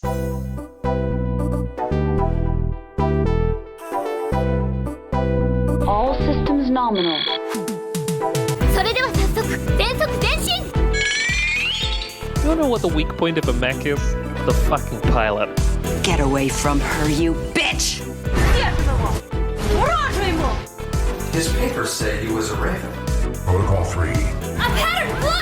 All systems nominal. それでは早速全速前進 You don't know what the weak point of a mech is? The fucking pilot. Get away from her, you bitch! His papers say he was a raven. Protocol 3. A pattern blue!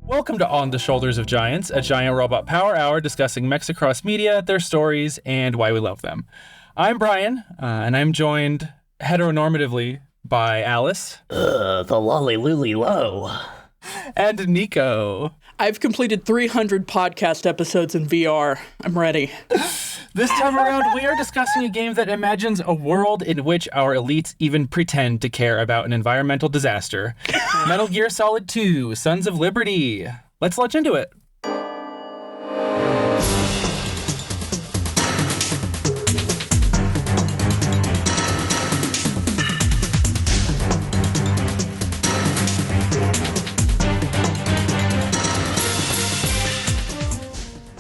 Welcome to On the Shoulders of Giants, a giant robot power hour discussing mechs across media, their stories, and why we love them. I'm Brian, and I'm joined heteronormatively by Alice. The lolly luli low. And Nico. I've completed 300 podcast episodes in VR. I'm ready. This time around, we are discussing a game that imagines a world in which our elites even pretend to care about an environmental disaster. Metal Gear Solid 2, Sons of Liberty. Let's launch into it.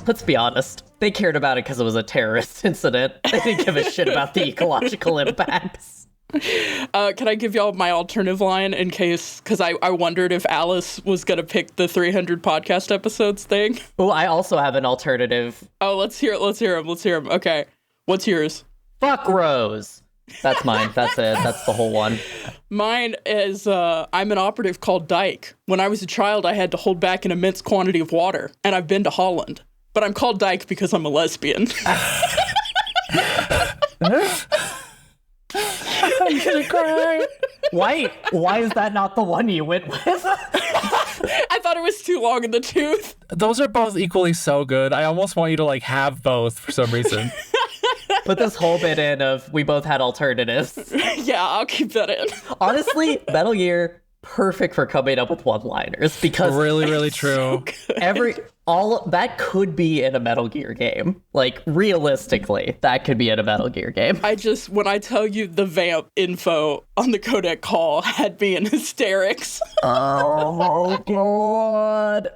Let's be honest. They cared about it because it was a terrorist incident. They didn't give a shit about the ecological impacts. Can I give y'all my alternative line in case, because I wondered if Alice was going to pick the 300 podcast episodes thing. Oh, I also have an alternative. Oh, let's hear him. Okay. What's yours? Fuck Rose. That's mine. That's it. That's the whole one. Mine is, I'm an operative called Dyke. When I was a child, I had to hold back an immense quantity of water, and I've been to Holland. But I'm called Dyke because I'm a lesbian. I'm gonna cry. Why is that not the one you went with? I thought it was too long in the tooth. Those are both equally so good. I almost want you to have both for some reason. Put this whole bit in of we both had alternatives. Yeah, I'll keep that in. Honestly, Metal Gear, perfect for coming up with one-liners because really true. That could be in a Metal Gear game. Realistically, that could be in a Metal Gear game. When I tell you the vamp info on the codec call had me in hysterics. Oh my god.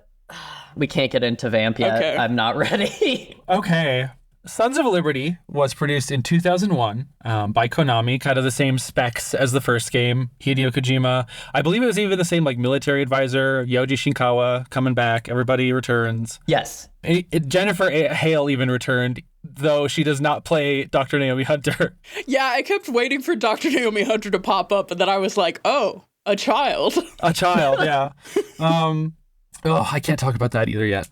We can't get into vamp yet. Okay. I'm not ready. Okay. Sons of Liberty was produced in 2001 by Konami, kind of the same specs as the first game. Hideo Kojima. I believe it was even the same military advisor, Yoji Shinkawa coming back. Everybody returns. Yes. Jennifer Hale even returned, though she does not play Dr. Naomi Hunter. Yeah, I kept waiting for Dr. Naomi Hunter to pop up, and then I was like, oh, a child. A child, yeah. I can't talk about that either yet.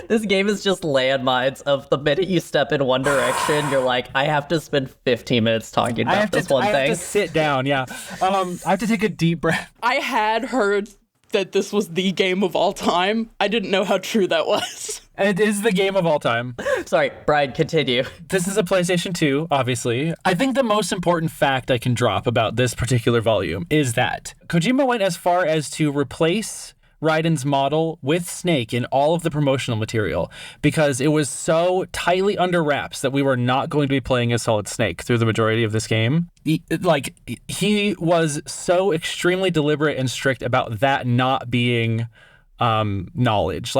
This game is just landmines of the minute you step in one direction, you're like, I have to spend 15 minutes talking about this one thing. I have to sit down, yeah. I have to take a deep breath. I had heard that this was the game of all time. I didn't know how true that was. It is the game of all time. Sorry, Brian, continue. This is a PlayStation 2, obviously. I think the most important fact I can drop about this particular volume is that Kojima went as far as to replace Raiden's model with Snake in all of the promotional material because it was so tightly under wraps that we were not going to be playing as Solid Snake through the majority of this game. He was so extremely deliberate and strict about that not being knowledge.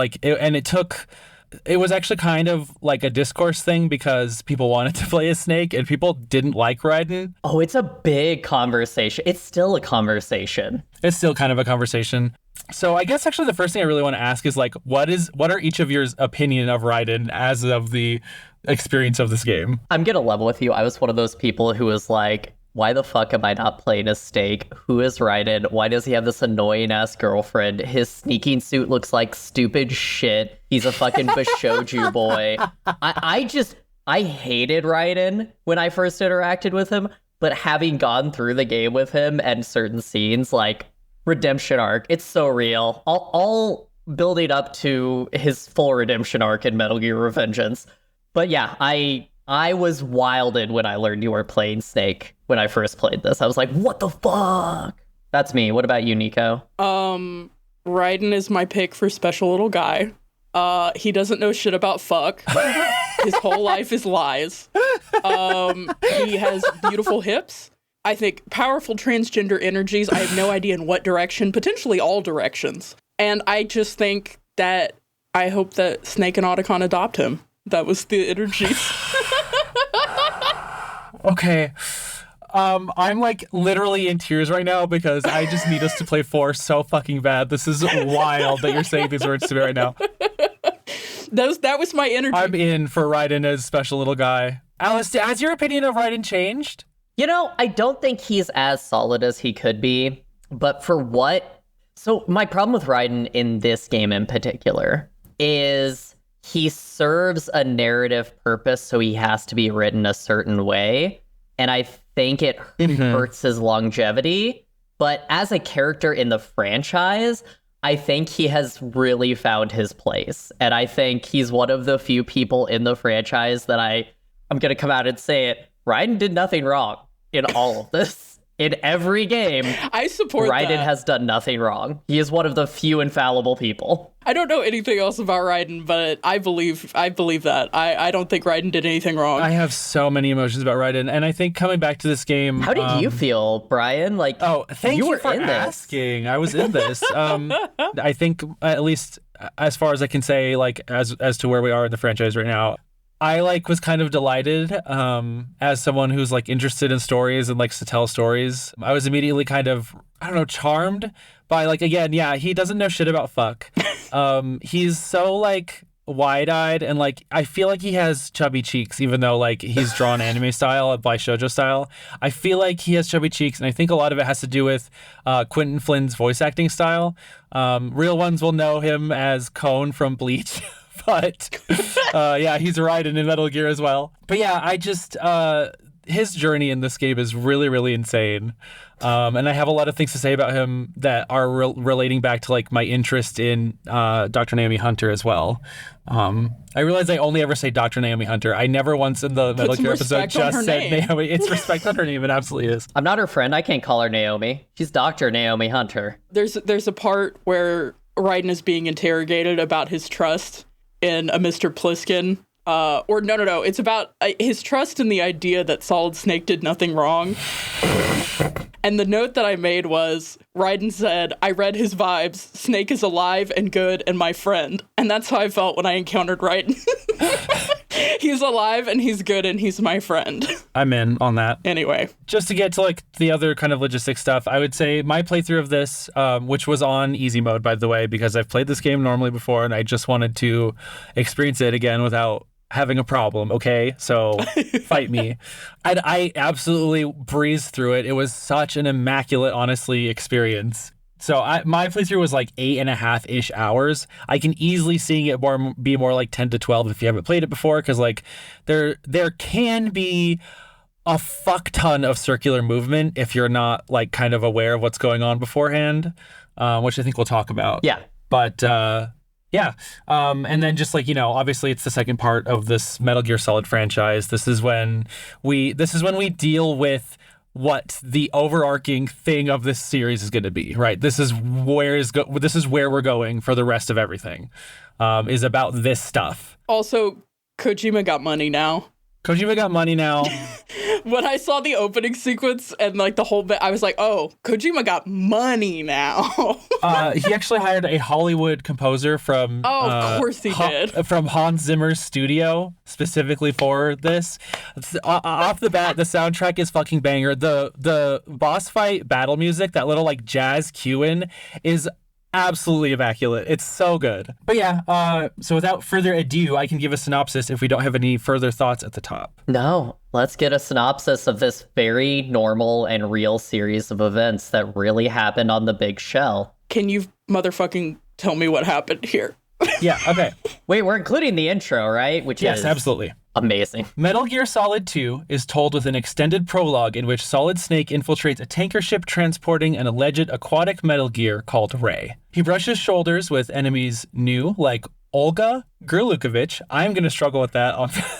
It was actually kind of like a discourse thing because people wanted to play as Snake and people didn't like Raiden. Oh, it's a big conversation. It's still a conversation. It's still kind of a conversation. So I guess actually the first thing I really want to ask is what are each of your opinion of Raiden as of the experience of this game? I'm gonna level with you. I was one of those people who was like, why the fuck am I not playing as Snake? Who is Raiden? Why does he have this annoying ass girlfriend? His sneaking suit looks like stupid shit. He's a fucking Bashoju boy. I hated Raiden when I first interacted with him, but having gone through the game with him and certain scenes, redemption arc, it's so real. All building up to his full redemption arc in Metal Gear Revengeance. But yeah, I was wilded when I learned you were playing Snake when I first played this. I was like, what the fuck? That's me. What about you, Nico? Raiden is my pick for special little guy. He doesn't know shit about fuck. His whole life is lies. He has beautiful hips. I think powerful transgender energies. I have no idea in what direction, potentially all directions. And I just think that I hope that Snake and Otacon adopt him. That was the energy. Okay. I'm like literally in tears right now because I just need us to play 4 so fucking bad. This is wild that you're saying these words to me right now. That was my energy. I'm in for Raiden as special little guy. Alice, has your opinion of Raiden changed? You know, I don't think he's as solid as he could be, but for what? So my problem with Raiden in this game in particular is he serves a narrative purpose, so he has to be written a certain way. And I think it hurts his longevity. But as a character in the franchise, I think he has really found his place. And I think he's one of the few people in the franchise that I'm going to come out and say it. Raiden did nothing wrong in all of this. In every game, I support Raiden that. has done nothing wrong. He is one of the few infallible people. I don't know anything else about Raiden, but I believe that. I don't think Raiden did anything wrong. I have so many emotions about Raiden, and I think coming back to this game... How did you feel, Brian? Like, thank you were for in asking. I was in this. I think, at least as far as I can say, like, as to where we are in the franchise right now, I was kind of delighted as someone who's interested in stories and likes to tell stories. I was immediately kind of, charmed by again, yeah, he doesn't know shit about fuck. He's so wide-eyed and I feel like he has chubby cheeks, even though he's drawn anime style by shoujo style. I feel like he has chubby cheeks, and I think a lot of it has to do with Quentin Flynn's voice acting style. Real ones will know him as Cone from Bleach. But yeah, he's Raiden in Metal Gear as well. But yeah, I just his journey in this game is really, really insane. And I have a lot of things to say about him that are relating back to my interest in Dr. Naomi Hunter as well. I realize I only ever say Dr. Naomi Hunter. I never once in the Metal Gear episode just said Naomi. It's respect on her name. It absolutely is. I'm not her friend. I can't call her Naomi. She's Dr. Naomi Hunter. There's a part where Raiden is being interrogated about his trust in a Mr. Pliskin. Or no. It's about his trust in the idea that Solid Snake did nothing wrong. And the note that I made was, Raiden said, I read his vibes. Snake is alive and good and my friend. And that's how I felt when I encountered Raiden. He's alive and he's good and he's my friend. I'm in on that. Anyway. Just to get to the other kind of logistic stuff, I would say my playthrough of this, which was on easy mode, by the way, because I've played this game normally before and I just wanted to experience it again without having a problem, okay? So fight me. And I absolutely breezed through it. It was such an immaculate, honestly, experience. So my playthrough was 8.5-ish hours. I can easily see it be more 10 to 12 if you haven't played it before, because there can be a fuck ton of circular movement if you're not kind of aware of what's going on beforehand, which I think we'll talk about. Yeah. But yeah. And then just obviously it's the second part of this Metal Gear Solid franchise. This is when we deal with what the overarching thing of this series is going to be, right? This is where we're going for the rest of everything, is about this stuff. Also, Kojima got money now. When I saw the opening sequence and the whole bit, I was like, oh, Kojima got money now. He actually hired a Hollywood composer from of course he did. From Hans Zimmer's studio specifically for this. Off the bat, the soundtrack is fucking banger. The boss fight battle music, that little jazz cue-in, is absolutely immaculate. It's so good. But yeah, so without further ado, I can give a synopsis if we don't have any further thoughts at the top. No, let's get a synopsis of this very normal and real series of events that really happened on the big shell. Can you motherfucking tell me what happened here? Yeah, okay. Wait, we're including the intro, right? Yes, absolutely. Amazing. Metal Gear Solid 2 is told with an extended prologue in which Solid Snake infiltrates a tanker ship transporting an alleged aquatic Metal Gear called Ray. He brushes shoulders with enemies new, like Olga Gerlukovich. I'm going to struggle with that.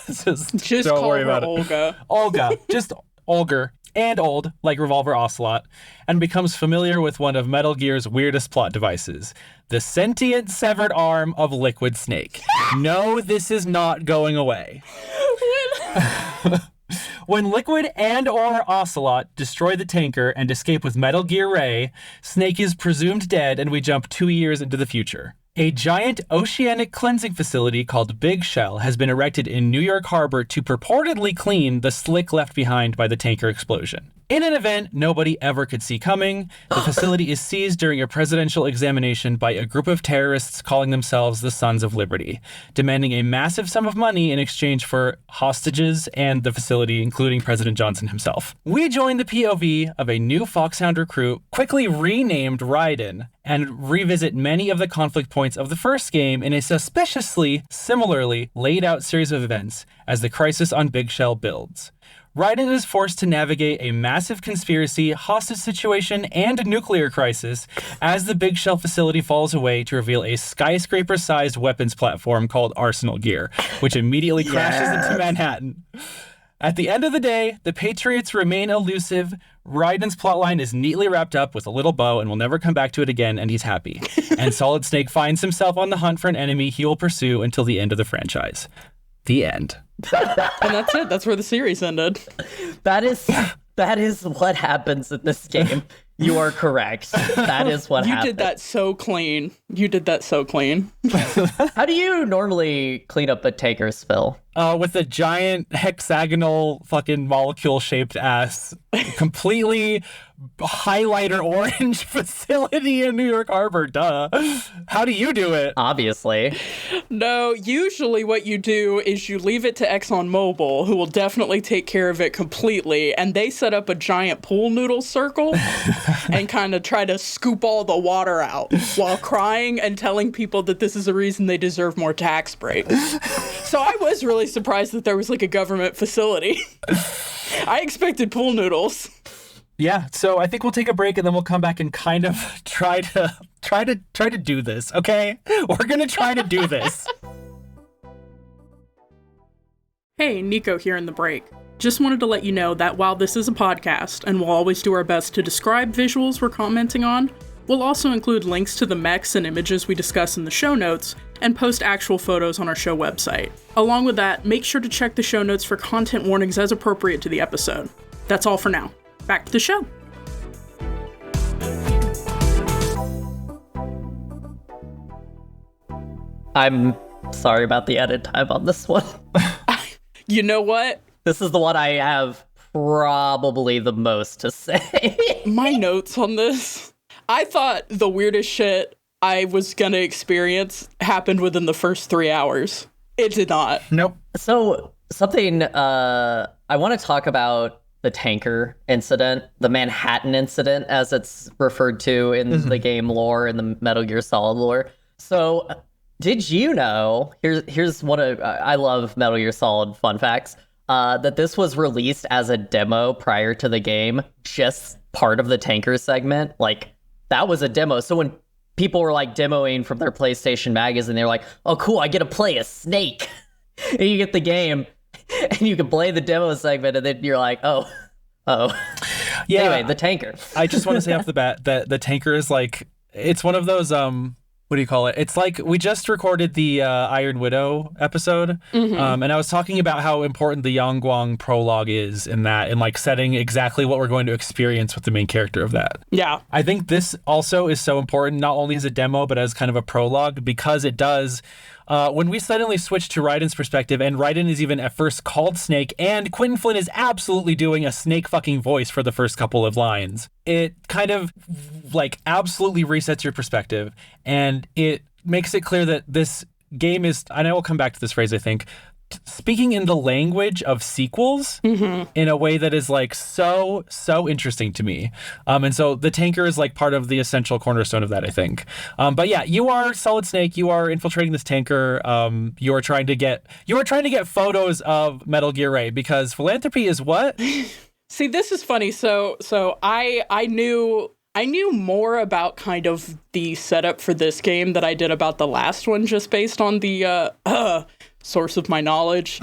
Just don't call worry her about Olga. It. Olga. Just Olga. And old, like Revolver Ocelot, and becomes familiar with one of Metal Gear's weirdest plot devices, the sentient severed arm of Liquid Snake. No, this is not going away. When Liquid and or Ocelot destroy the tanker and escape with Metal Gear Ray, Snake is presumed dead and we jump 2 years into the future. A giant oceanic cleansing facility called Big Shell has been erected in New York Harbor to purportedly clean the slick left behind by the tanker explosion. In an event nobody ever could see coming, the facility is seized during a presidential examination by a group of terrorists calling themselves the Sons of Liberty, demanding a massive sum of money in exchange for hostages and the facility, including President Johnson himself. We join the POV of a new Foxhound recruit, quickly renamed Raiden, and revisit many of the conflict points of the first game in a suspiciously similarly laid out series of events as the crisis on Big Shell builds. Raiden is forced to navigate a massive conspiracy, hostage situation, and nuclear crisis as the Big Shell facility falls away to reveal a skyscraper-sized weapons platform called Arsenal Gear, which immediately crashes into Manhattan. At the end of the day, the Patriots remain elusive, Raiden's plotline is neatly wrapped up with a little bow and will never come back to it again, and he's happy. And Solid Snake finds himself on the hunt for an enemy he will pursue until the end of the franchise. The end. And that's it. That's where the series ended. That is what happens in this game. You are correct. That is what happens. You did that so clean. How do you normally clean up a tanker spill? With a giant hexagonal fucking molecule-shaped ass, completely highlighter orange facility in New York Harbor, duh. How do you do it? Obviously. No, usually what you do is you leave it to ExxonMobil, who will definitely take care of it completely, and they set up a giant pool noodle circle and kind of try to scoop all the water out while crying and telling people that this is the reason they deserve more tax breaks. So I was really surprised that there was like a government facility. I expected pool noodles. Yeah, so I think we'll take a break and then we'll come back and kind of try to do this, okay? We're gonna try to do this. Hey, Nico here in the break. Just wanted to let you know that while this is a podcast and we'll always do our best to describe visuals we're commenting on, we'll also include links to the mechs and images we discuss in the show notes and post actual photos on our show website. Along with that, make sure to check the show notes for content warnings as appropriate to the episode. That's all for now. Back to the show. I'm sorry about the edit time on this one. You know what? This is the one I have probably the most to say. My notes on this. I thought the weirdest shit I was gonna experience happened within the first 3 hours. It did not. Nope. So, something I want to talk about the tanker incident, the Manhattan incident, as it's referred to in the game lore, in the Metal Gear Solid lore. So, did you know, here's one of, I love Metal Gear Solid fun facts, that this was released as a demo prior to the game, just part of the tanker segment. Like, that was a demo. So when people were like demoing from their PlayStation magazine, they were like, oh cool, I get to play a snake. And you get the game and you can play the demo segment and then you're like, oh. Yeah. Anyway, the tanker. I just want to say off the bat that the tanker is like, it's one of those, what do you call it? It's like, we just recorded the Iron Widow episode, and I was talking about how important the Yangguang prologue is in that, and like setting exactly what we're going to experience with the main character of that. Yeah. I think this also is so important, not only as a demo, but as kind of a prologue, because it does, when we suddenly switch to Raiden's perspective, and Raiden is even at first called Snake, and Quentin Flynn is absolutely doing a Snake fucking voice for the first couple of lines, it kind of like absolutely resets your perspective, and it makes it clear that this game is, and I will come back to this phrase, I think, speaking in the language of sequels in a way that is like so interesting to me. And so the tanker is like part of the essential cornerstone of that, I think. But yeah, you are Solid Snake, you are infiltrating this tanker, you are trying to get photos of Metal Gear Ray, because philanthropy is what? See, this is funny. So I knew more about kind of the setup for this game than I did about the last one, just based on the source of my knowledge.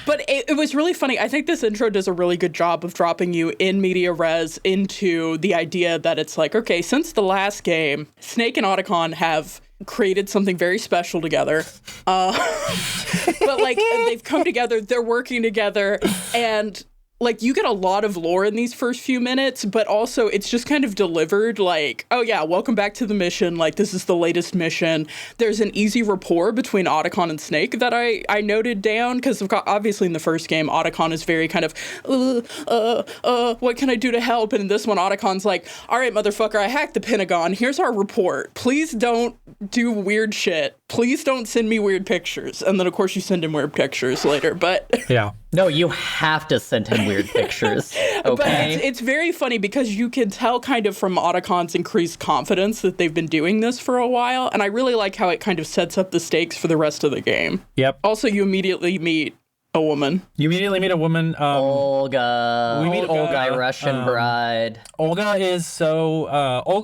But it was really funny. I think this intro does a really good job of dropping you in media res into the idea that it's like, okay, since the last game, Snake and Otacon have created something very special together. But like they've come together, they're working together, and like you get a lot of lore in these first few minutes, but also it's just kind of delivered like, oh yeah, welcome back to the mission. Like this is the latest mission. There's an easy rapport between Otacon and Snake that I noted down because obviously in the first game, Otacon is very kind of, what can I do to help? And in this one, Otacon's like, all right, motherfucker, I hacked the Pentagon. Here's our report. Please don't do weird shit. Please don't send me weird pictures. And then of course you send him weird pictures later, but Yeah. No, you have to send him weird pictures. Okay. But it's very funny because you can tell kind of from Otacon's increased confidence that they've been doing this for a while. And I really like how it kind of sets up the stakes for the rest of the game. Yep. Also, you immediately meet a woman. You immediately meet a woman. Olga. We meet Olga. My Russian bride. Olga is so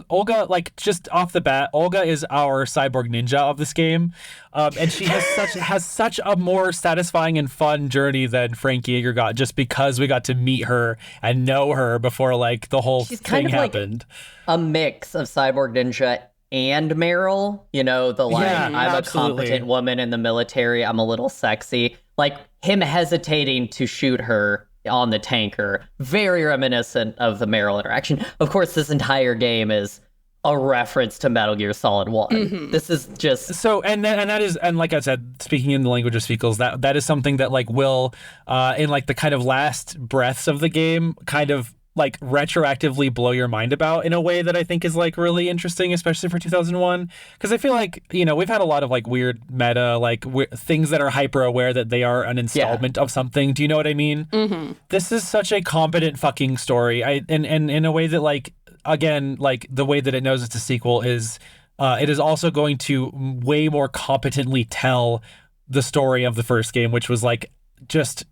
Olga, like just off the bat, Olga is our cyborg ninja of this game, and she has such a more satisfying and fun journey than Frank Yeager got, just because we got to meet her and know her before like the whole She's thing kind of happened. like a mix of cyborg ninja and Meryl. You know, the like Yeah, I'm absolutely. a competent woman in the military. I'm a little sexy. Like him hesitating to shoot her on the tanker, very reminiscent of the Meryl interaction. Of course, this entire game is a reference to Metal Gear Solid 1. Mm-hmm. This is just So and that is, and like I said, speaking in the language of Speakles, that is something that like will in like the kind of last breaths of the game kind of like retroactively blow your mind about in a way that I think is like really interesting, especially for 2001. Because I feel like, you know, we've had a lot of like weird meta, like things that are hyper aware that they are an installment of something. Do you know what I mean? Mm-hmm. This is such a competent fucking story. And in a way that like, again, like the way that it knows it's a sequel is it is also going to way more competently tell the story of the first game, which was like just,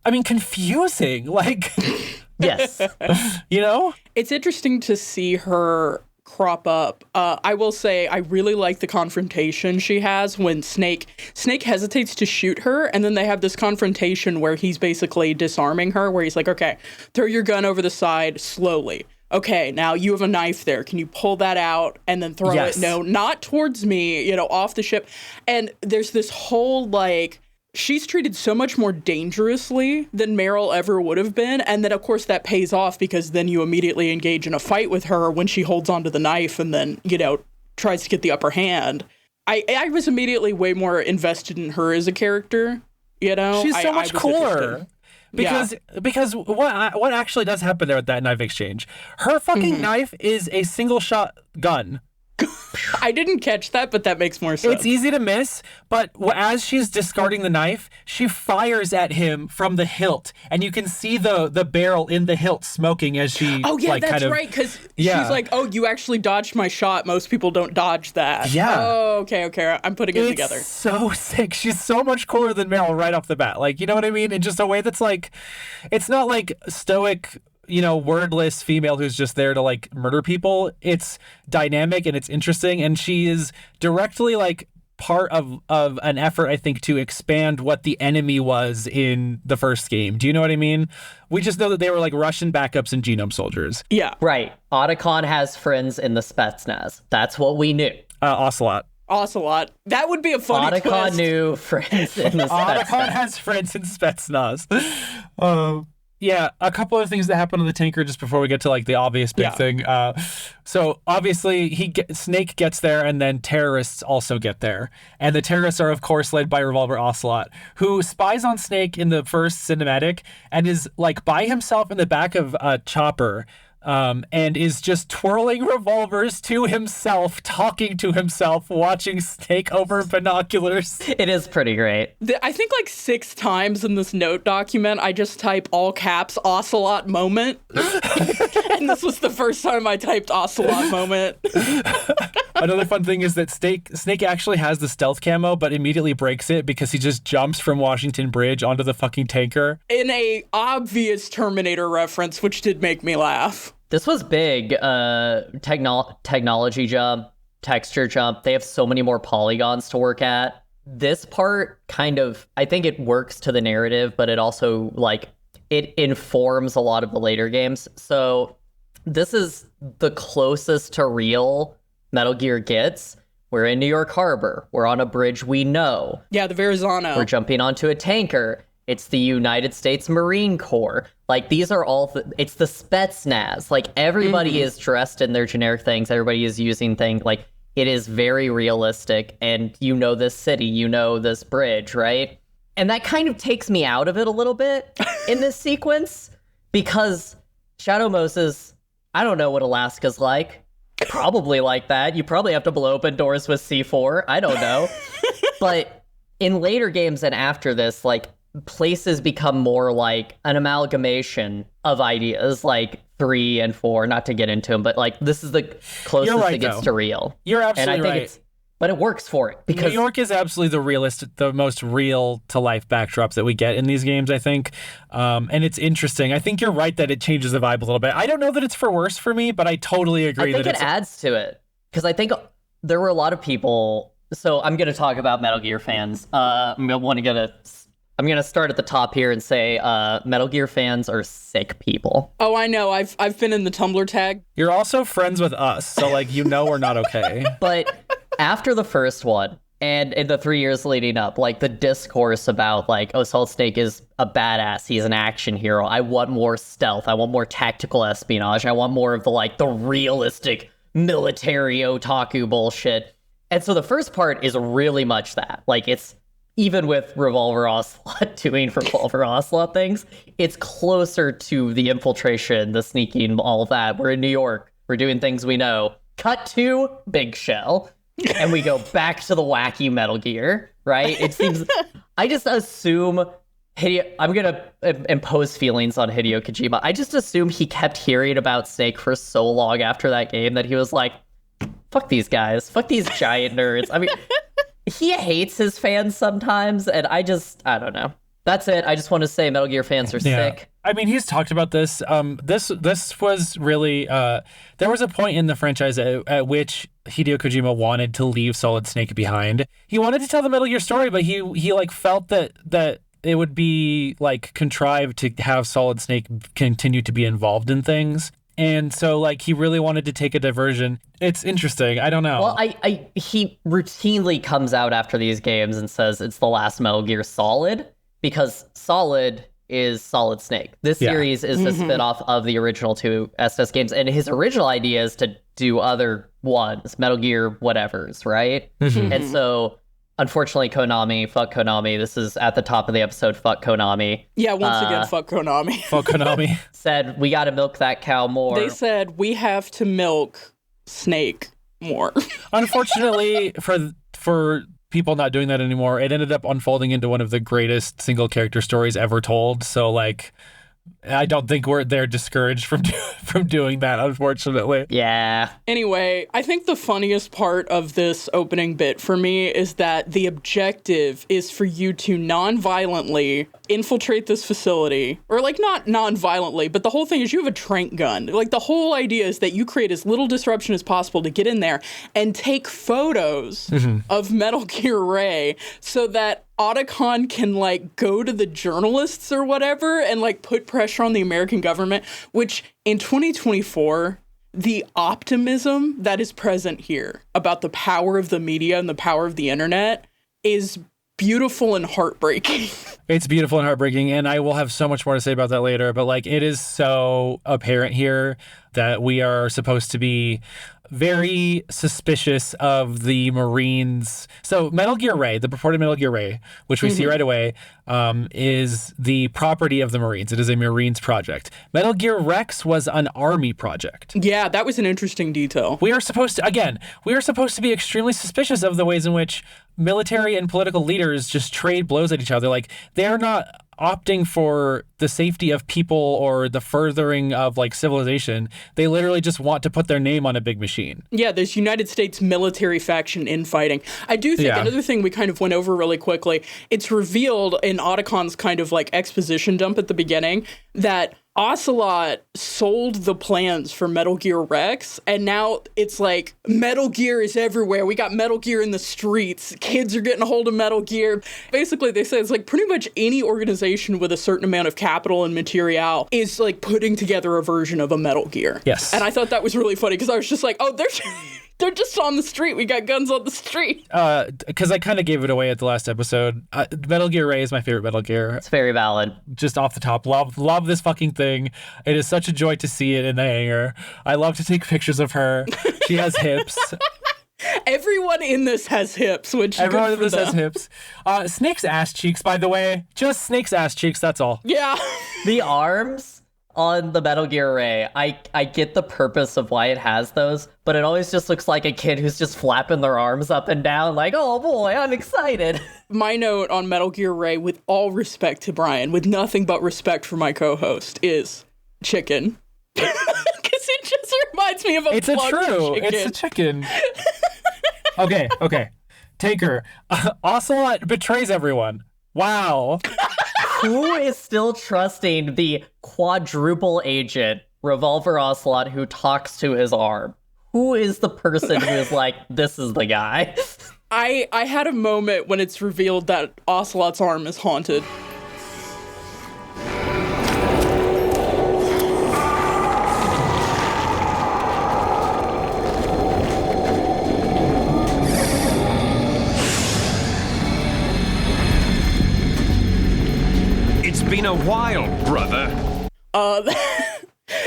I mean, confusing. Like, yes. you know? It's interesting to see her crop up. I will say I really like the confrontation she has when Snake hesitates to shoot her, and then they have this confrontation where he's basically disarming her, where he's like, okay, throw your gun over the side slowly. Okay, now you have a knife there. Can you pull that out and then throw Yes. it? No, not towards me, you know, off the ship. And there's this whole like, she's treated so much more dangerously than Meryl ever would have been. And then, of course, that pays off because then you immediately engage in a fight with her when she holds onto the knife and then, you know, tries to get the upper hand. I was immediately way more invested in her as a character, you know? She's so I much was cooler. interested. Because what actually does happen there at that knife exchange? Her fucking knife is a single shot gun. I didn't catch that, but that makes more sense. It's easy to miss, but as she's discarding the knife, she fires at him from the hilt, and you can see the barrel in the hilt smoking as she. Oh, yeah, like, that's kind of, right, because Yeah. she's like, oh, you actually dodged my shot. Most people don't dodge that. Yeah. Oh, okay. I'm putting it together. It's so sick. She's so much cooler than Meryl right off the bat. Like, you know what I mean? In just a way that's like, it's not like stoic, you know, wordless female who's just there to like murder people. It's dynamic and it's interesting, and she is directly like part of an effort, I think, to expand what the enemy was in the first game. Do you know what I mean? We just know that they were like Russian backups and genome soldiers. Yeah. Right. Otacon has friends in the Spetsnaz. That's what we knew. Ocelot. Ocelot. That would be a funny Otacon twist. knew friends in the Otacon Spetsnaz. has friends in Spetsnaz. Yeah, a couple of things that happen on the tanker just before we get to like the obvious big Yeah. thing. So obviously Snake gets there, and then terrorists also get there, and the terrorists are of course led by Revolver Ocelot, who spies on Snake in the first cinematic and is like by himself in the back of a chopper. And is just twirling revolvers to himself, talking to himself, watching Snake over binoculars. It is pretty great. I think like 6 times in this note document, I just type all caps Ocelot moment. And this was the first time I typed Ocelot moment. Another fun thing is that Snake actually has the stealth camo, but immediately breaks it because he just jumps from Washington Bridge onto the fucking tanker. In a obvious Terminator reference, which did make me laugh. This was big. Technology jump, texture jump. They have so many more polygons to work at. This part kind of, I think it works to the narrative, but it also like it informs a lot of the later games. So this is the closest to real Metal Gear gets, We're in New York Harbor. We're on a bridge we know. Yeah, the Verrazano. We're jumping onto a tanker. It's the United States Marine Corps. Like, these are all, it's the Spetsnaz. Like, everybody is dressed in their generic things. Everybody is using things. Like, it is very realistic. And you know this city, you know this bridge, right? And that kind of takes me out of it a little bit in this sequence, because Shadow Moses, I don't know what Alaska's like. Probably like that. You probably have to blow open doors with C4. I don't know. But in later games and after this, like, places become more like an amalgamation of ideas, like 3 and 4, not to get into them, but like this is the closest it gets to real. You're absolutely right. But it works for it, because New York is absolutely the most real to life backdrops that we get in these games, I think. And it's interesting. I think you're right that it changes the vibe a little bit. I don't know that it's for worse for me, but I totally agree. I think it adds to it, because I think there were a lot of people. So I'm going to talk about Metal Gear fans. I'm going to start at the top here and say Metal Gear fans are sick people. Oh, I know. I've been in the Tumblr tag. You're also friends with us, so like, you know, we're not okay. But after the first one, and in the 3 years leading up, like, the discourse about, like, oh, Solid Snake is a badass, he's an action hero, I want more stealth, I want more tactical espionage, I want more of the realistic military otaku bullshit. And so the first part is really much that. Like, it's, even with Revolver Ocelot doing Revolver Ocelot things, it's closer to the infiltration, the sneaking, all of that. We're in New York, we're doing things we know. Cut to Big Shell. And we go back to the wacky Metal Gear, right? It seems, I just assume, I'm going to impose feelings on Hideo Kojima. I just assume he kept hearing about Snake for so long after that game that he was like, fuck these guys, fuck these giant nerds. I mean, he hates his fans sometimes, and I don't know. That's it. I just want to say Metal Gear fans are sick. I mean, he's talked about this. This was really, there was a point in the franchise at which Hideo Kojima wanted to leave Solid Snake behind. He wanted to tell the Metal Gear story, but he like felt that it would be like contrived to have Solid Snake continue to be involved in things. And so, like, he really wanted to take a diversion. It's interesting. I don't know. Well, he routinely comes out after these games and says it's the last Metal Gear Solid, because Solid is Solid Snake. This series is the spin-off of the original 2 SNES games, and his original idea is to do other ones, Metal Gear whatevers, right? And so, unfortunately, Konami, fuck Konami, this is at the top of the episode, fuck Konami. Yeah, once again, fuck Konami. Fuck Konami. Said, we gotta milk that cow more. They said, we have to milk Snake more. Unfortunately, for people not doing that anymore, it ended up unfolding into one of the greatest single character stories ever told. So, like, I don't think they're discouraged from doing that, unfortunately. Yeah. Anyway, I think the funniest part of this opening bit for me is that the objective is for you to non-violently infiltrate this facility, or like not non-violently, but the whole thing is you have a trank gun. Like, the whole idea is that you create as little disruption as possible to get in there and take photos of Metal Gear Ray so that Otacon can like go to the journalists or whatever and like put pressure on the American government, which in 2024, the optimism that is present here about the power of the media and the power of the internet is beautiful and heartbreaking. It's beautiful and heartbreaking, and I will have so much more to say about that later, but like, it is so apparent here that we are supposed to be very suspicious of the Marines. So Metal Gear Ray, the purported Metal Gear Ray, which we see right away, is the property of the Marines. It is a Marines project. Metal Gear Rex was an Army project. Yeah, that was an interesting detail. We are supposed to be extremely suspicious of the ways in which military and political leaders just trade blows at each other. Like, they're not opting for the safety of people or the furthering of like civilization. They literally just want to put their name on a big machine. Yeah, there's United States military faction infighting. I do think another thing we kind of went over really quickly, it's revealed in Otacon's kind of like exposition dump at the beginning that Ocelot sold the plans for Metal Gear Rex, and now it's like Metal Gear is everywhere. We got Metal Gear in the streets. Kids are getting a hold of Metal Gear. Basically, they say it's like pretty much any organization with a certain amount of capital and material is like putting together a version of a Metal Gear. Yes. And I thought that was really funny because I was just like, oh, They're just on the street. We got guns on the street. Because I kind of gave it away at the last episode. Metal Gear Ray is my favorite Metal Gear. It's very valid. Just off the top, love this fucking thing. It is such a joy to see it in the hangar. I love to take pictures of her. She has hips. Everyone in this has hips, which Everyone in this has hips. Snake's ass cheeks, by the way. Just Snake's ass cheeks, that's all. Yeah. The arms on the Metal Gear Ray, I get the purpose of why it has those, but it always just looks like a kid who's just flapping their arms up and down like, oh boy, I'm excited. My note on Metal Gear Ray, with all respect to Brian, with nothing but respect for my co-host, is chicken. Because it just reminds me of a It's a plugged true. chicken. It's a chicken. Okay. Taker. Ocelot betrays everyone. Wow. Who is still trusting the quadruple agent, Revolver Ocelot, who talks to his arm? Who is the person who is like, this is the guy? I had a moment when it's revealed that Ocelot's arm is haunted. It's been a while, brother.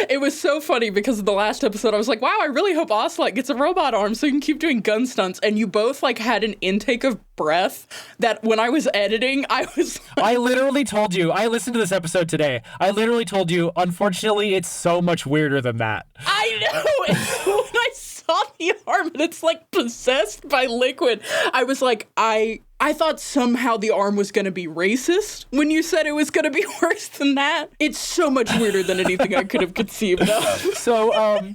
It was so funny because in the last episode I was like, wow, I really hope Ocelot gets a robot arm so he can keep doing gun stunts. And you both like had an intake of breath that when I was editing, I literally told you, I listened to this episode today. I literally told you, unfortunately, it's so much weirder than that. I know. And so when I saw the arm and it's like possessed by liquid, I was like, I thought somehow the arm was going to be racist when you said it was going to be worse than that. It's so much weirder than anything I could have conceived of. So,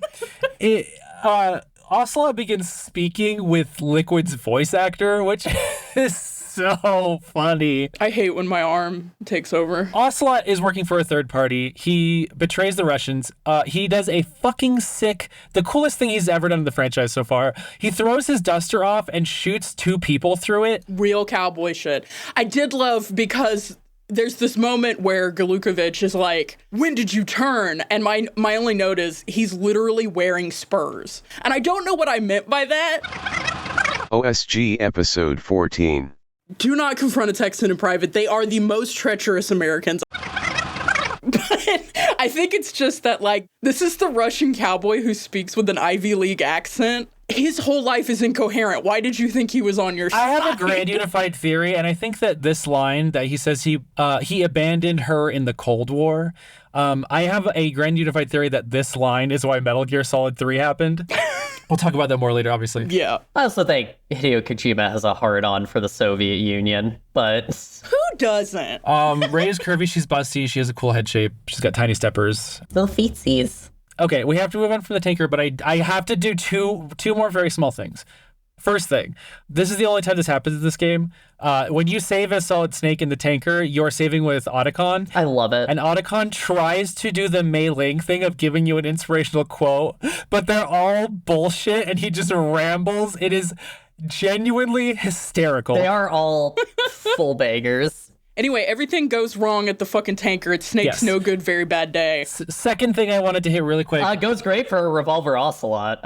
Ocelot begins speaking with Liquid's voice actor, which is so funny. I hate when my arm takes over. Ocelot is working for a third party. He betrays the Russians. He does a fucking sick, the coolest thing he's ever done in the franchise so far. He throws his duster off and shoots two people through it. Real cowboy shit. I did love because there's this moment where Galukovich is like, when did you turn? And my only note is he's literally wearing spurs. And I don't know what I meant by that. OSG episode 14. Do not confront a Texan in private. They are the most treacherous Americans. But I think it's just that, like, this is the Russian cowboy who speaks with an Ivy League accent. His whole life is incoherent. Why did you think he was on your side? I have a grand unified theory, and I think that this line that he says he abandoned her in the Cold War, I have a grand unified theory that this line is why Metal Gear Solid 3 happened. We'll talk about that more later, obviously. Yeah. I also think Hideo Kojima has a hard-on for the Soviet Union, but... Who doesn't? Ray is curvy, she's busty, she has a cool head shape, she's got tiny steppers. Little feetsies. Okay, we have to move on from the tanker, but I have to do two more very small things. First thing, this is the only time this happens in this game. When you save as Solid Snake in the tanker, you're saving with Otacon. I love it. And Otacon tries to do the Mei Ling thing of giving you an inspirational quote, but they're all bullshit, and he just rambles. It is genuinely hysterical. They are all full bangers. Anyway, everything goes wrong at the fucking tanker. It's Snake's no good, very bad day. Second thing I wanted to hit really quick. Goes great for a Revolver Ocelot.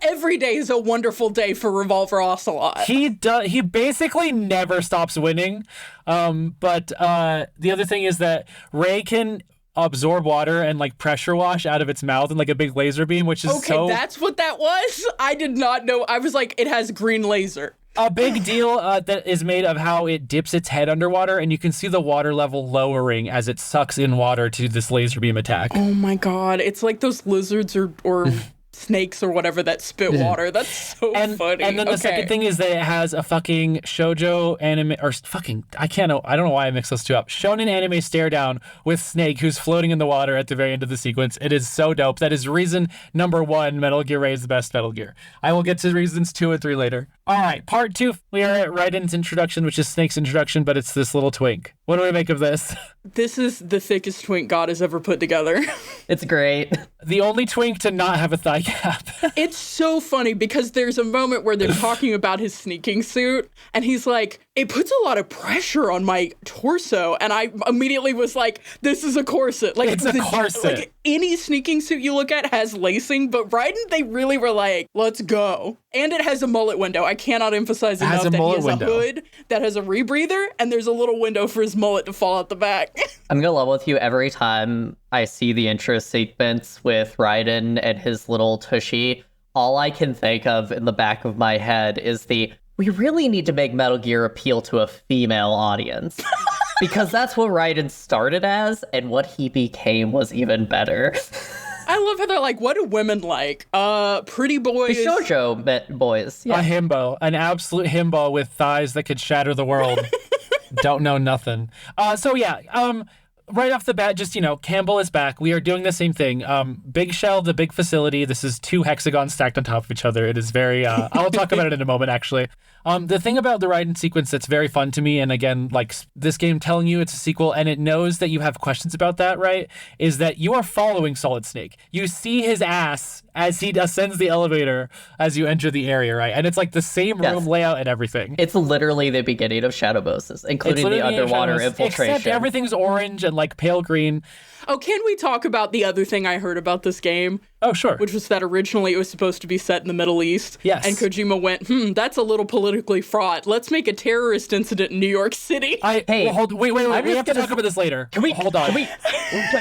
Every day is a wonderful day for Revolver Ocelot. He basically never stops winning. But the other thing is that Ray can absorb water and like pressure wash out of its mouth in like a big laser beam, which is okay, that's what that was? I did not know. I was like, it has green laser. A big deal that is made of how it dips its head underwater, and you can see the water level lowering as it sucks in water to this laser beam attack. Oh my god, it's like those lizards or snakes or whatever that spit water. That's so funny. And then the second thing is that it has a fucking shoujo anime, or fucking, I don't know why I mixed those two up. Shonen anime stare down with Snake, who's floating in the water at the very end of the sequence. It is so dope. That is reason number one, Metal Gear Ray is the best Metal Gear. I will get to reasons 2 and 3 later. All right, part 2. We are at Raiden's introduction, which is Snake's introduction, but it's this little twink. What do we make of this? This is the thickest twink God has ever put together. It's great. The only twink to not have a thigh gap. It's so funny because there's a moment where they're talking about his sneaking suit, and he's like, it puts a lot of pressure on my torso, and I immediately was like, this is a corset. Like, It's a corset. Like, any sneaking suit you look at has lacing, but Raiden, they really were like, let's go. And it has a mullet window. I cannot emphasize enough that he has a hood that has a rebreather, and there's a little window for his mullet to fall out the back. I'm gonna level with you. Every time I see the intro sequence with Raiden and his little tushy, all I can think of in the back of my head is we really need to make Metal Gear appeal to a female audience. Because that's what Raiden started as, and what he became was even better. I love how they're like, what do women like? Pretty boys. The shoujo boys. Yeah. A himbo. An absolute himbo with thighs that could shatter the world. Don't know nothing. Right off the bat, just, Campbell is back. We are doing the same thing. Big shell, the big facility. This is 2 hexagons stacked on top of each other. It is very, I'll talk about it in a moment, actually. The thing about the Raiden sequence that's very fun to me, and again, like this game telling you it's a sequel, and it knows that you have questions about that, right, is that you are following Solid Snake. You see his ass as he ascends the elevator as you enter the area, right? And it's like the same room layout and everything. It's literally the beginning of Shadow Bosses, including the underwater infiltration. Except everything's orange and like pale green. Oh, can we talk about the other thing I heard about this game? Oh, sure. Which was that originally it was supposed to be set in the Middle East. Yes. And Kojima went, that's a little politically fraught. Let's make a terrorist incident in New York City. Wait. We have to talk about this later. Hold on.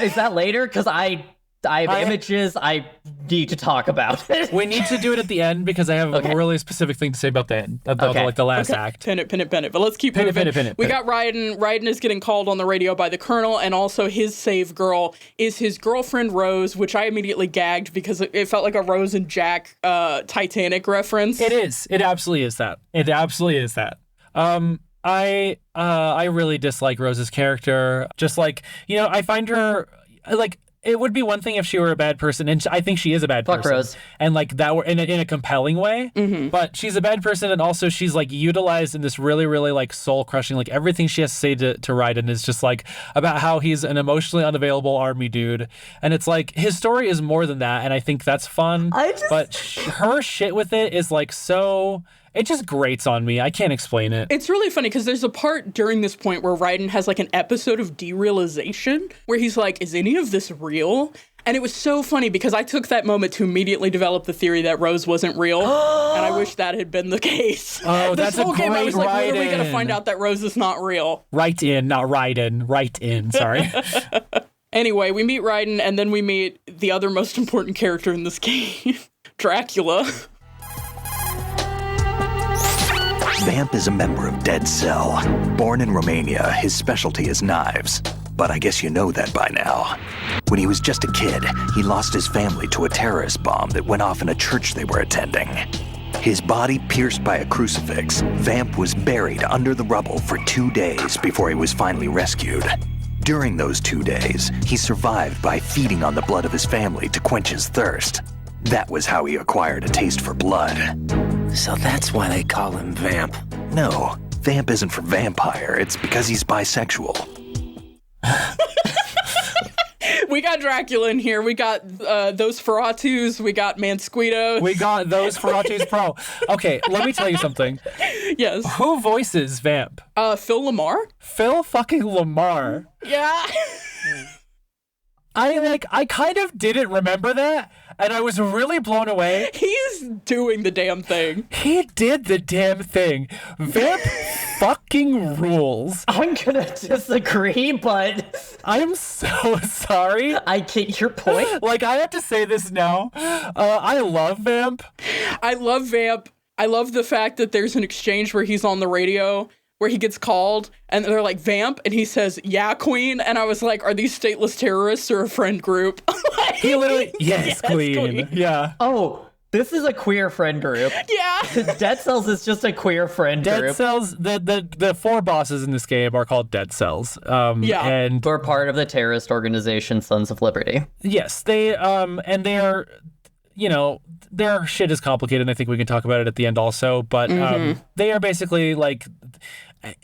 Is that later? Because I have images I need to talk about. We need to do it at the end because I have a really specific thing to say about the end, like the last act. Pin it. But let's keep moving. We got Raiden. Raiden is getting called on the radio by the Colonel, and also his save girl is his girlfriend Rose, which I immediately gagged because it felt like a Rose and Jack Titanic reference. It is. It absolutely is that. I really dislike Rose's character. Just like, I find her like. It would be one thing if she were a bad person, and I think she is a bad person. Fuck Rose. And like that were in a compelling way. Mm-hmm. But she's a bad person, and also she's like utilized in this really, really like soul crushing. Like everything she has to say to Raiden is just like about how he's an emotionally unavailable army dude, and it's like his story is more than that, and I think that's fun. But her shit with it is like so. It just grates on me. I can't explain it. It's really funny because there's a part during this point where Raiden has like an episode of derealization where he's like, is any of this real? And it was so funny because I took that moment to immediately develop the theory that Rose wasn't real. And I wish that had been the case. Oh, this that's whole a great game, I was like, when are we going to Raiden. find out that Rose is not real? Right in, not Raiden. Right in, sorry. Anyway, we meet Raiden and then we meet the other most important character in this game, Dracula. Vamp is a member of Dead Cell. Born in Romania, his specialty is knives. But I guess you know that by now. When he was just a kid, he lost his family to a terrorist bomb that went off in a church they were attending. His body pierced by a crucifix, Vamp was buried under the rubble for 2 days before he was finally rescued. During those 2 days, he survived by feeding on the blood of his family to quench his thirst. That was how he acquired a taste for blood. So that's why they call him Vamp. No, Vamp isn't for vampire, it's because he's bisexual. We got Dracula in here. We got those Ferratus. We got Mansquito. We got those Ferratus Pro. Okay, let me tell you something. Yes. Who voices Vamp? Phil Lamar. Phil fucking Lamar. Yeah. I kind of didn't remember that, and I was really blown away. He's doing the damn thing. He did the damn thing. Vamp fucking rules. I'm gonna disagree, but I am so sorry. I get your point. Like, I have to say this now. I love Vamp. I love Vamp. I love the fact that there's an exchange where he's on the radio where he gets called and they're like, Vamp, and he says, yeah, queen. And I was like, are these stateless terrorists or a friend group? He literally, yes, queen. Yeah. Oh, this is a queer friend group. Yeah. Dead Cells is just a queer friend group. Dead Cells, the 4 bosses in this game are called Dead Cells. Yeah. And we're part of the terrorist organization Sons of Liberty. Yes, they and they are, their shit is complicated, and I think we can talk about it at the end also, but they are basically like,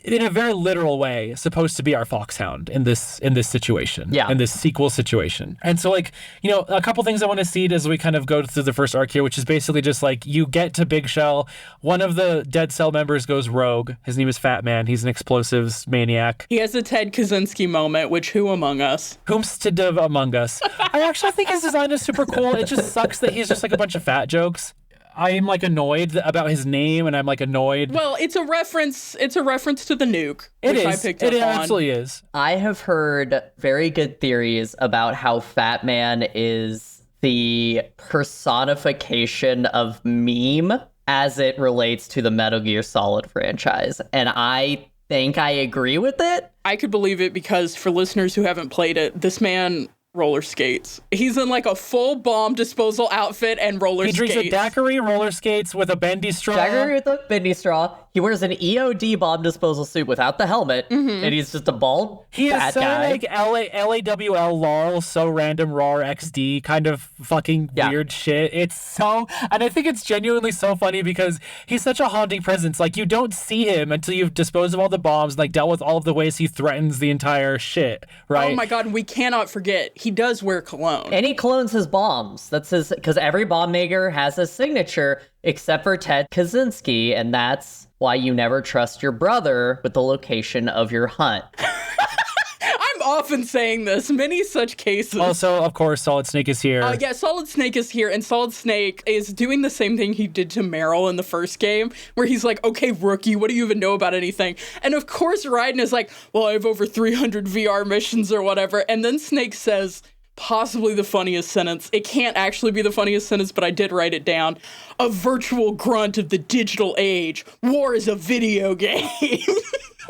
in a very literal way, supposed to be our foxhound in this situation. Yeah. In this sequel situation. And so, like, you know, a couple things I want to see as we kind of go through the first arc here, which is basically just like you get to Big Shell. One of the Dead Cell members goes rogue. His name is Fat Man. He's an explosives maniac. He has a Ted Kaczynski moment, which who among us? Whomstead among us. I actually think his design is super cool. It just sucks that he's just like a bunch of fat jokes. I'm like annoyed about his name, and I'm like annoyed. Well, it's a reference. It's a reference to the nuke. It which is. I picked up It on. absolutely is. I have heard very good theories about how Fat Man is the personification of meme as it relates to the Metal Gear Solid franchise. And I think I agree with it. I could believe it because for listeners who haven't played it, this man roller skates. He's in like a full bomb disposal outfit and roller skates. He drinks a daiquiri, roller skates with a bendy straw. Dagger with a bendy straw. He wears an EOD bomb disposal suit without the helmet, and he's just a bald He fat is so guy. like LAWL lol, so random raw XD kind of fucking weird shit. It's so, and I think it's genuinely so funny because he's such a haunting presence. Like you don't see him until you've disposed of all the bombs, like dealt with all of the ways he threatens the entire shit, right? Oh my god, we cannot forget. He does wear cologne. And he clones his bombs. That's his, because every bomb maker has a signature except for Ted Kaczynski, and that's why you never trust your brother with the location of your hunt. I'm often saying this. Many such cases. Also, of course, Solid Snake is here. Yeah, Solid Snake is here, and Solid Snake is doing the same thing he did to Meryl in the first game, where he's like, okay, rookie, what do you even know about anything? And of course, Raiden is like, well, I have over 300 VR missions or whatever. And then Snake says, possibly the funniest sentence. It can't actually be the funniest sentence, but I did write it down. A virtual grunt of the digital age. War is a video game.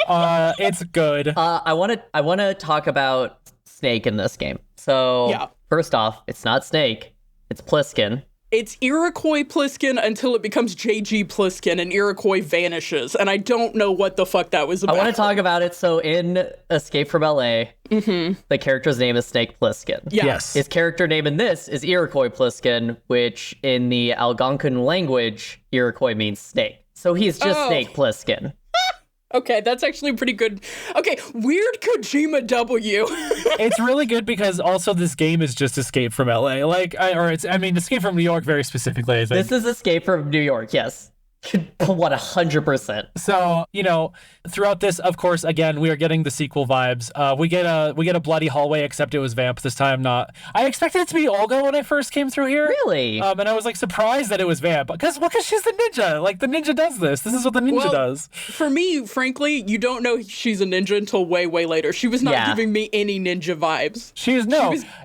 It's good. I want to talk about Snake in this game. So first off, it's not Snake, it's Pliskin. It's Iroquois Pliskin until it becomes JG Pliskin and Iroquois vanishes, and I don't know what the fuck that was about. I want to talk about it. So in Escape from LA, the character's name is Snake Plissken. Yes. His character name in this is Iroquois Pliskin, which in the Algonquin language, Iroquois means snake. So he's just Snake Plissken. Okay, that's actually pretty good. Okay, weird Kojima W. It's really good because also this game is just Escape from LA. Like, Escape from New York very specifically, I think. This is Escape from New York, yes. 100%. So, you know, throughout this, of course, again, we are getting the sequel vibes. We get a bloody hallway, except it was Vamp this time. Not. I expected it to be Olga when I first came through here. Really? And I was like surprised that it was Vamp because she's the ninja. Like the ninja does this. This is what the ninja does. For me, frankly, you don't know she's a ninja until way, way later. She was not giving me any ninja vibes.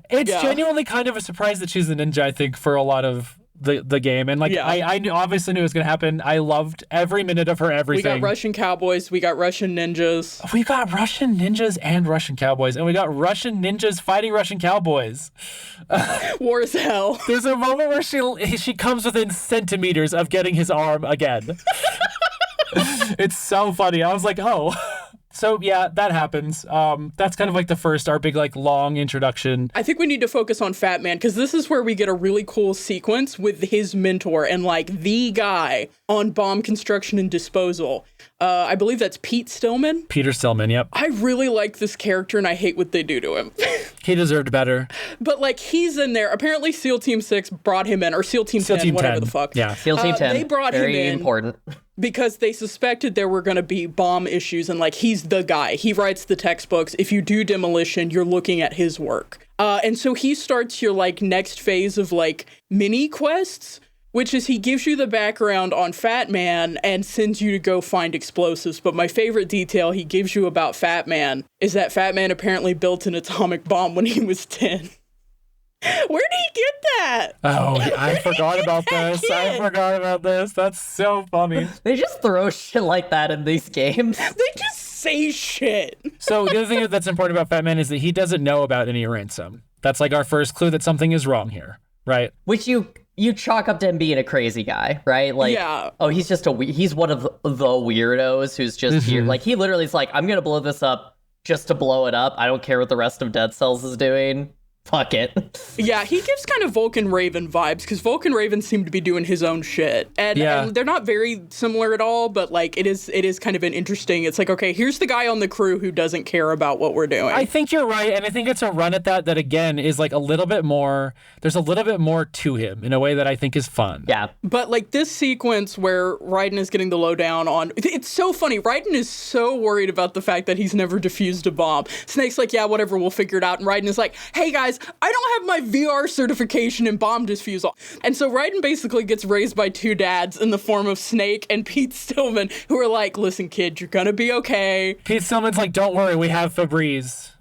It's genuinely kind of a surprise that she's a ninja. I think for a lot of the game, and I obviously knew it was gonna happen. I loved every minute of her everything. We got Russian cowboys, we got Russian ninjas. We got Russian ninjas and Russian cowboys, and we got Russian ninjas fighting Russian cowboys. War is hell. There's a moment where she comes within centimeters of getting his arm again. It's so funny. I was like, oh. So yeah, that happens. That's kind of like our big like long introduction. I think we need to focus on Fat Man because this is where we get a really cool sequence with his mentor and like the guy on bomb construction and disposal. I believe that's Peter Stillman, yep. I really like this character and I hate what they do to him. He deserved better. But like he's in there. Apparently SEAL Team 6 brought him in, or SEAL Team 10, whatever the fuck. Yeah, SEAL Team 10. They brought him in. Very important. Because they suspected there were going to be bomb issues and like he's the guy. He writes the textbooks. If you do demolition, you're looking at his work. And so he starts your like next phase of like mini quests, which is he gives you the background on Fat Man and sends you to go find explosives. But my favorite detail he gives you about Fat Man is that Fat Man apparently built an atomic bomb when he was 10. Where did he get that? Oh, I forgot about this. That's so funny. They just throw shit like that in these games. They just say shit. So the other thing that's important about Fat Man is that he doesn't know about any ransom. That's like our first clue that something is wrong here, right? Which you chalk up to him being a crazy guy, right? Like, he's just he's one of the weirdos who's just here. Like, he literally is like, I'm going to blow this up just to blow it up. I don't care what the rest of Dead Cells is doing. fuck it. Yeah, he gives kind of Vulcan Raven vibes, because Vulcan Raven seemed to be doing his own shit. And they're not very similar at all, but like it is kind of an interesting, it's like, okay, here's the guy on the crew who doesn't care about what we're doing. I think you're right, and I think it's a run at that again is like a little bit more, there's a little bit more to him in a way that I think is fun. Yeah. But like this sequence where Raiden is getting the lowdown on, it's so funny. Raiden is so worried about the fact that he's never defused a bomb. Snake's like, yeah, whatever, we'll figure it out. And Raiden is like, hey guys, I don't have my VR certification in bomb disfusal. And so Raiden basically gets raised by two dads in the form of Snake and Pete Stillman, who are like, listen, kid, you're gonna be okay. Pete Stillman's like, don't worry, we have Febreze.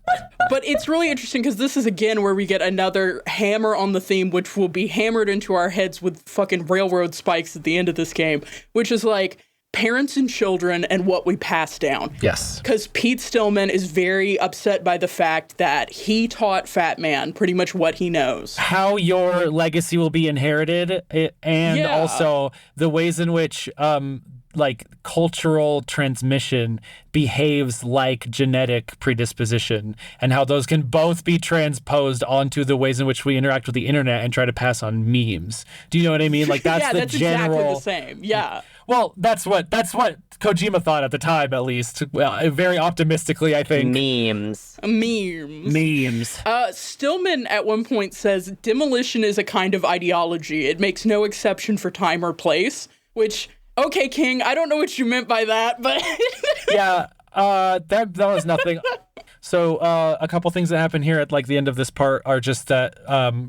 But it's really interesting because this is, again, where we get another hammer on the theme, which will be hammered into our heads with fucking railroad spikes at the end of this game, which is like, parents and children and what we pass down. Yes. Because Pete Stillman is very upset by the fact that he taught Fat Man pretty much what he knows. How your legacy will be inherited, and also the ways in which like cultural transmission behaves like genetic predisposition, and how those can both be transposed onto the ways in which we interact with the internet and try to pass on memes. Do you know what I mean? Like that's the that's general. Exactly the same. Yeah. Well, that's what Kojima thought at the time, at least. Well, very optimistically, I think. Memes. Stillman at one point says, demolition is a kind of ideology. It makes no exception for time or place, which, okay, King, I don't know what you meant by that, but... Yeah, that was nothing. So a couple things that happen here at like the end of this part are just that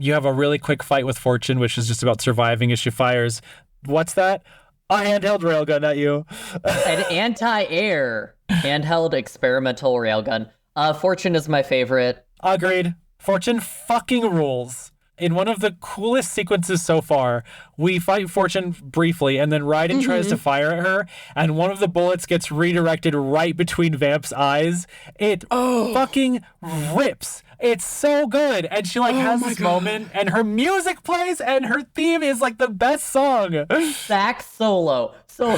you have a really quick fight with Fortune, which is just about surviving as she fires. What's that? A handheld railgun at you. An anti-air handheld experimental railgun. Fortune is my favorite. Agreed. Fortune fucking rules. In one of the coolest sequences so far, we fight Fortune briefly, and then Raiden tries to fire at her, and one of the bullets gets redirected right between Vamp's eyes. It fucking rips. It's so good. And she like has this moment, and her music plays, and her theme is like the best song. Sax solo. So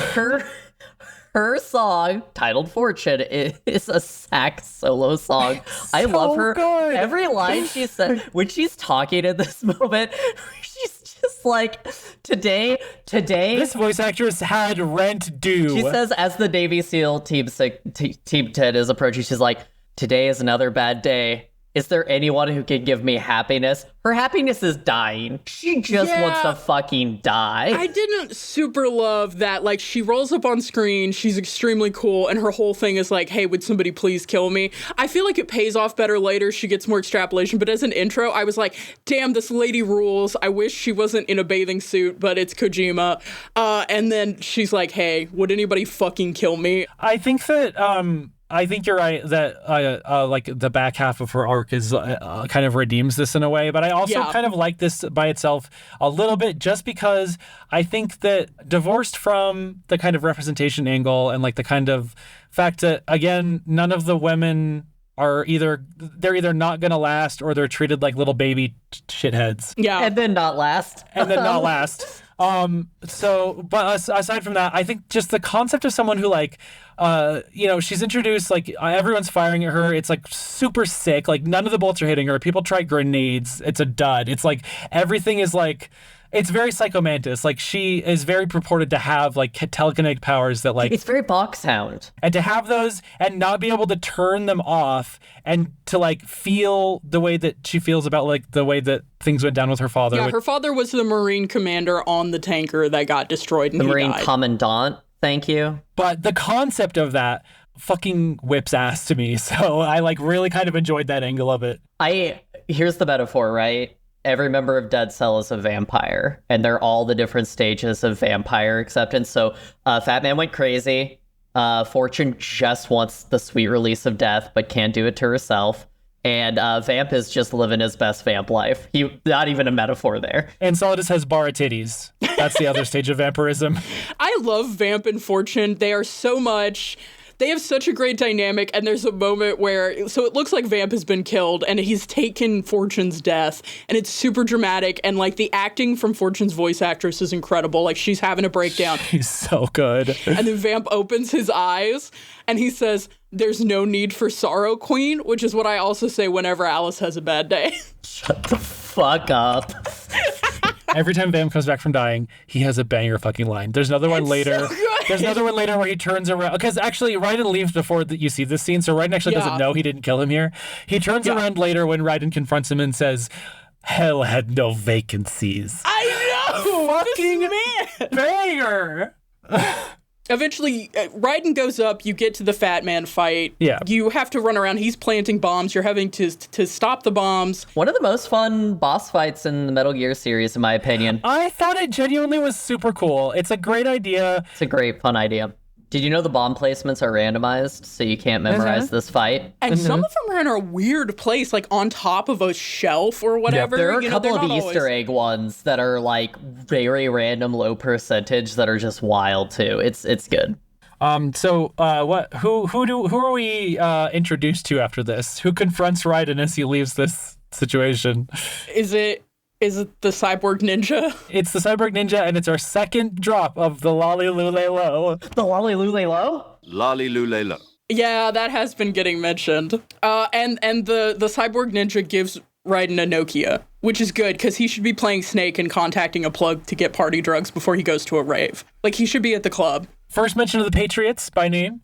her song, titled Fortune, is a sax solo song. I love her. Good. Every line she said, when she's talking in this moment, she's just like, today. This voice actress had rent due. She says, as the Navy SEAL Team 10 is approaching, she's like, today is another bad day. Is there anyone who can give me happiness? Her happiness is dying. She just wants to fucking die. I didn't super love that. Like, she rolls up on screen, she's extremely cool, and her whole thing is like, hey, would somebody please kill me? I feel like it pays off better later. She gets more extrapolation, but as an intro, I was like, damn, this lady rules. I wish she wasn't in a bathing suit, but it's Kojima. And then she's like, hey, would anybody fucking kill me? I think you're right that like the back half of her arc is kind of redeems this in a way, but I also kind of like this by itself a little bit, just because I think that divorced from the kind of representation angle and like the kind of fact that, again, none of the women are either not gonna last or they're treated like little baby shitheads. Yeah. And then not last. But aside from that, I think just the concept of someone who like, she's introduced, like everyone's firing at her. It's like super sick. Like none of the bullets are hitting her. People try grenades. It's a dud. It's like everything is like, it's very Psycho Mantis. Like she is very purported to have like telekinetic powers that like. It's very box hound. And to have those and not be able to turn them off and to like feel the way that she feels about like the way that things went down with her father. Yeah, her father was the Marine commander on the tanker that got destroyed and the he Marine died. Commandant. Thank you. But the concept of that fucking whips ass to me. So I like really kind of enjoyed that angle of it. Here's the metaphor, right? Every member of Dead Cell is a vampire, and they're all the different stages of vampire acceptance. So Fat Man went crazy. Fortune just wants the sweet release of death, but can't do it to herself. And Vamp is just living his best vamp life. Not even a metaphor there. And Solidus has bara titties. That's the other stage of vampirism. I love Vamp and Fortune. They are so much... They have such a great dynamic, and there's a moment where, so it looks like Vamp has been killed, and he's taken Fortune's death, and it's super dramatic, and like the acting from Fortune's voice actress is incredible. Like she's having a breakdown. He's so good. And then Vamp opens his eyes, and he says, there's no need for sorrow, queen, which is what I also say whenever Alice has a bad day. Shut the fuck up. Every time Vamp comes back from dying, he has a banger fucking line. There's another one later. So good. There's another one later where he turns around. Because actually, Raiden leaves before you see this scene, so Raiden actually doesn't know he didn't kill him here. He turns around later when Raiden confronts him and says, "Hell had no vacancies." I know! Fucking banger! Eventually, Raiden goes up, you get to the Fat Man fight. Yeah. You have to run around, he's planting bombs, you're having to stop the bombs. One of the most fun boss fights in the Metal Gear series, in my opinion. I thought it genuinely was super cool. It's a great idea. It's a great, fun idea. Did you know the bomb placements are randomized, so you can't memorize this fight? And some of them are in a weird place, like on top of a shelf or whatever. There are a couple of Easter egg ones that are like very random, low percentage that are just wild too. It's good. So who are we introduced to after this? Who confronts Raiden as he leaves this situation? Is it the Cyborg Ninja? It's the Cyborg Ninja, and it's our second drop of the Lolly Lule Low. The Lolly Lule Low? Lolly Lule Low. Yeah, that has been getting mentioned. And the Cyborg Ninja gives Raiden a Nokia, which is good, because he should be playing Snake and contacting a plug to get party drugs before he goes to a rave. Like, he should be at the club. First mention of the Patriots by name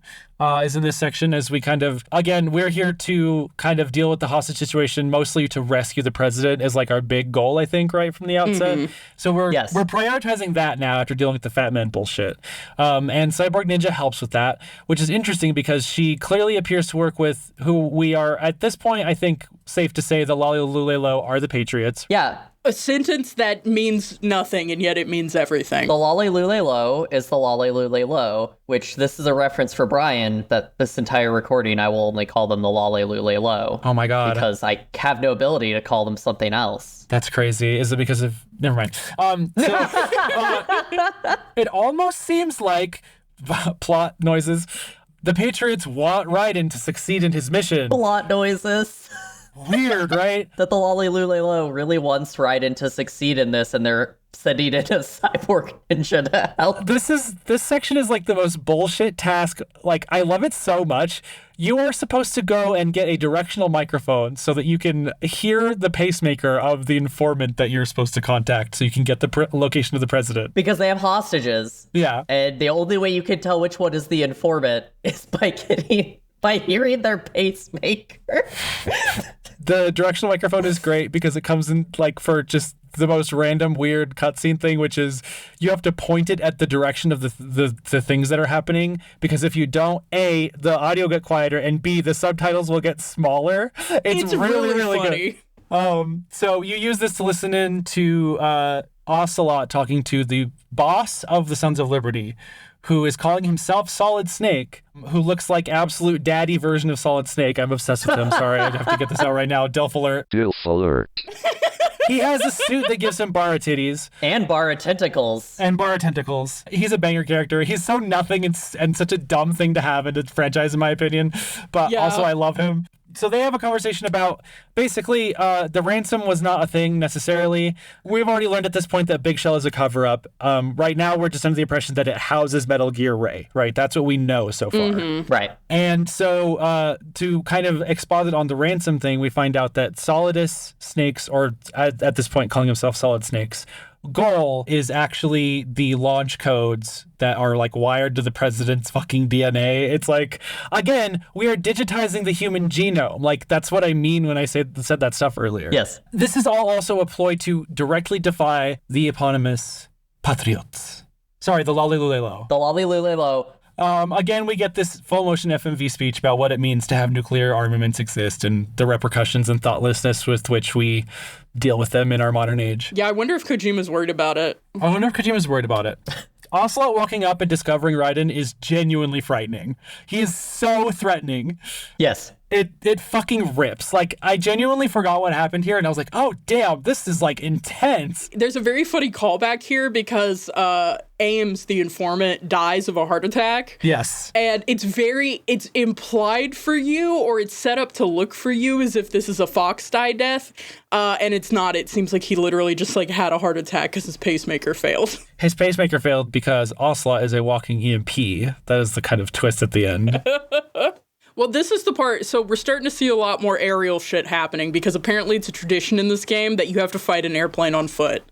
is in this section as we we're here to kind of deal with the hostage situation, mostly to rescue the president is like our big goal, I think, right from the outset. Mm-hmm. So we're prioritizing that now after dealing with the Fat Man bullshit. And Cyborg Ninja helps with that, which is interesting because she clearly appears to work with who we are, at this point, I think, safe to say the Lolly Lule Low are the Patriots. Yeah. A sentence that means nothing, and yet it means everything. The Lolly Lule Low is the Lolly Lule Low, which this is a reference for Brian, that this entire recording I will only call them the Lolly Lule Low. Oh my god. Because I have no ability to call them something else. That's crazy. Is it because of... Never mind. It almost seems like... plot noises. The Patriots want Raiden to succeed in his mission. Plot noises. Weird, right? That the Lolly Lule Low really wants Raiden to succeed in this, and they're sending in a Cyborg Ninja to help. This section is like the most bullshit task. Like, I love it so much. You are supposed to go and get a directional microphone so that you can hear the pacemaker of the informant that you're supposed to contact, so you can get the location of the president. Because they have hostages. Yeah. And the only way you can tell which one is the informant is by hearing their pacemaker. The directional microphone is great because it comes in like for just the most random weird cutscene thing, which is you have to point it at the direction of the things that are happening, because if you don't, A, the audio will get quieter, and B, the subtitles will get smaller. It's really funny. Good. So you use this to listen in to Ocelot talking to the boss of the Sons of Liberty, who is calling himself Solid Snake, who looks like absolute daddy version of Solid Snake. I'm obsessed with him. Sorry, I have to get this out right now. Dilf alert. Dilf alert. He has a suit that gives him bara titties. And bara tentacles. He's a banger character. He's so nothing and such a dumb thing to have in a franchise, in my opinion. But also, I love him. So they have a conversation about, basically, the ransom was not a thing necessarily. We've already learned at this point that Big Shell is a cover-up. Right now, we're just under the impression that it houses Metal Gear Ray, right? That's what we know so far. Mm-hmm. Right. And so to kind of exposit on the ransom thing, we find out that Solidus Snakes, or at this point calling himself Solid Snakes, goal is actually the launch codes that are like wired to the president's fucking DNA. It's like, again, we are digitizing the human genome. Like, that's what I mean when I said that stuff earlier. Yes. This is all also a ploy to directly defy the eponymous patriots. Sorry, the Lolly Lule Low. The Lolly Lule Low. Again, we get this full motion FMV speech about what it means to have nuclear armaments exist and the repercussions and thoughtlessness with which we deal with them in our modern age. Yeah, I wonder if Kojima's worried about it. Ocelot walking up and discovering Raiden is genuinely frightening. He is so threatening. Yes. It fucking rips. Like, I genuinely forgot what happened here, and I was like, oh, damn, this is, like, intense. There's a very funny callback here because Ames, the informant, dies of a heart attack. Yes. And it's implied for you, or it's set up to look for you as if this is a Fox die death, and it's not. It seems like he literally just, like, had a heart attack because his pacemaker failed. His pacemaker failed because Ocelot is a walking EMP. That is the kind of twist at the end. Well, this is the part. So we're starting to see a lot more aerial shit happening because apparently it's a tradition in this game that you have to fight an airplane on foot.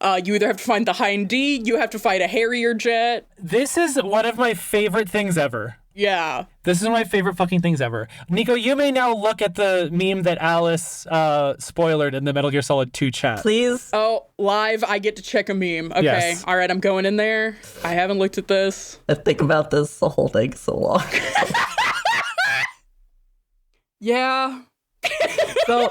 You either have to find the Hind D, you have to fight a Harrier jet. This is one of my favorite things ever. Yeah. This is one of my favorite fucking things ever. Nico, you may now look at the meme that Alice spoilered in the Metal Gear Solid 2 chat. Please? Oh, live, I get to check a meme. Okay, Yes. All right, I'm going in there. I haven't looked at this. I think about this the whole thing so long. Yeah. So,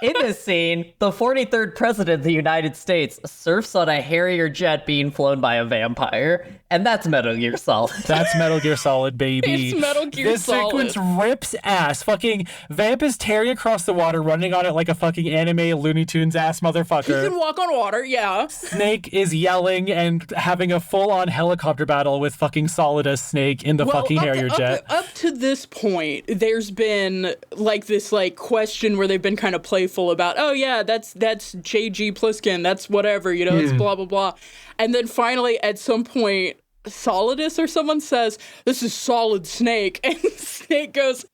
in this scene, the 43rd president of the United States surfs on a Harrier jet being flown by a vampire, and that's Metal Gear Solid. That's Metal Gear Solid, baby. It's Metal Gear Solid. This sequence rips ass. Fucking Vamp is tearing across the water, running on it like a fucking anime Looney Tunes ass motherfucker. He can walk on water, yeah. Snake is yelling and having a full-on helicopter battle with fucking Solid as Snake in the fucking Harrier jet. Up to this point, there's been like this like question where they've been kind of playful about, oh yeah, that's JG Pliskin, that's whatever, you know, it's blah blah blah. And then finally at some point Solidus or someone says, this is Solid Snake, and Snake goes,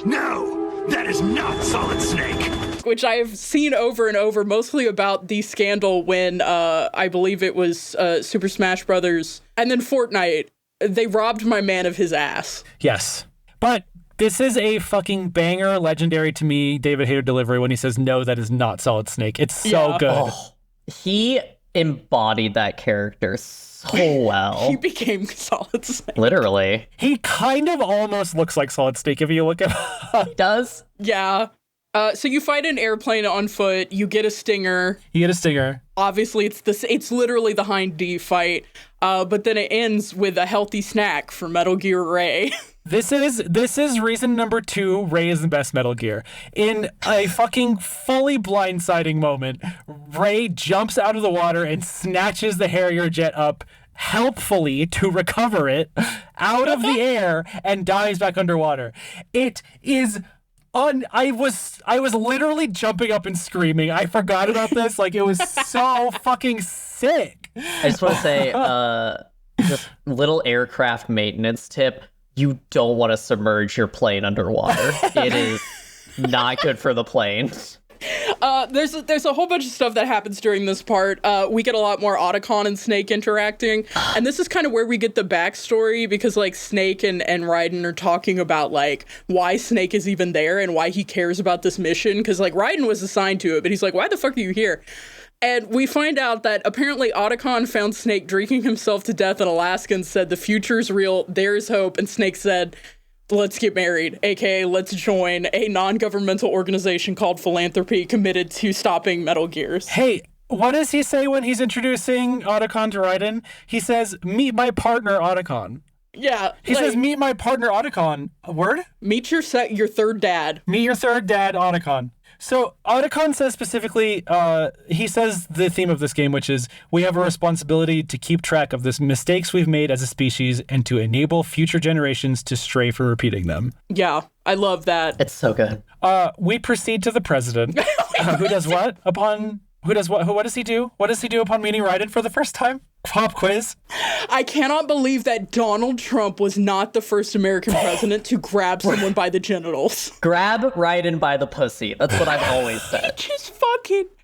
No, that is not Solid Snake. which I have seen over and over, mostly about the scandal when I believe it was Super Smash Brothers and then Fortnite. They robbed my man of his ass. Yes. But this is a fucking banger, legendary to me, David Hayter delivery when he says, no, that is not Solid Snake. It's so good. Oh, he embodied that character so well. He became Solid Snake. Literally. He kind of almost looks like Solid Snake if you look at him. He does? Yeah. So you fight an airplane on foot, you get a stinger. You get a stinger. Obviously, it's literally the Hind D fight, but then it ends with a healthy snack for Metal Gear Ray. This is reason number 2, Ray is the best Metal Gear. In a fucking fully blindsiding moment, Ray jumps out of the water and snatches the Harrier jet up helpfully to recover it out of the air and dives back underwater. It is I was literally jumping up and screaming. I forgot about this. Like, it was so fucking sick. I just want to say, just little aircraft maintenance tip. You don't want to submerge your plane underwater. It is not good for the plane. There's a whole bunch of stuff that happens during this part. We get a lot more Otacon and Snake interacting, and this is kind of where we get the backstory, because like Snake and Raiden are talking about like why Snake is even there and why he cares about this mission, because like Raiden was assigned to it, but he's like, why the fuck are you here? And we find out that apparently Otacon found Snake drinking himself to death in Alaska and said, the future's real, there's hope. And Snake said, let's get married, aka let's join a non-governmental organization called Philanthropy committed to stopping Metal Gears. Hey, what does he say when he's introducing Otacon to Raiden? He says, meet my partner, Otacon. Yeah. He says, meet my partner, Otacon. A word? Meet your third dad. Meet your third dad, Otacon. So Otacon says specifically, he says the theme of this game, which is, we have a responsibility to keep track of the mistakes we've made as a species and to enable future generations to stray from repeating them. Yeah, I love that. It's so good. We proceed to the president, who does what upon... Who does what? What does he do? What does he do upon meeting Raiden for the first time? Pop quiz. I cannot believe that Donald Trump was not the first American president to grab someone by the genitals. Grab Raiden by the pussy. That's what I've always said.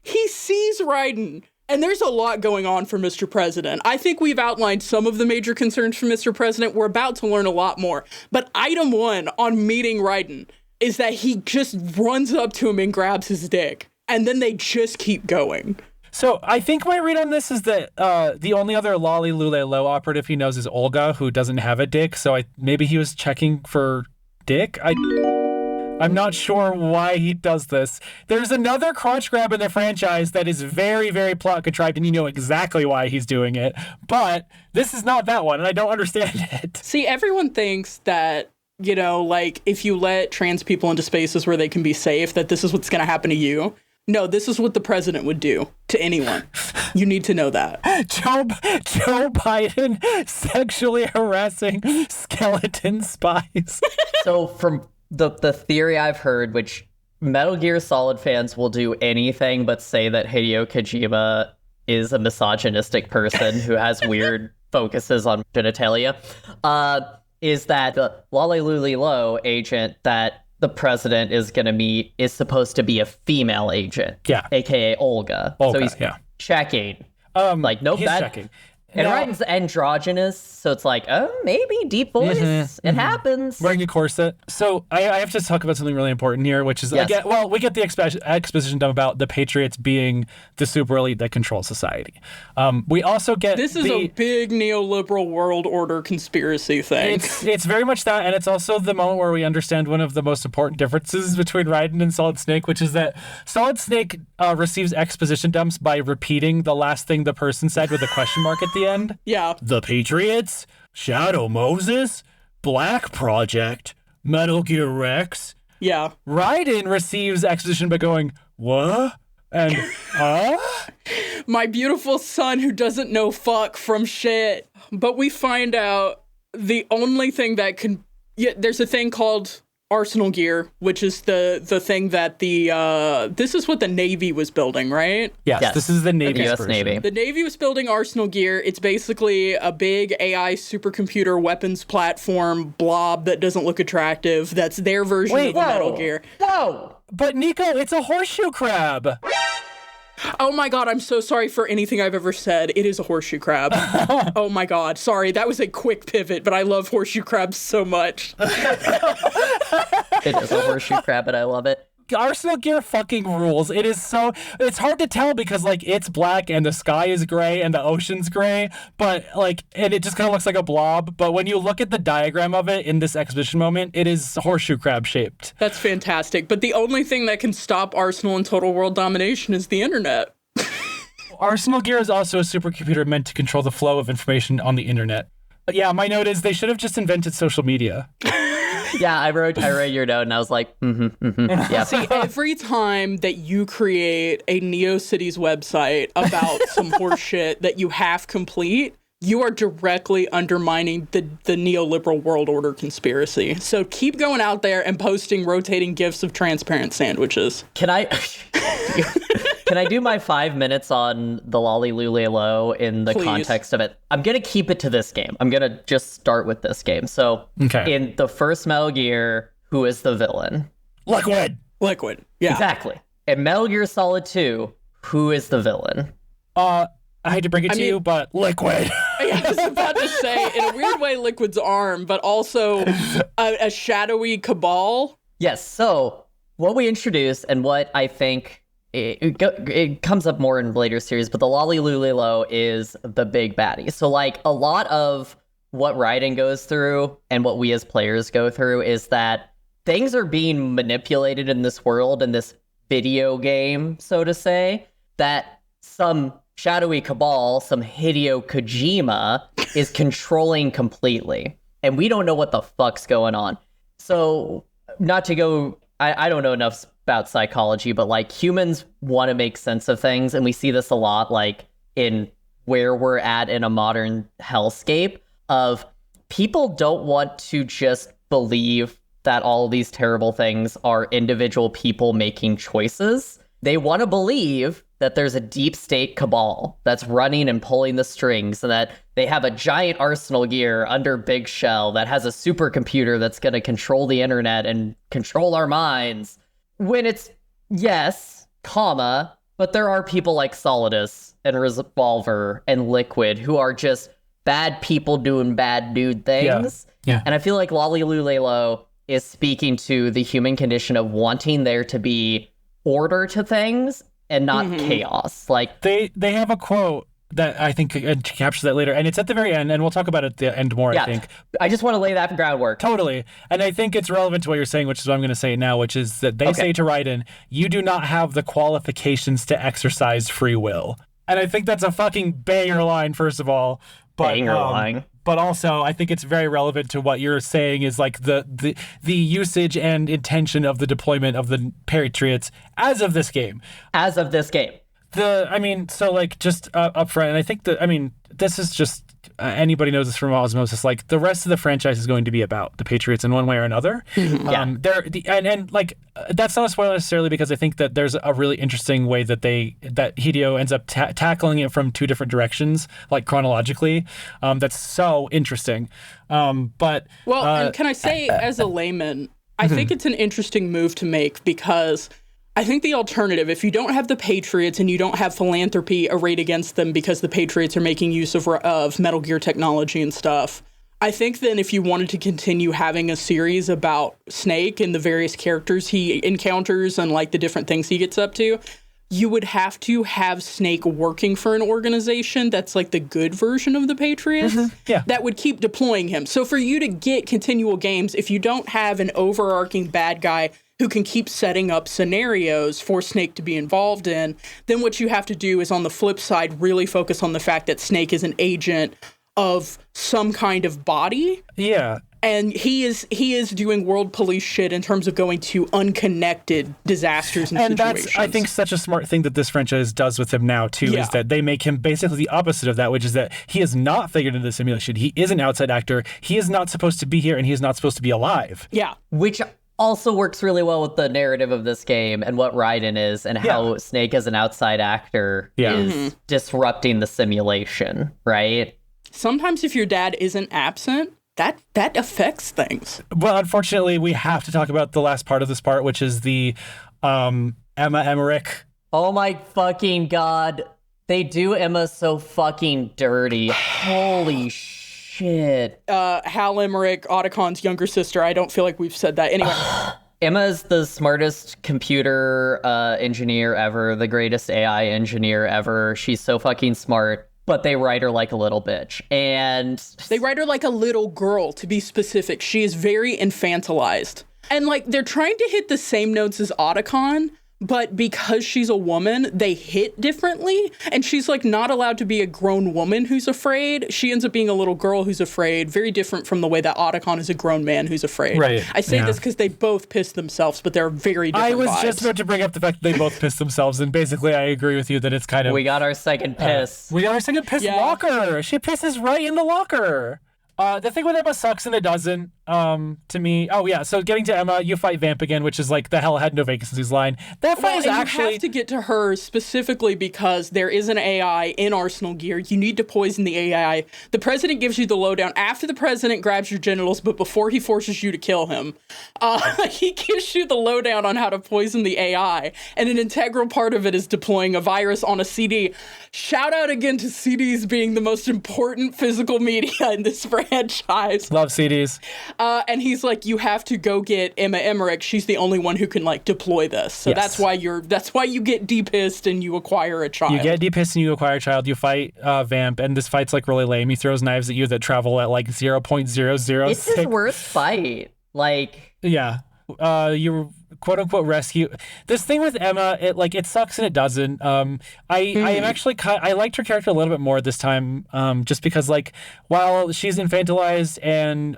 He sees Raiden. And there's a lot going on for Mr. President. I think we've outlined some of the major concerns for Mr. President. We're about to learn a lot more. But item 1 on meeting Raiden is that he just runs up to him and grabs his dick. And then they just keep going. So I think my read on this is that the only other Lolly Lule Low operative he knows is Olga, who doesn't have a dick. So maybe he was checking for dick. I'm not sure why he does this. There's another crotch grab in the franchise that is very, very plot contrived, and you know exactly why he's doing it. But this is not that one, and I don't understand it. See, everyone thinks that, you know, like, if you let trans people into spaces where they can be safe, that this is what's going to happen to you. No, this is what the president would do to anyone. You need to know that. Joe Biden sexually harassing skeleton spies. So from the theory I've heard, which Metal Gear Solid fans will do anything but say that Hideo Kojima is a misogynistic person who has weird focuses on genitalia. is that the Lalilulilo agent that the president is going to meet is supposed to be a female agent. Yeah. AKA Olga. So he's checking. Like, nope, he's checking. And Ryan's androgynous, so it's like, oh, maybe deep voice. It happens. Wearing a corset. So I have to talk about something really important here, which is, we get the exposition dump about the Patriots being the super elite that controls society. We also get This is a big neoliberal world order conspiracy thing. It's very much that, and it's also the moment where we understand one of the most important differences between Raiden and Solid Snake, which is that Solid Snake receives exposition dumps by repeating the last thing the person said with a question mark at the end. Yeah. The Patriots, Shadow Moses, Black Project, Metal Gear Rex. Yeah. Raiden receives exposition by going, what? And, My beautiful son who doesn't know fuck from shit. But we find out the only thing that can... Yeah, there's a thing called Arsenal Gear, which is the thing that this is what the Navy was building, right? Yes. This is the Navy. The U.S. Navy. The Navy was building Arsenal Gear. It's basically a big AI supercomputer weapons platform blob that doesn't look attractive. That's their version of Metal Gear. Whoa! But Nico, it's a horseshoe crab. Oh my god, I'm so sorry for anything I've ever said. It is a horseshoe crab. Oh my god, sorry, that was a quick pivot, but I love horseshoe crabs so much. It is a horseshoe crab, and I love it. Arsenal Gear fucking rules. It's hard to tell because, like, it's black and the sky is gray and the ocean's gray, but, like, and it just kind of looks like a blob. But when you look at the diagram of it in this exhibition moment, it is horseshoe crab shaped. That's fantastic. But the only thing that can stop Arsenal and total world domination is the internet. Arsenal Gear is also a supercomputer meant to control the flow of information on the internet. But yeah, my note is they should have just invented social media. Yeah, I wrote your note and I was like, yeah. See, every time that you create a NeoCities website about some horse shit that you half complete, you are directly undermining the neoliberal world order conspiracy. So keep going out there and posting rotating gifs of transparent sandwiches. Can I do my 5 minutes on the Lalilulilo in the context of it? I'm going to keep it to this game. I'm going to just start with this game. So in the first Metal Gear, who is the villain? Liquid. Yeah. Exactly. In Metal Gear Solid 2, who is the villain? I hate to bring it to you, but Liquid. I was about to say, in a weird way, Liquid's arm, but also a shadowy cabal. Yes, so what we introduced and what I think... It comes up more in later series, but the Lalilulilo is the big baddie. So, like, a lot of what Raiden goes through and what we as players go through is that things are being manipulated in this world, in this video game, so to say, that some shadowy cabal, some Hideo Kojima is controlling completely. And we don't know what the fuck's going on. So, not to go... I don't know enough about psychology, but, like, humans want to make sense of things, and we see this a lot, like, in where we're at in a modern hellscape of people don't want to just believe that all of these terrible things are individual people making choices. They want to believe that there's a deep state cabal that's running and pulling the strings, and that they have a giant Arsenal Gear under Big Shell that has a supercomputer that's going to control the internet and control our minds. When it's, yes, comma, but there are people like Solidus and Revolver and Liquid who are just bad people doing bad dude things. Yeah. And I feel like Lalilulilo is speaking to the human condition of wanting there to be order to things and not chaos. Like they have a quote that I think captures that later, and it's at the very end, and we'll talk about it at the end more, I think. I just want to lay that groundwork. Totally. And I think it's relevant to what you're saying, which is what I'm going to say now, which is that they say to Raiden, you do not have the qualifications to exercise free will. And I think that's a fucking banger line, first of all. Banger line. But also, I think it's very relevant to what you're saying is like the usage and intention of the deployment of the Patriots as of this game. As of this game. Just up front, and I think this is just anybody knows this from osmosis, like the rest of the franchise is going to be about the Patriots in one way or another. And that's not a spoiler necessarily, because I think that there's a really interesting way that Hideo ends up tackling it from two different directions, like chronologically. That's so interesting. And can I say, as a layman, I think it's an interesting move to make, because I think the alternative, if you don't have the Patriots and you don't have philanthropy arrayed against them because the Patriots are making use of Metal Gear technology and stuff, I think then if you wanted to continue having a series about Snake and the various characters he encounters and like the different things he gets up to, you would have to have Snake working for an organization that's like the good version of the Patriots that would keep deploying him. So for you to get continual games, if you don't have an overarching bad guy who can keep setting up scenarios for Snake to be involved in, then what you have to do is, on the flip side, really focus on the fact that Snake is an agent of some kind of body. Yeah. And he is doing world police shit in terms of going to unconnected disasters and situations. That's, I think, such a smart thing that this franchise does with him now, too, is that they make him basically the opposite of that, which is that he is not figured into the simulation. He is an outside actor. He is not supposed to be here, and he is not supposed to be alive. Yeah. Which also works really well with the narrative of this game and what Raiden is, and how Snake as an outside actor is disrupting the simulation, right? Sometimes if your dad isn't absent, that affects things. Well, unfortunately, we have to talk about the last part of this part, which is the Emma Emmerich. Oh my fucking god. They do Emma so fucking dirty. Holy shit. Hal Emmerich, Otacon's younger sister. I don't feel like we've said that. Anyway. Emma's the smartest computer engineer ever, the greatest AI engineer ever. She's so fucking smart. But they write her like a little bitch. And they write her like a little girl, to be specific. She is very infantilized. And like, they're trying to hit the same notes as Otacon, but because she's a woman, they hit differently. And she's like not allowed to be a grown woman who's afraid. She ends up being a little girl who's afraid, very different from the way that Otacon is a grown man who's afraid. Right. I say this because they both piss themselves, but they're very different I was vibes. just about to bring up the fact that they both piss themselves, and basically I agree with you that it's kind of... We got our second piss. Locker. She pisses right in the locker. The thing with Emma sucks and it doesn't, to me. Oh, yeah. So getting to Emma, you fight Vamp again, which is like the hell had no vacancies line. That fight is actually... You have to get to her specifically because there is an AI in Arsenal Gear. You need to poison the AI. The president gives you the lowdown after the president grabs your genitals, but before he forces you to kill him. He gives you the lowdown on how to poison the AI. And an integral part of it is deploying a virus on a CD. Shout out again to CDs being the most important physical media in this franchise. Love CDs. And he's like, you have to go get Emma Emmerich. She's the only one who can like deploy this. So that's why you get de-pissed and you acquire a child. You get de-pissed and you acquire a child. You fight Vamp, and this fight's like really lame. He throws knives at you that travel at like 0.006. It's his worst fight. Like, yeah. You quote unquote rescue. This thing with Emma, it sucks and it doesn't. I am actually I liked her character a little bit more this time, just because like while she's infantilized and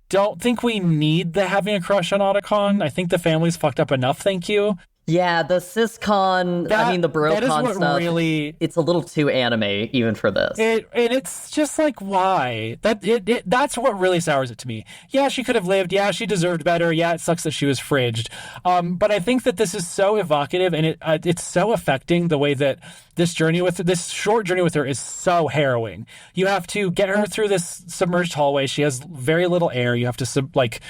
don't think we need the having a crush on Otacon. I think the family's fucked up enough. Thank you. Yeah, the ciscon, the brocon stuff, really, it's a little too anime even for this. And it's just like, why? That's what really sours it to me. Yeah, she could have lived. Yeah, she deserved better. Yeah, it sucks that she was fridged. But I think that this is so evocative, and it's so affecting the way that this short journey with her is so harrowing. You have to get her through this submerged hallway. She has very little air. You have to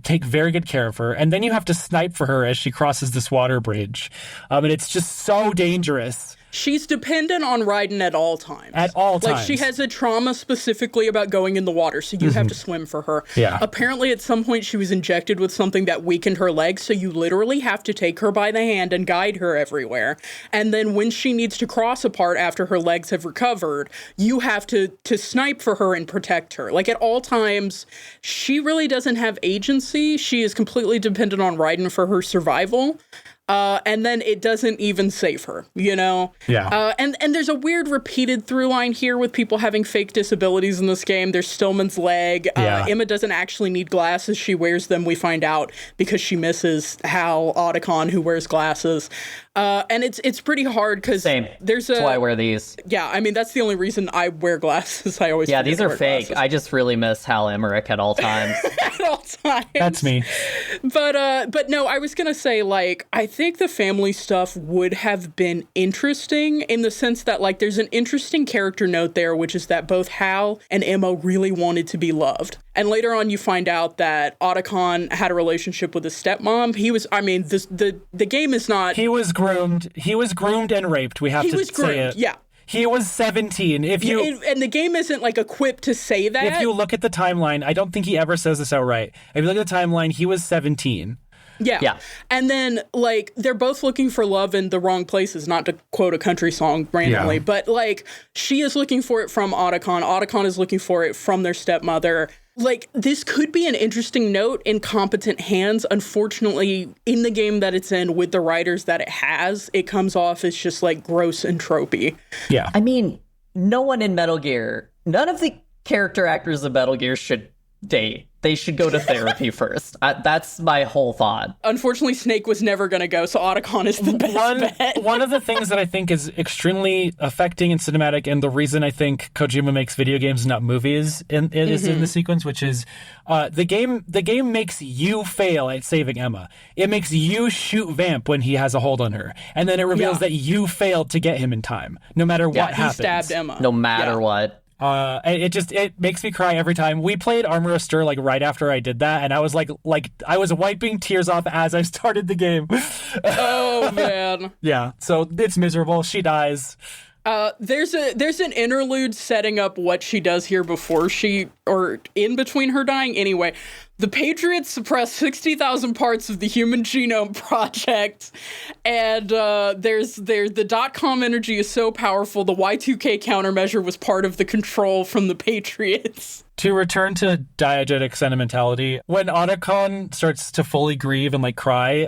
take very good care of her, and then you have to snipe for her as she crosses this water bridge, and it's just so dangerous. She's dependent on Raiden at all times. At all times. Like, she has a trauma specifically about going in the water, so you have to swim for her. Yeah. Apparently, at some point, she was injected with something that weakened her legs, so you literally have to take her by the hand and guide her everywhere. And then when she needs to cross a part after her legs have recovered, you have to snipe for her and protect her. Like, at all times, she really doesn't have agency. She is completely dependent on Raiden for her survival. And then it doesn't even save her, you know? Yeah. And there's a weird repeated through line here with people having fake disabilities in this game. There's Stillman's leg. Emma doesn't actually need glasses. She wears them, we find out, because she misses Hal Otacon, who wears glasses. And it's pretty hard because That's why I wear these. Yeah, I mean, that's the only reason I wear glasses. I always these are fake. Glasses. I just really miss Hal Emmerich at all times. At all times. That's me. But no, I was gonna say, like, I think the family stuff would have been interesting in the sense that, like, there's an interesting character note there, which is that both Hal and Emma really wanted to be loved. And later on, you find out that Otacon had a relationship with his stepmom. He was, I mean, the game is not... He was groomed. He was groomed and raped. We have to say it. Yeah. He was 17. And the game isn't, like, equipped to say that. If you look at the timeline, I don't think he ever says this outright. If you look at the timeline, he was 17. Yeah. And then, like, they're both looking for love in the wrong places, not to quote a country song randomly, but, like, she is looking for it from Otacon. Otacon is looking for it from their stepmother. Like, this could be an interesting note in competent hands. Unfortunately, in the game that it's in, with the writers that it has, it comes off as just, like, gross and tropey. Yeah. I mean, no one in Metal Gear, none of the character actors of Metal Gear should date. They should go to therapy first. That's my whole thought. Unfortunately, Snake was never going to go, so Otacon is the best bet. One of the things that I think is extremely affecting and cinematic, and the reason I think Kojima makes video games, not movies, is in the sequence, which is the game makes you fail at saving Emma. It makes you shoot Vamp when he has a hold on her, and then it reveals that you failed to get him in time, no matter what happens. He stabbed Emma. No matter what. It makes me cry every time. We played Armor of Stir like right after I did that, and I was like I was wiping tears off as I started the game. Oh man. Yeah, so it's miserable. She dies. There's an interlude setting up what she does here before or in between her dying. Anyway, the Patriots suppressed 60,000 parts of the Human Genome Project, and the .com energy is so powerful, the Y2K countermeasure was part of the control from the Patriots. To return to diegetic sentimentality, when Otacon starts to fully grieve and, like, cry,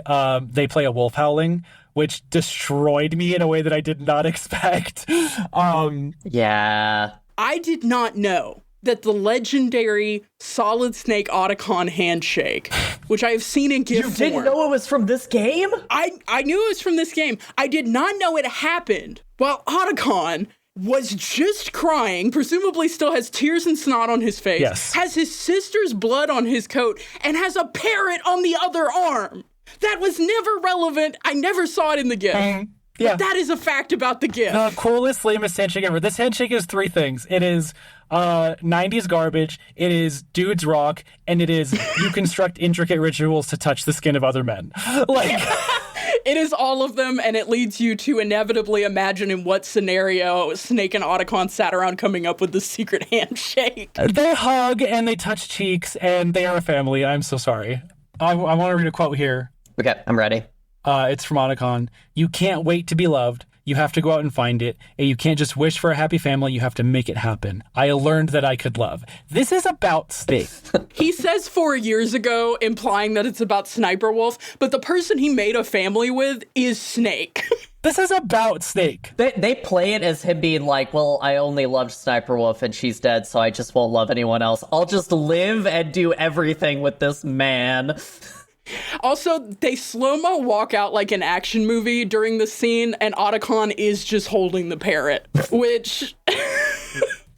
they play a wolf howling, which destroyed me in a way that I did not expect. Yeah. I did not know that the legendary Solid Snake Otacon handshake, which I have seen in GIF form. You didn't know it was from this game? I knew it was from this game. I did not know it happened while Otacon was just crying, presumably still has tears and snot on his face, has his sister's blood on his coat, and has a parrot on the other arm. That was never relevant. I never saw it in the GIF. Yeah. But that is a fact about the GIF. The coolest, lamest handshake ever. This handshake is three things. It is 90s garbage, it is dudes rock, and it is you construct intricate rituals to touch the skin of other men. Like... It is all of them, and it leads you to inevitably imagine in what scenario Snake and Otacon sat around coming up with the secret handshake. They hug, and they touch cheeks, and they are a family. I'm so sorry. I want to read a quote here. Okay, I'm ready. It's from Otacon. You can't wait to be loved. You have to go out and find it. And you can't just wish for a happy family. You have to make it happen. I learned that I could love. This is about Snake. He says 4 years ago, implying that it's about Sniper Wolf, but the person he made a family with is Snake. This is about Snake. They play it as him being like, well, I only loved Sniper Wolf and she's dead, so I just won't love anyone else. I'll just live and do everything with this man. Also, they slow-mo walk out like an action movie during the scene, and Otacon is just holding the parrot, which...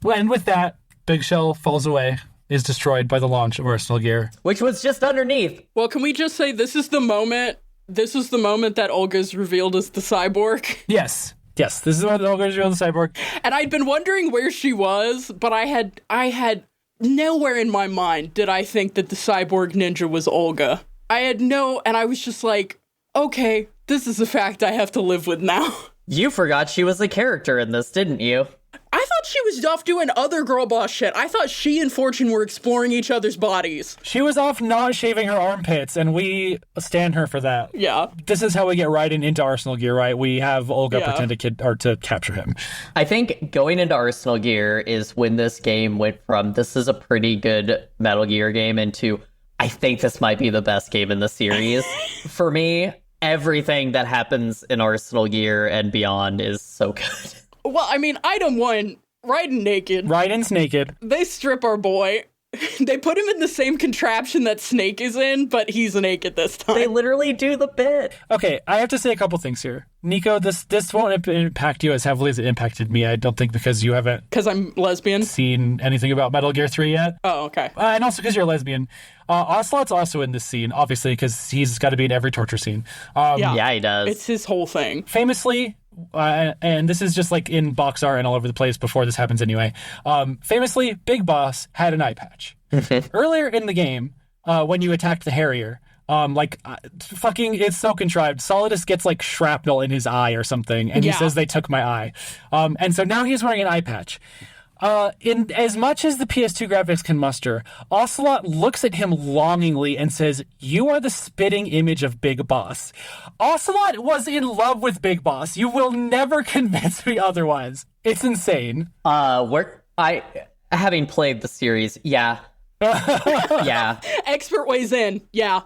And with that, Big Shell falls away, is destroyed by the launch of Arsenal Gear. Which was just underneath. Well, can we just say this is the moment that Olga's revealed as the cyborg? Yes, this is when Olga's revealed as the cyborg. And I'd been wondering where she was, but I had nowhere in my mind did I think that the cyborg ninja was Olga. And I was just like, okay, this is a fact I have to live with now. You forgot she was a character in this, didn't you? I thought she was off doing other girl boss shit. I thought she and Fortune were exploring each other's bodies. She was off not shaving her armpits, and we stand her for that. Yeah. This is how we get Raiden into Arsenal Gear, right? We have Olga pretend to capture him. I think going into Arsenal Gear is when this game went from, this is a pretty good Metal Gear game, into, I think this might be the best game in the series. For me, everything that happens in Arsenal Gear and beyond is so good. Well, I mean, item 1, Raiden naked. Raiden's naked. They strip our boy. They put him in the same contraption that Snake is in, but he's naked this time. They literally do the bit. Okay, I have to say a couple things here. Nico, this won't impact you as heavily as it impacted me, I don't think, because you haven't... Because I'm lesbian? ...seen anything about Metal Gear 3 yet. Oh, okay. And also because you're a lesbian. Ocelot's also in this scene, obviously, because he's got to be in every torture scene. Yeah, he does. It's his whole thing. Famously... and this is just like in box art and all over the place before this happens anyway. Famously, Big Boss had an eye patch. Earlier in the game, when you attacked the Harrier, fucking, it's so contrived. Solidus gets like shrapnel in his eye or something, and he says they took my eye. And so now he's wearing an eye patch. In as much as the PS2 graphics can muster, Ocelot looks at him longingly and says, "You are the spitting image of Big Boss." Ocelot was in love with Big Boss. You will never convince me otherwise. It's insane. Having played the series, yeah. Yeah. Expert weighs in, yeah.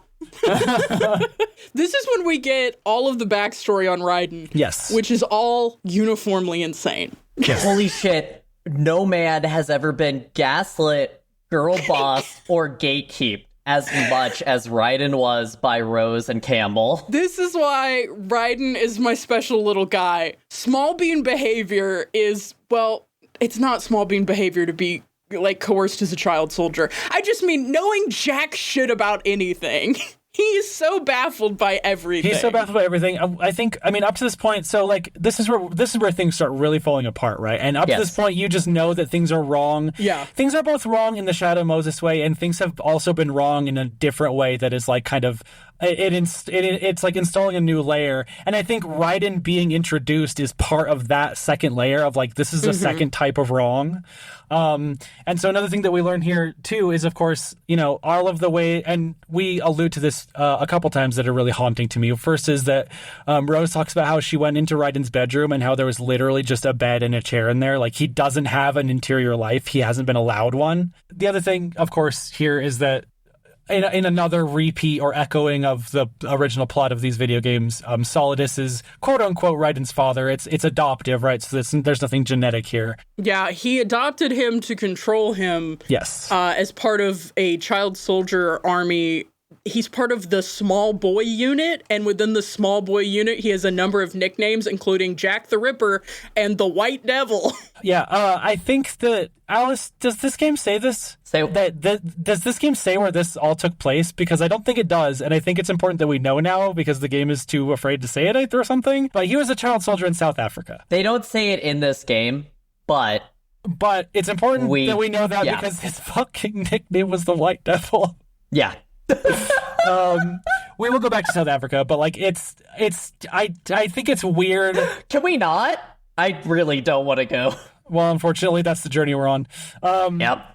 This is when we get all of the backstory on Raiden. Yes. Which is all uniformly insane. Yes. Holy shit. No man has ever been gaslit, girl boss, or gatekeep as much as Raiden was by Rose and Campbell. This is why Raiden is my special little guy. Small bean behavior is, well, it's not small bean behavior to be, like, coerced as a child soldier. I just mean knowing jack shit about anything. He is so baffled by everything. He's so baffled by everything. I think, up to this point, so like this is where things start really falling apart, right? And up to this point, you just know that things are wrong. Yeah, things are both wrong in the Shadow Moses way, and things have also been wrong in a different way that is like kind of. It's like installing a new layer, and I think Raiden being introduced is part of that second layer of like this is a second type of wrong. And so another thing that we learn here too is, of course, all of the way, and we allude to this a couple times that are really haunting to me. First is that Rose talks about how she went into Raiden's bedroom and how there was literally just a bed and a chair in there. Like he doesn't have an interior life. He hasn't been allowed one. The other thing, of course, here is that in another repeat or echoing of the original plot of these video games, Solidus is quote-unquote Raiden's father. It's adoptive, right? So there's nothing genetic here. Yeah, he adopted him to control him. Yes. As part of a child soldier army. He's part of the small boy unit, and within the small boy unit, he has a number of nicknames, including Jack the Ripper and the White Devil. Yeah, I think that, Alice, does this game say this? Does this game say where this all took place? Because I don't think it does, and I think it's important that we know now, because the game is too afraid to say it or something. But he was a child soldier in South Africa. They don't say it in this game, but it's important that we know that because his fucking nickname was the White Devil. Yeah. We will go back to South Africa, but like I think it's weird. Can we not? I really don't want to go. Well, unfortunately, that's the journey we're on. Yep.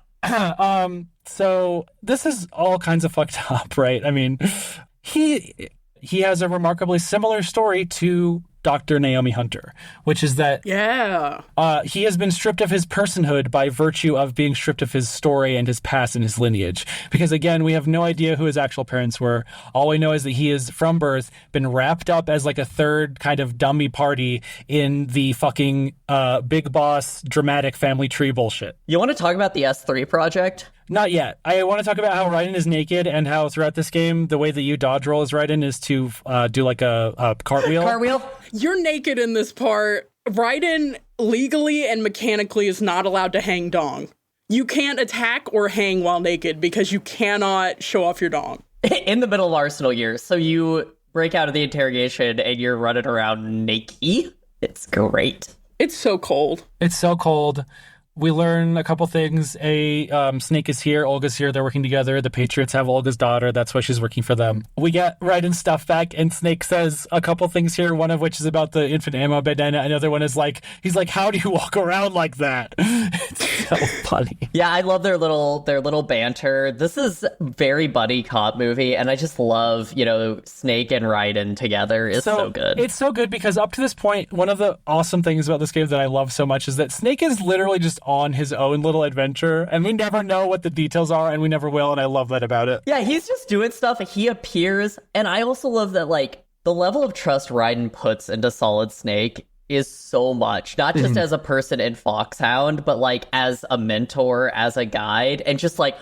So this is all kinds of fucked up, right? I mean, he has a remarkably similar story to Dr. Naomi Hunter, which is that he has been stripped of his personhood by virtue of being stripped of his story and his past and his lineage. Because again, we have no idea who his actual parents were. All we know is that he is from birth been wrapped up as like a third kind of dummy party in the fucking Big Boss dramatic family tree bullshit. You want to talk about the S3 project? Not yet. I want to talk about how Raiden is naked and how throughout this game, the way that you dodge roll as Raiden is to do like a cartwheel. Cartwheel? You're naked in this part. Raiden legally and mechanically is not allowed to hang dong. You can't attack or hang while naked because you cannot show off your dong. In the middle of Arsenal year, so you break out of the interrogation and you're running around naked. It's great. It's so cold. It's so cold. We learn a couple things. Snake is here, Olga's here, they're working together. The Patriots have Olga's daughter, that's why she's working for them. We get Raiden's stuff back, and Snake says a couple things here, one of which is about the infant ammo bandana, another one is like, he's like, how do you walk around like that? It's so funny. Yeah, I love their little banter. This is very buddy cop movie, and I just love, Snake and Raiden together is so good. It's so good because up to this point, one of the awesome things about this game that I love so much is that Snake is literally just on his own little adventure, and we never know what the details are, and we never will, and I love that about it. Yeah, he's just doing stuff. He appears, and I also love that, like, the level of trust Raiden puts into Solid Snake is so much, not just as a person in Foxhound, but, like, as a mentor, as a guide, and just, like,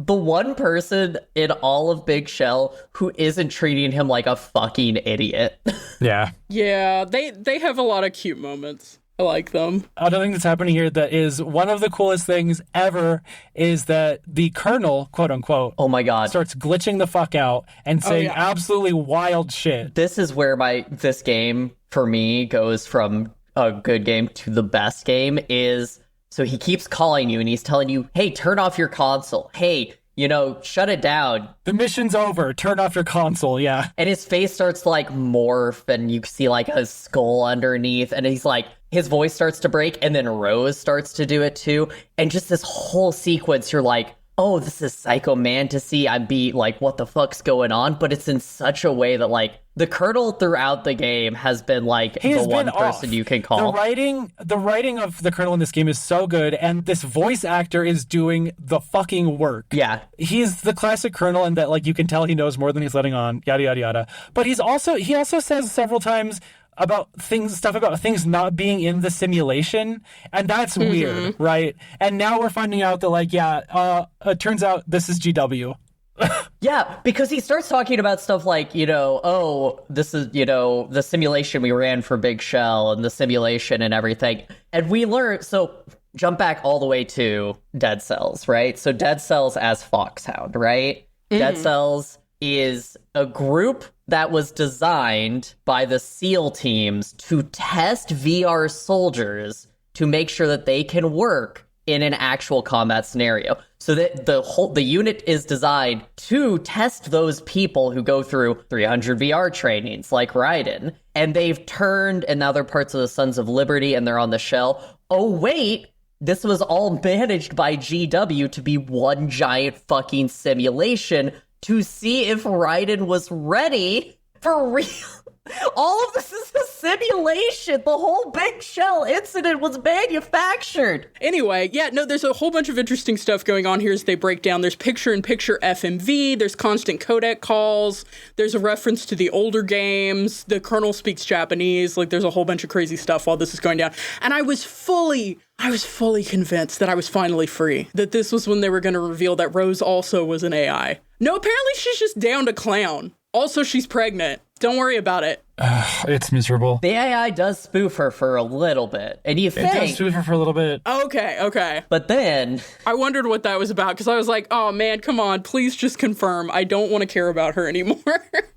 the one person in all of Big Shell who isn't treating him like a fucking idiot. Yeah. Yeah, they have a lot of cute moments. I like them. Another thing that's happening here that is one of the coolest things ever is that the Colonel, quote unquote, oh my god, starts glitching the fuck out and saying absolutely wild shit. This is where this game, for me, goes from a good game to the best game is, so he keeps calling you and he's telling you, hey, turn off your console. Hey, shut it down. The mission's over. Turn off your console, yeah. And his face starts to, like, morph, and you see, like, a skull underneath, and he's like, his voice starts to break, and then Rose starts to do it, too. And just this whole sequence, you're like, oh, this is psychomantasy. I'd be like, what the fuck's going on? But it's in such a way that, like, the Colonel throughout the game has been, like, the one person you can call. The writing of the Colonel in this game is so good, and this voice actor is doing the fucking work. Yeah. He's the classic Colonel in that, like, you can tell he knows more than he's letting on, yada, yada, yada. But he also says several times about things not being in the simulation, and that's weird, right? And now we're finding out that, like, it turns out this is GW. Yeah, because he starts talking about stuff like, this is, the simulation we ran for Big Shell and the simulation and everything. And we learned, so jump back all the way to Dead Cells, right? So Dead Cells as Foxhound, right? Dead Cells is a group that was designed by the SEAL teams to test VR soldiers to make sure that they can work in an actual combat scenario. So that the unit is designed to test those people who go through 300 VR trainings like Raiden. And they've turned, and now they're parts of the Sons of Liberty and they're on the shell. Oh, wait, this was all managed by GW to be one giant fucking simulation to see if Raiden was ready for real. All of this is a simulation. The whole Big Shell incident was manufactured. Anyway, there's a whole bunch of interesting stuff going on here as they break down. There's picture-in-picture FMV. There's constant codec calls. There's a reference to the older games. The Colonel speaks Japanese. Like, there's a whole bunch of crazy stuff while this is going down. And I was fully convinced that I was finally free. That this was when they were going to reveal that Rose also was an AI. No, apparently she's just down to clown. Also, she's pregnant. Don't worry about it. It's miserable. The AI does spoof her for a little bit. And you think... It does spoof her for a little bit. Okay. But then... I wondered what that was about, because I was like, oh man, come on, please just confirm. I don't want to care about her anymore.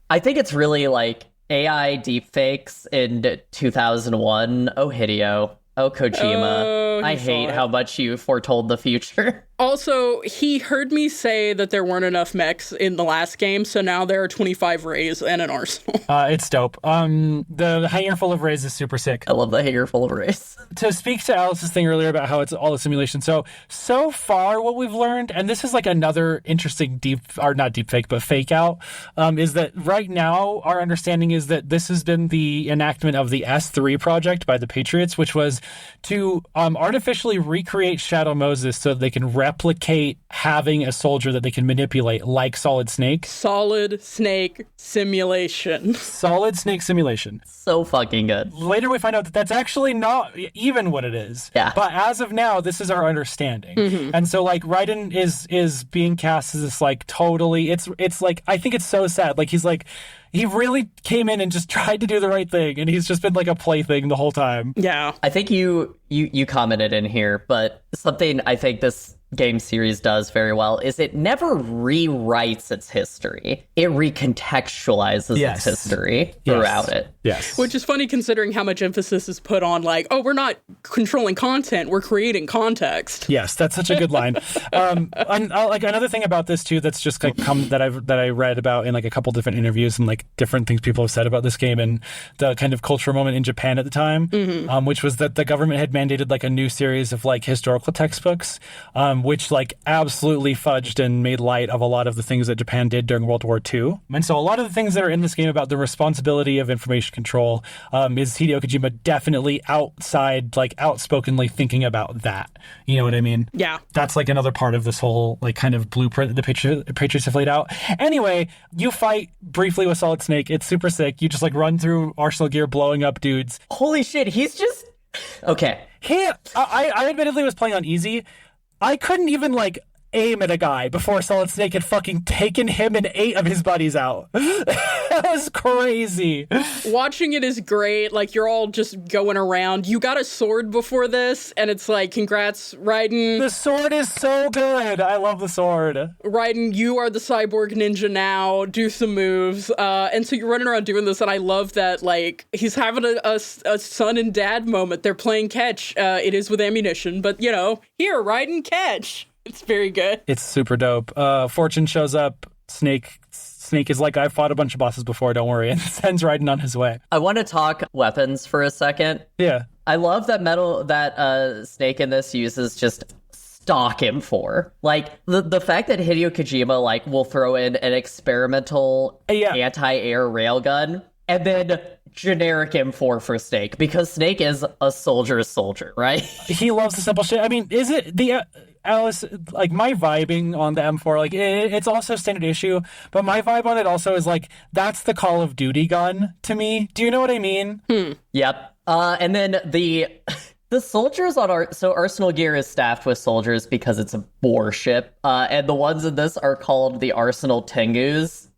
I think it's really like AI deepfakes in 2001. Oh, Hideo. Oh, Kojima. I hate how much you foretold the future. Also, he heard me say that there weren't enough mechs in the last game, so now there are 25 rays and an arsenal. It's dope. The hangar full of rays is super sick. I love the hangar full of rays. To speak to Alice's thing earlier about how it's all a simulation, so far what we've learned, and this is like another interesting fake out, is that right now our understanding is that this has been the enactment of the S3 project by the Patriots, which was to artificially recreate Shadow Moses so that they can replicate having a soldier that they can manipulate, like Solid Snake. Solid Snake simulation. Solid Snake simulation. So fucking good. Later we find out that that's actually not even what it is. Yeah. But as of now, this is our understanding. And so, like, Raiden is being cast as this, like, totally... It's like, I think it's so sad. Like, he's like... He really came in and just tried to do the right thing, and he's just been like a plaything the whole time. Yeah. I think you commented in here, but something I think this game series does very well is it never rewrites its history. It recontextualizes its history throughout it. Yes. Which is funny considering how much emphasis is put on, like, oh, we're not controlling content, we're creating context. Yes, that's such a good line. And like another thing about this too that's just like that I read about in like a couple different interviews and like different things people have said about this game and the kind of cultural moment in Japan at the time, which was that the government had mandated like a new series of like historical textbooks, which like absolutely fudged and made light of a lot of the things that Japan did during World War II. And so a lot of the things that are in this game about the responsibility of information control is Hideo Kojima definitely outspokenly thinking about that. You know what I mean? Yeah. That's like another part of this whole like kind of blueprint that the Patriots have laid out. Anyway, you fight briefly with Solid Snake. It's super sick. You just like run through arsenal gear blowing up dudes. Holy shit, he's just... Okay. I admittedly was playing on easy. I couldn't even like aim at a guy before Solid Snake had fucking taken him and 8 of his buddies out. That was crazy. Watching it is great. Like, you're all just going around. You got a sword before this, and it's like, congrats, Raiden. The sword is so good. I love the sword. Raiden, you are the cyborg ninja now. Do some moves. And so you're running around doing this, and I love that, like, he's having a son and dad moment. They're playing catch. It is with ammunition, but, you know, here, Raiden, catch. It's very good. It's super dope. Fortune shows up. Snake is like, I've fought a bunch of bosses before, don't worry, and sends Raiden on his way. I want to talk weapons for a second. Yeah. I love that Snake in this uses just stock M4. Like, the fact that Hideo Kojima, like, will throw in an experimental anti-air railgun, and then generic M4 for Snake, because Snake is a soldier's soldier, right? He loves the simple shit. I mean, is it the... Alice, like, my vibing on the M4, like, it's also standard issue, but my vibe on it also is, like, that's the Call of Duty gun to me. Do you know what I mean? Yep. And then the soldiers on Arsenal gear is staffed with soldiers because it's a warship, and the ones in this are called the Arsenal Tengus.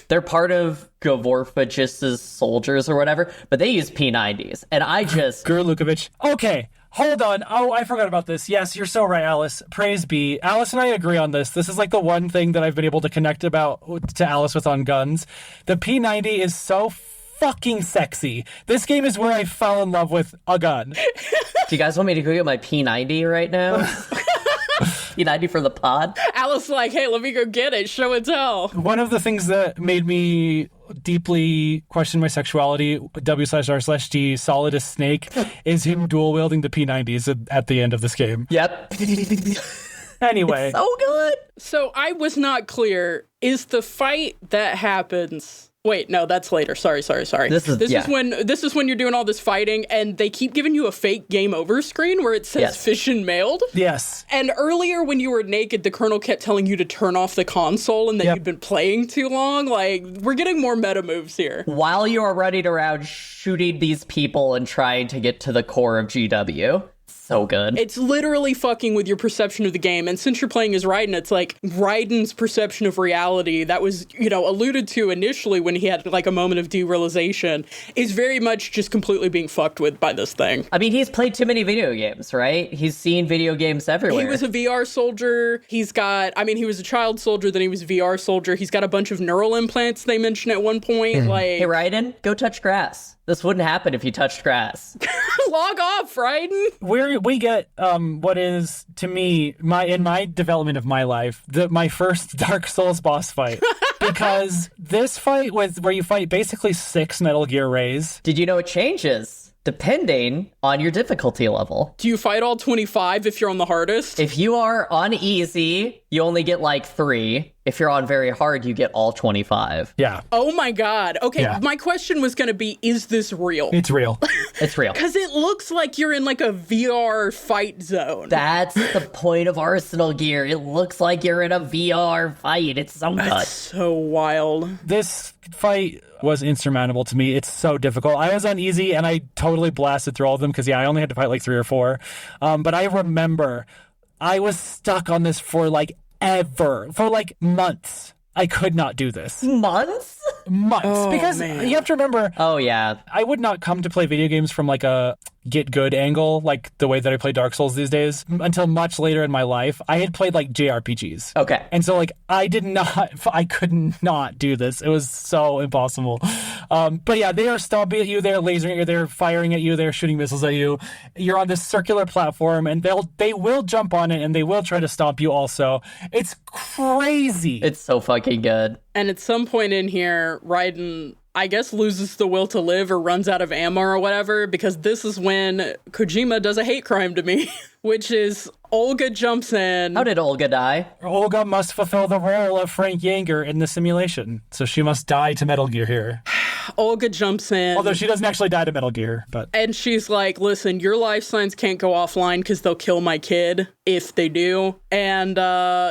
They're part of Gavorfagist's soldiers or whatever, but they use P90s, and I just... Gurlukovic. Okay. Hold on. Oh, I forgot about this. Yes, you're so right, Alice. Praise be. Alice and I agree on this. This is like the one thing that I've been able to connect to Alice with on guns. The P90 is so fucking sexy. This game is where I fell in love with a gun. Do you guys want me to go get my P90 right now? P90 for the pod? Alice like, hey, let me go get it. Show and tell. One of the things that made me deeply question my sexuality, W/R/G, Solid as Snake, is him dual wielding the P90s at the end of this game. Yep. Anyway. So good. So I was not clear. Is the fight that happens... Wait, no, that's later. Sorry. This is when you're doing all this fighting, and they keep giving you a fake game over screen where it says fission mailed. Yes. And earlier when you were naked, the colonel kept telling you to turn off the console and that you'd been playing too long. Like, we're getting more meta moves here. While you are running around shooting these people and trying to get to the core of GW. So good. It's literally fucking with your perception of the game. And since you're playing as Raiden, it's like Raiden's perception of reality that was, alluded to initially when he had like a moment of derealization is very much just completely being fucked with by this thing. I mean, he's played too many video games, right? He's seen video games everywhere. He was a VR soldier. He was a child soldier, then he was a VR soldier. He's got a bunch of neural implants they mentioned at one point. Like, hey, Raiden, go touch grass. This wouldn't happen if you touched grass. Log off, Raiden. We get what is, to me, in my development of my life, my first Dark Souls boss fight. Because this fight was where you fight basically 6 Metal Gear Rays. Did you know it changes depending on your difficulty level? Do you fight all 25 if you're on the hardest? If you are on easy, you only get like 3. If you're on very hard, you get all 25. Yeah. Oh my god. Okay, My question was going to be, is this real? It's real. It's real. Because it looks like you're in like a VR fight zone. That's the point of Arsenal gear. It looks like you're in a VR fight. It's so good. That's so wild. This fight was insurmountable to me. It's so difficult. I was on easy and I totally blasted through all of them because, I only had to fight like 3 or 4. But I remember I was stuck on this for like months. I could not do this. Months? Because man. You have to remember. Oh, yeah. I would not come to play video games from like a get good angle, like the way that I play Dark Souls these days, until much later in my life. I had played like JRPGs. Okay. And so like I could not do this. It was so impossible. But yeah, they are stomping at you, they're lasering at you, they're firing at you, they're shooting missiles at you. You're on this circular platform and they will jump on it and they will try to stomp you also. It's crazy. It's so fucking good. And at some point in here, Raiden, I guess, loses the will to live or runs out of ammo or whatever, because this is when Kojima does a hate crime to me, which is Olga jumps in. How did Olga die? Olga must fulfill the role of Frank Yanger in the simulation, so she must die to Metal Gear here. Olga jumps in. Although she doesn't actually die to Metal Gear, but... And she's like, listen, your life signs can't go offline because they'll kill my kid if they do. And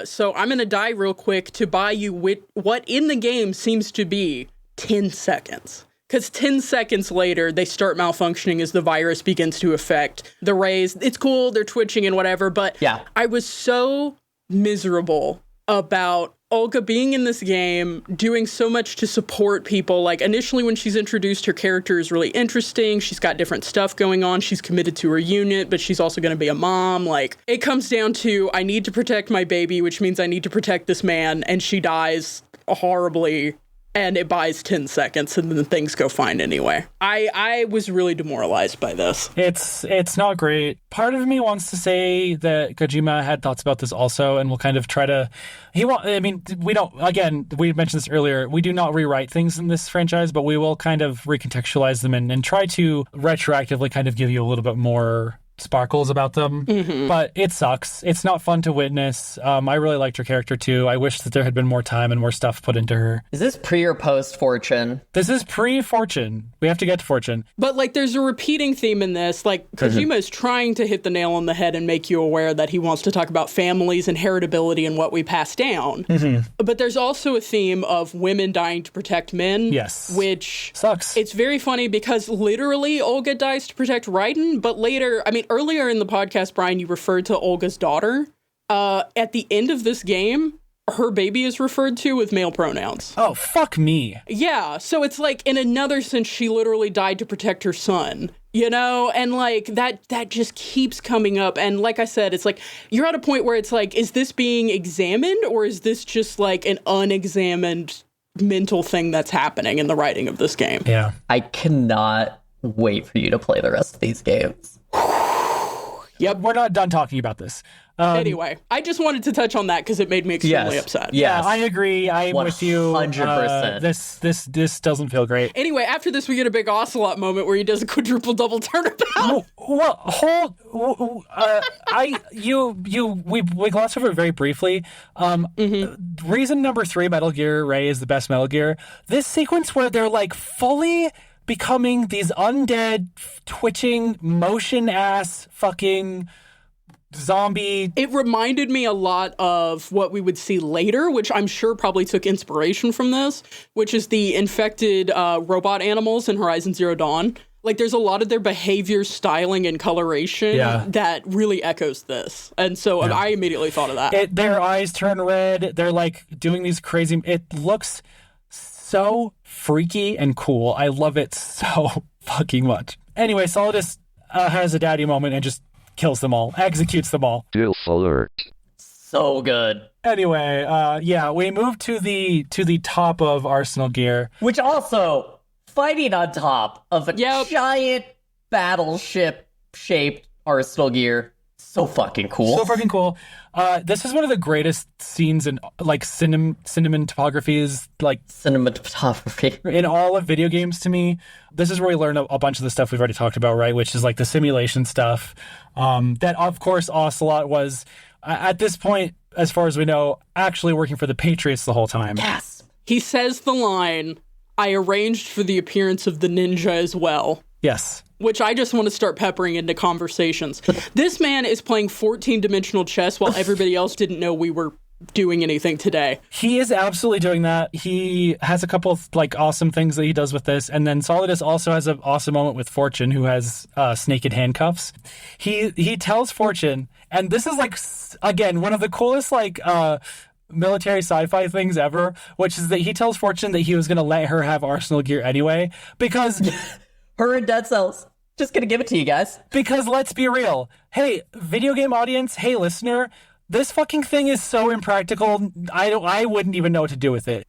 so I'm going to die real quick to buy you what in the game seems to be 10 seconds. Because 10 seconds later, they start malfunctioning as the virus begins to affect the rays. It's cool, they're twitching and whatever, but yeah. I was so miserable about Olga being in this game, doing so much to support people. Like, initially when she's introduced, her character is really interesting. She's got different stuff going on. She's committed to her unit, but she's also going to be a mom. Like, it comes down to, I need to protect my baby, which means I need to protect this man, and she dies horribly. And it buys 10 seconds, and then things go fine anyway. I was really demoralized by this. It's not great. Part of me wants to say that Kojima had thoughts about this also, and we'll kind of try to... we don't... Again, we mentioned this earlier. We do not rewrite things in this franchise, but we will kind of recontextualize them and try to retroactively kind of give you a little bit more sparkles about them. But it sucks. It's not fun to witness. I really liked her character too. I wish that there had been more time and more stuff put into her. Is this pre or post Fortune? This is pre-Fortune. We have to get to Fortune. But, like, there's a repeating theme in this. Like, Kojima is trying to hit the nail on the head and make you aware that he wants to talk about families and heritability and what we pass down. But there's also a theme of women dying to protect men. Yes. Which sucks. It's very funny because literally Olga dies to protect Raiden, but later, earlier in the podcast, Brian, you referred to Olga's daughter. At the end of this game, her baby is referred to with male pronouns. Oh, fuck me. Yeah, so it's like, in another sense, she literally died to protect her son, you know? And, like, that just keeps coming up. And like I said, it's like, you're at a point where it's like, is this being examined, or is this just, like, an unexamined mental thing that's happening in the writing of this game? Yeah. I cannot wait for you to play the rest of these games. Yep, we're not done talking about this. Anyway, I just wanted to touch on that because it made me extremely upset. Yeah, I agree. I'm with you. 100%. This doesn't feel great. Anyway, after this, we get a big Ocelot moment where he does a quadruple double turnabout. We glossed over it very briefly. Reason number 3, Metal Gear Ray is the best Metal Gear. This sequence where they're like fully becoming these undead, twitching, motion-ass fucking zombie. It reminded me a lot of what we would see later, which I'm sure probably took inspiration from this, which is the infected robot animals in Horizon Zero Dawn. Like, there's a lot of their behavior, styling, and coloration that really echoes this. And so I immediately thought of that. Their eyes turn red. They're, like, doing these crazy... It looks so freaky and cool. I love it so fucking much. Anyway, Solidus has a daddy moment and just kills them all, executes them all. Dilf alert. So good. Anyway, we move to the top of Arsenal Gear, which also fighting on top of a giant battleship-shaped Arsenal Gear. So fucking cool. So fucking cool. This is one of the greatest scenes in, like, cinematographies, like... Cinematography. In all of video games, to me. This is where we learn a bunch of the stuff we've already talked about, right? Which is, like, the simulation stuff. That, of course, Ocelot was, at this point, as far as we know, actually working for the Patriots the whole time. Yes. He says the line, "I arranged for the appearance of the ninja as well." Yes. Which I just want to start peppering into conversations. This man is playing 14-dimensional chess while everybody else didn't know we were doing anything today. He is absolutely doing that. He has a couple of, like, awesome things that he does with this. And then Solidus also has an awesome moment with Fortune, who has snake in handcuffs. He tells Fortune, and this is, like, again, one of the coolest, like, military sci-fi things ever, which is that he tells Fortune that he was going to let her have Arsenal Gear anyway, because... Her and Dead Cells. Just gonna give it to you guys. Because let's be real. Hey, video game audience, hey, listener, this fucking thing is so impractical, I wouldn't even know what to do with it.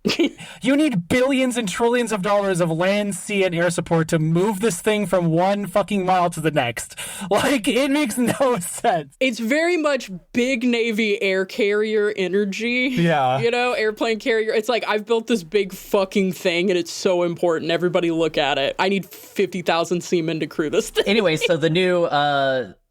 You need billions and trillions of dollars of land, sea, and air support to move this thing from one fucking mile to the next. Like, it makes no sense. It's very much big Navy air carrier energy. Yeah. You know, airplane carrier. It's like, I've built this big fucking thing and it's so important. Everybody look at it. I need 50,000 seamen to crew this thing. Anyway, so the new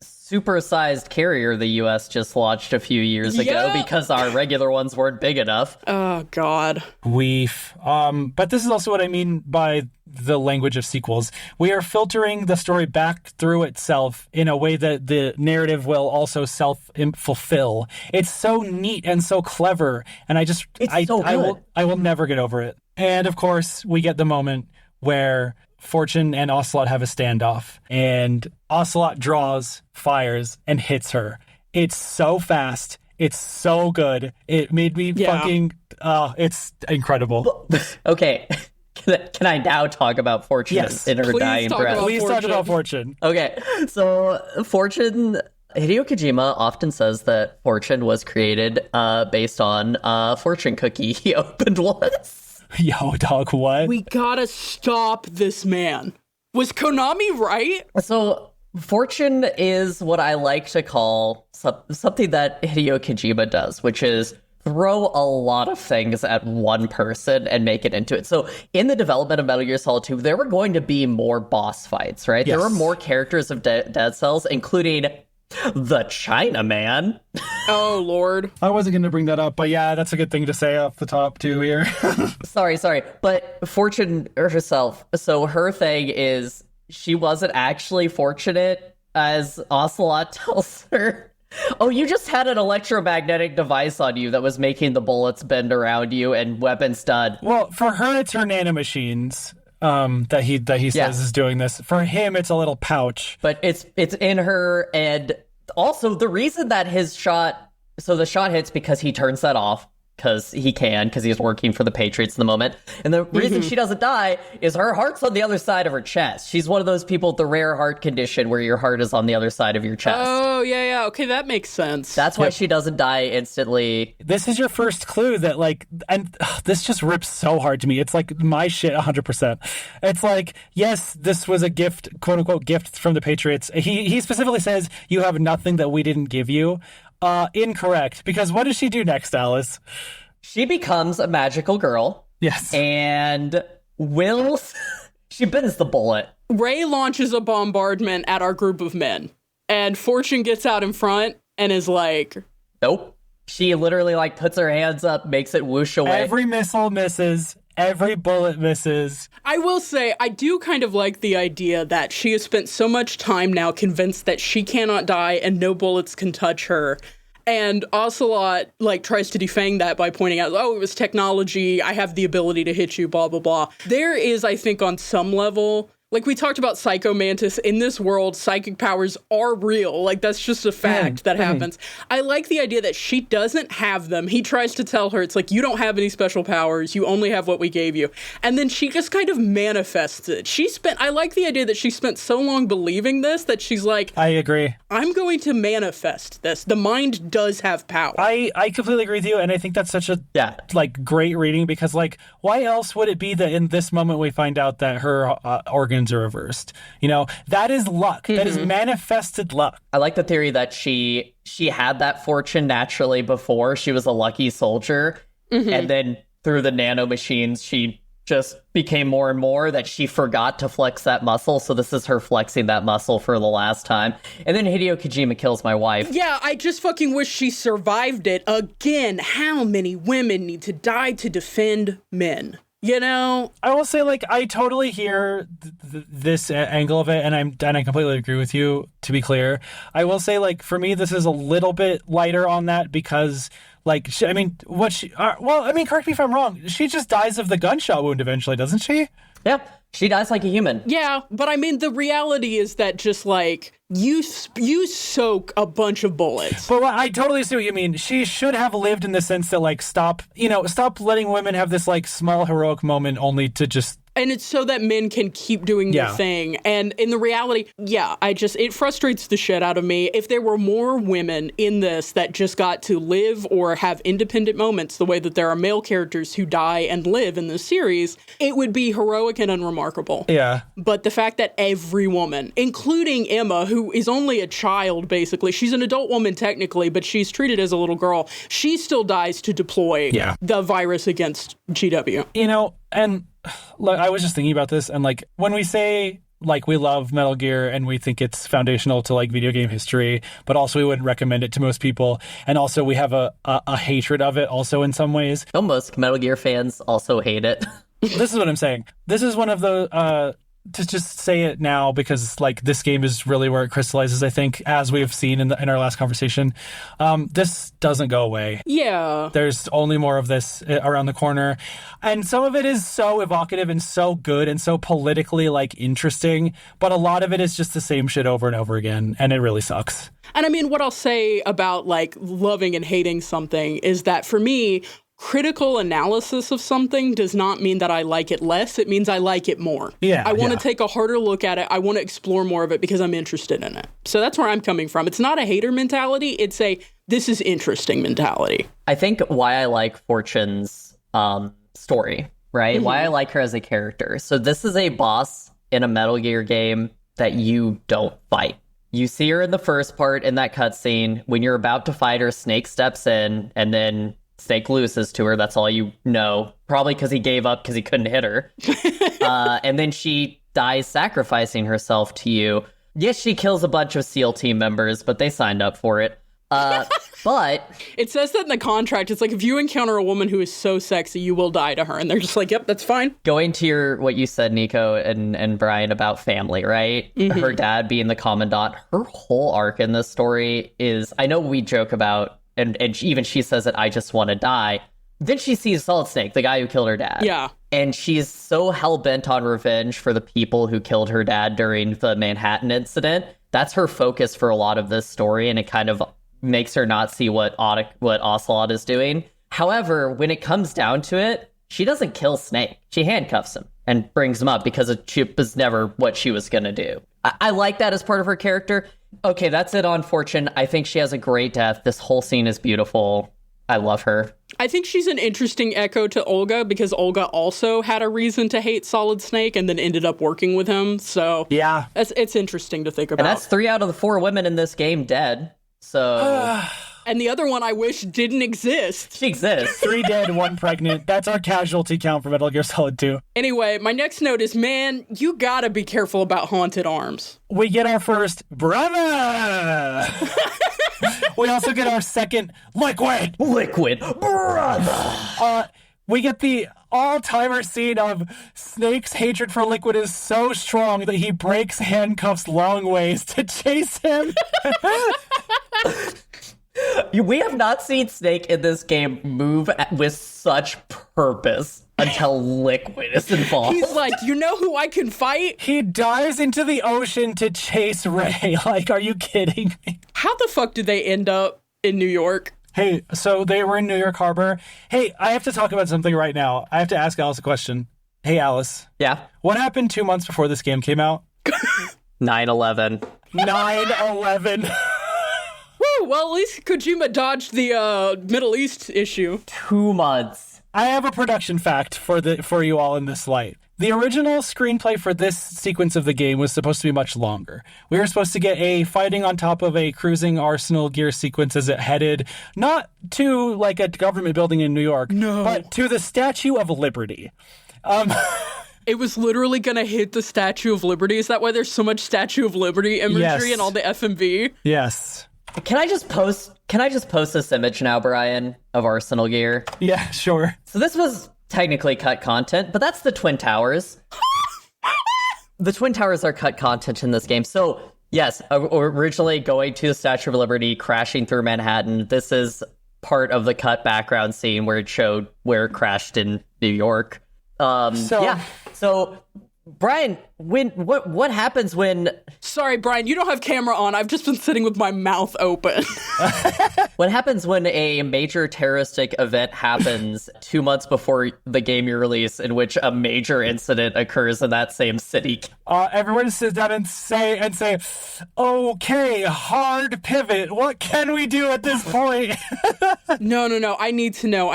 super-sized carrier the U.S. just launched a few years ago because our regular ones weren't big enough. Oh, God. But this is also what I mean by the language of sequels. We are filtering the story back through itself in a way that the narrative will also self-fulfill. It's so neat and so clever, and I will never get over it. And, of course, we get the moment where Fortune and Ocelot have a standoff, and Ocelot draws, fires, and hits her. It's so fast. It's so good. It made me fucking... it's incredible. Okay. Can I now talk about Fortune in her dying breath? Please talk about Fortune. Okay, so Fortune... Hideo Kojima often says that Fortune was created based on a fortune cookie he opened once. Yo, dog, what? We gotta stop this man. Was Konami right? So, Fortune is what I like to call something that Hideo Kojima does, which is throw a lot of things at one person and make it into it. So, in the development of Metal Gear Solid 2, there were going to be more boss fights, right? Yes. There were more characters of Dead Cells, including the Chinaman. Oh, Lord. I wasn't going to bring that up, but yeah, that's a good thing to say off the top, too, here. Sorry. But Fortune herself, so her thing is she wasn't actually fortunate, as Ocelot tells her. Oh, you just had an electromagnetic device on you that was making the bullets bend around you and weapons stud. Well, for her, it's her nanomachines. That he says is doing this. For him, it's a little pouch. But it's in her, and also the reason that his shot, so the shot hits because he turns that off, because he's working for the Patriots in the moment. And the reason she doesn't die is her heart's on the other side of her chest. She's one of those people with the rare heart condition where your heart is on the other side of your chest. Oh, yeah. Okay, that makes sense. That's why she doesn't die instantly. This is your first clue that, like, and this just rips so hard to me. It's like my shit 100%. It's like, yes, this was a gift, quote unquote, gift from the Patriots. He specifically says, you have nothing that we didn't give you. Incorrect. Because what does she do next, Alice? She becomes a magical girl. Yes. And she bends the bullet. Ray launches a bombardment at our group of men. And Fortune gets out in front and is like... Nope. She literally, like, puts her hands up, makes it whoosh away. Every missile misses. Every bullet misses. I will say, I do kind of like the idea that she has spent so much time now convinced that she cannot die and no bullets can touch her. And Ocelot, like, tries to defang that by pointing out, oh, it was technology, I have the ability to hit you, blah, blah, blah. There is, I think, on some level... Like, we talked about Psycho Mantis. In this world, psychic powers are real. Like, that's just a fact that happens. I like the idea that she doesn't have them. He tries to tell her, it's like, you don't have any special powers. You only have what we gave you. And then she just kind of manifests it. I like the idea that she spent so long believing this that she's like... I agree. I'm going to manifest this. The mind does have power. I completely agree with you, and I think that's such a, great reading, because, like, why else would it be that in this moment we find out that her organs are reversed? You know, that is luck. That is manifested luck. I like the theory that she had that fortune naturally before. She was a lucky soldier, and then through the nanomachines, she just became more and more that she forgot to flex that muscle. So this is her flexing that muscle for the last time. And then Hideo Kojima kills my wife. Yeah, I just fucking wish she survived it. Again, how many women need to die to defend men? You know, I will say, like, I totally hear this angle of it, and I completely agree with you, to be clear. I will say, like, for me, this is a little bit lighter on that because, like, correct me if I'm wrong, she just dies of the gunshot wound eventually, doesn't she? Yeah, she dies like a human. Yeah, but I mean, the reality is that just, like, you soak a bunch of bullets. But I totally see what you mean. She should have lived in the sense that, like, stop letting women have this, like, small heroic moment only to just... And it's so that men can keep doing their thing. And in the reality, it frustrates the shit out of me. If there were more women in this that just got to live or have independent moments the way that there are male characters who die and live in this series, it would be heroic and unremarkable. Yeah. But the fact that every woman, including Emma, who is only a child, basically, she's an adult woman technically, but she's treated as a little girl, she still dies to deploy the virus against GW. You know, and... Look, I was just thinking about this, and, like, when we say, like, we love Metal Gear and we think it's foundational to, like, video game history, but also we wouldn't recommend it to most people, and also we have a hatred of it also in some ways. Most Metal Gear fans also hate it. This is what I'm saying. This is one of the to just say it now because like this game is really where it crystallizes, I think, as we've seen in our last conversation. This doesn't go away. Yeah. There's only more of this around the corner. And some of it is so evocative and so good and so politically like interesting, but a lot of it is just the same shit over and over again, and it really sucks. And I mean, what I'll say about like loving and hating something is that for me, critical analysis of something does not mean that I like it less. It means I like it more. Yeah, I want to take a harder look at it. I want to explore more of it because I'm interested in it. So that's where I'm coming from. It's not a hater mentality. It's a, this is interesting mentality. I think why I like Fortune's story, right? Mm-hmm. Why I like her as a character. So this is a boss in a Metal Gear game that you don't fight. You see her in the first part in that cutscene. When you're about to fight her, Snake steps in, and then Snake loses to her. That's all you know. Probably because he gave up because he couldn't hit her. And then she dies sacrificing herself to you. Yes, she kills a bunch of SEAL team members, but they signed up for it. But it says that in the contract. It's like, if you encounter a woman who is so sexy, you will die to her. And they're just like, yep, that's fine. Going to what you said, Nico and Brian, about family, right? Mm-hmm. Her dad being the commandant. Her whole arc in this story is, I know we joke about, and even she says that I just want to die. Then she sees Solid Snake, the guy who killed her dad. Yeah. And she's so hell-bent on revenge for the people who killed her dad during the Manhattan incident. That's her focus for a lot of this story, and it kind of makes her not see what Ocelot is doing. However, when it comes down to it, she doesn't kill Snake. She handcuffs him and brings him up because it was never what she was going to do. I like that as part of her character. Okay, that's it on Fortune. I think she has a great death. This whole scene is beautiful. I love her. I think she's an interesting echo to Olga because Olga also had a reason to hate Solid Snake and then ended up working with him. So yeah, it's interesting to think about. And that's 3 out of the 4 women in this game dead. So... And the other one I wish didn't exist. She exists. 3 dead, 1 pregnant. That's our casualty count for Metal Gear Solid 2. Anyway, my next note is, man, you gotta be careful about haunted arms. We get our first brother. We also get our second liquid brother. We get the all-timer scene of Snake's hatred for Liquid is so strong that he breaks handcuffs long ways to chase him. We have not seen Snake in this game move with such purpose until Liquid is involved. He's like, you know who I can fight? He dives into the ocean to chase Ray. Like, are you kidding me? How the fuck did they end up in New York? Hey, so they were in New York Harbor. Hey, I have to talk about something right now. I have to ask Alice a question. Hey, Alice. Yeah? What happened 2 months before this game came out? 9/11. 9/11. Woo, well, at least Kojima dodged the Middle East issue. 2 months. I have a production fact for you all in this light. The original screenplay for this sequence of the game was supposed to be much longer. We were supposed to get a fighting on top of a cruising Arsenal gear sequence as it headed not to like a government building in New York, but to the Statue of Liberty. It was literally going to hit the Statue of Liberty. Is that why there's so much Statue of Liberty imagery in all the FMV? Yes. Can I just post this image now, Brian, of Arsenal gear? Yeah, sure. So this was technically cut content, but that's the Twin Towers. The Twin Towers are cut content in this game. So, yes, originally going to the Statue of Liberty, crashing through Manhattan. This is part of the cut background scene where it showed where it crashed in New York. So, Brian, what happens when... Sorry, Brian, you don't have camera on. I've just been sitting with my mouth open. What happens when a major terroristic event happens 2 months before the game you release, in which a major incident occurs in that same city? Everyone sits down and say, okay, hard pivot. What can we do at this point? No. I need to know.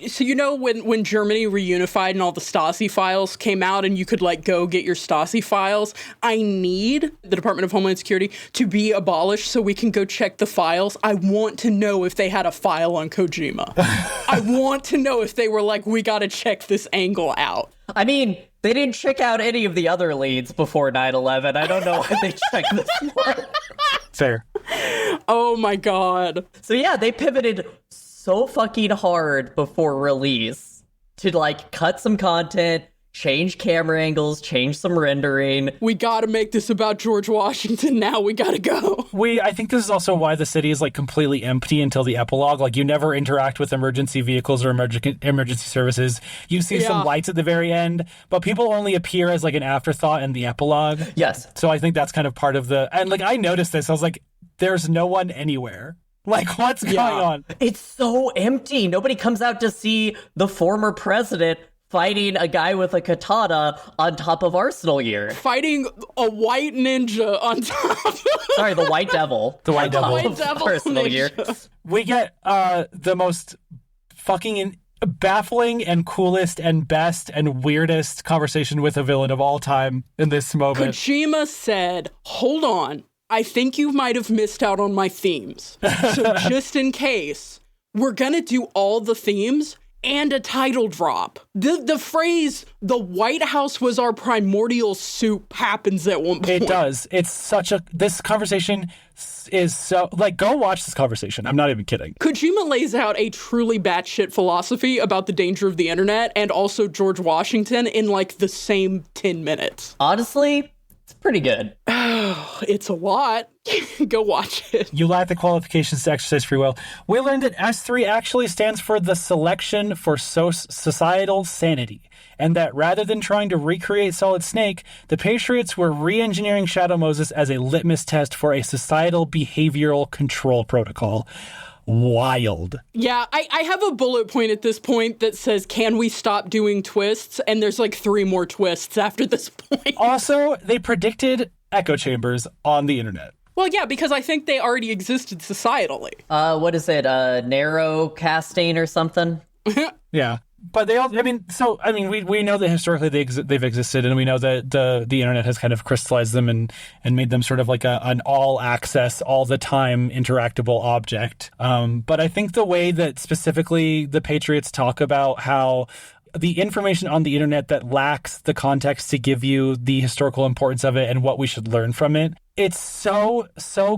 So you know when Germany reunified and all the Stasi files came out and you could like go get your Stasi files, I need the Department of Homeland Security to be abolished so we can go check the files. I want to know if they had a file on Kojima. I want to know if they were like, we got to check this angle out. I mean, they didn't check out any of the other leads before 9/11. I don't know why they checked this one. Fair. Oh my god. So yeah, they pivoted so fucking hard before release to like cut some content, change camera angles, change some rendering. We gotta make this about George Washington now. We gotta go. I think this is also why the city is like completely empty until the epilogue. Like you never interact with emergency vehicles or emergency services. You see some lights at the very end, but people only appear as like an afterthought in the epilogue. Yes. So I think that's kind of part of and like I noticed this. I was like, there's no one anywhere. Like, what's going on? It's so empty. Nobody comes out to see the former president fighting a guy with a katana on top of Arsenal gear. Fighting a white ninja on top. Sorry, the white devil. The white devil. Arsenal gear. We get the most fucking baffling and coolest and best and weirdest conversation with a villain of all time in this moment. Kojima said, hold on, I think you might have missed out on my themes. So just in case, we're gonna do all the themes and a title drop. The phrase, the White House was our primordial soup, happens at one point. It does. It's this conversation is so, like, go watch this conversation. I'm not even kidding. Kojima lays out a truly batshit philosophy about the danger of the internet and also George Washington in like the same 10 minutes. Honestly, it's pretty good. It's a lot. Go watch it. You lack the qualifications to exercise free will. We learned that S3 actually stands for the Selection for Societal Sanity, and that rather than trying to recreate Solid Snake, the Patriots were re-engineering Shadow Moses as a litmus test for a societal behavioral control protocol. Wild. Yeah, I have a bullet point at this point that says, can we stop doing twists? And there's like 3 more twists after this point. Also, they predicted echo chambers on the internet. Well, yeah, because I think they already existed societally. What is it? Narrow casting or something? Yeah. But we know that historically they've existed, and we know that the internet has kind of crystallized them and made them sort of like an all access, all the time interactable object. But I think the way that specifically the Patriots talk about how the information on the internet that lacks the context to give you the historical importance of it and what we should learn from it, it's so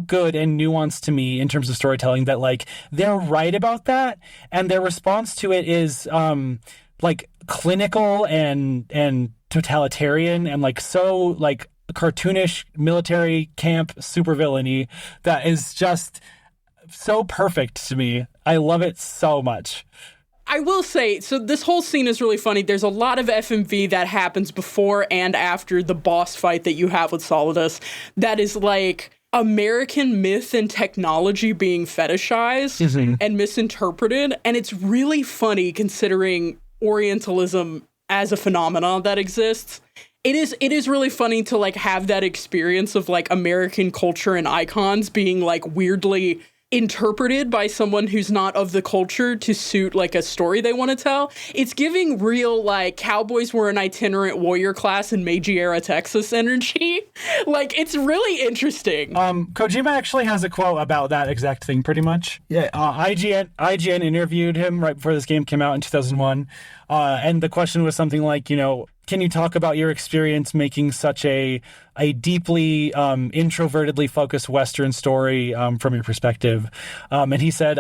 good and nuanced to me in terms of storytelling that like they're right about that, and their response to it is like clinical and totalitarian and like so like cartoonish military camp supervillainy that is just so perfect to me. I love it so much. I will say, so this whole scene is really funny. There's a lot of FMV that happens before and after the boss fight that you have with Solidus that is like American myth and technology being fetishized and misinterpreted. And it's really funny considering Orientalism as a phenomenon that exists. It is really funny to like have that experience of like American culture and icons being like weirdly interpreted by someone who's not of the culture to suit like a story they want to tell. It's giving real like cowboys were an itinerant warrior class in Meiji era Texas energy. Like it's really interesting. Kojima actually has a quote about that exact thing pretty much. Yeah, IGN interviewed him right before this game came out in 2001. And the question was something like, can you talk about your experience making such a deeply introvertedly focused Western story from your perspective? And he said,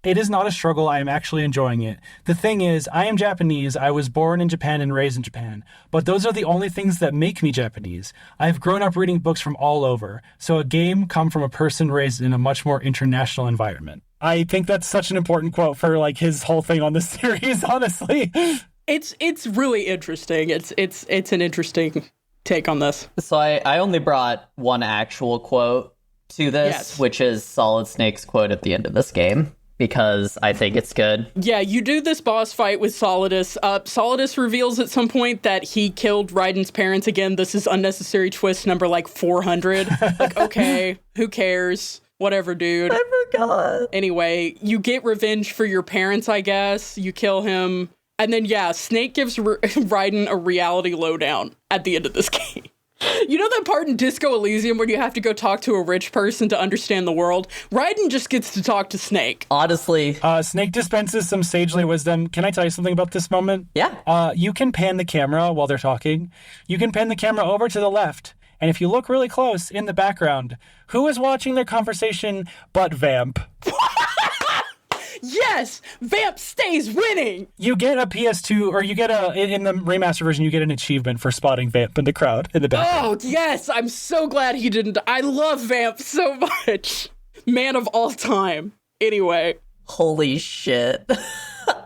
it is not a struggle. I am actually enjoying it. The thing is, I am Japanese. I was born in Japan and raised in Japan. But those are the only things that make me Japanese. I've grown up reading books from all over. So a game come from a person raised in a much more international environment. I think that's such an important quote for like his whole thing on this series, honestly. It's really interesting. It's an interesting take on this. So I only brought one actual quote to this, which is Solid Snake's quote at the end of this game, because I think it's good. Yeah, you do this boss fight with Solidus. Solidus reveals at some point that he killed Raiden's parents again. This is unnecessary twist number like 400. Like, okay, who cares? Whatever, dude. I forgot. Anyway, you get revenge for your parents, I guess. You kill him. And then, Snake gives Raiden a reality lowdown at the end of this game. You know that part in Disco Elysium where you have to go talk to a rich person to understand the world? Raiden just gets to talk to Snake. Honestly. Snake dispenses some sagely wisdom. Can I tell you something about this moment? Yeah. You can pan the camera while they're talking. You can pan the camera over to the left. And if you look really close in the background, who is watching their conversation but Vamp? Yes! Vamp stays winning! You get a PS2, or you get in the remaster version, you get an achievement for spotting Vamp in the crowd in the back. Oh, yes! I'm so glad he didn't. I love Vamp so much. Man of all time. Anyway. Holy shit.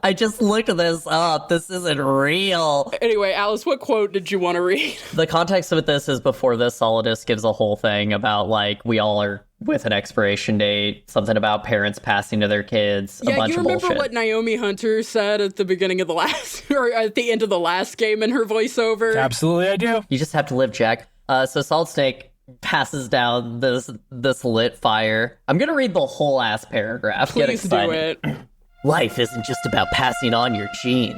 I just looked this up. This isn't real. Anyway, Alice, what quote did you want to read? The context of this is before this, Solidus gives a whole thing about, like, we all are with an expiration date, something about parents passing to their kids, a bunch of bullshit. Yeah, you remember what Naomi Hunter said at the beginning of the last, or at the end of the last game in her voiceover? Absolutely, I do. You just have to live, Jack. So Solid Snake passes down this lit fire. I'm gonna read the whole ass paragraph. Please Get excited. do it. Life isn't just about passing on your genes.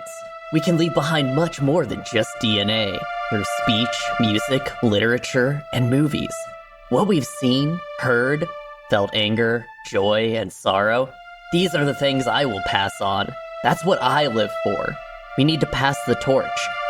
We can leave behind much more than just DNA through speech, music, literature, and movies. What we've seen, heard, felt anger, joy, and sorrow, these are the things I will pass on. That's what I live for. We need to pass the torch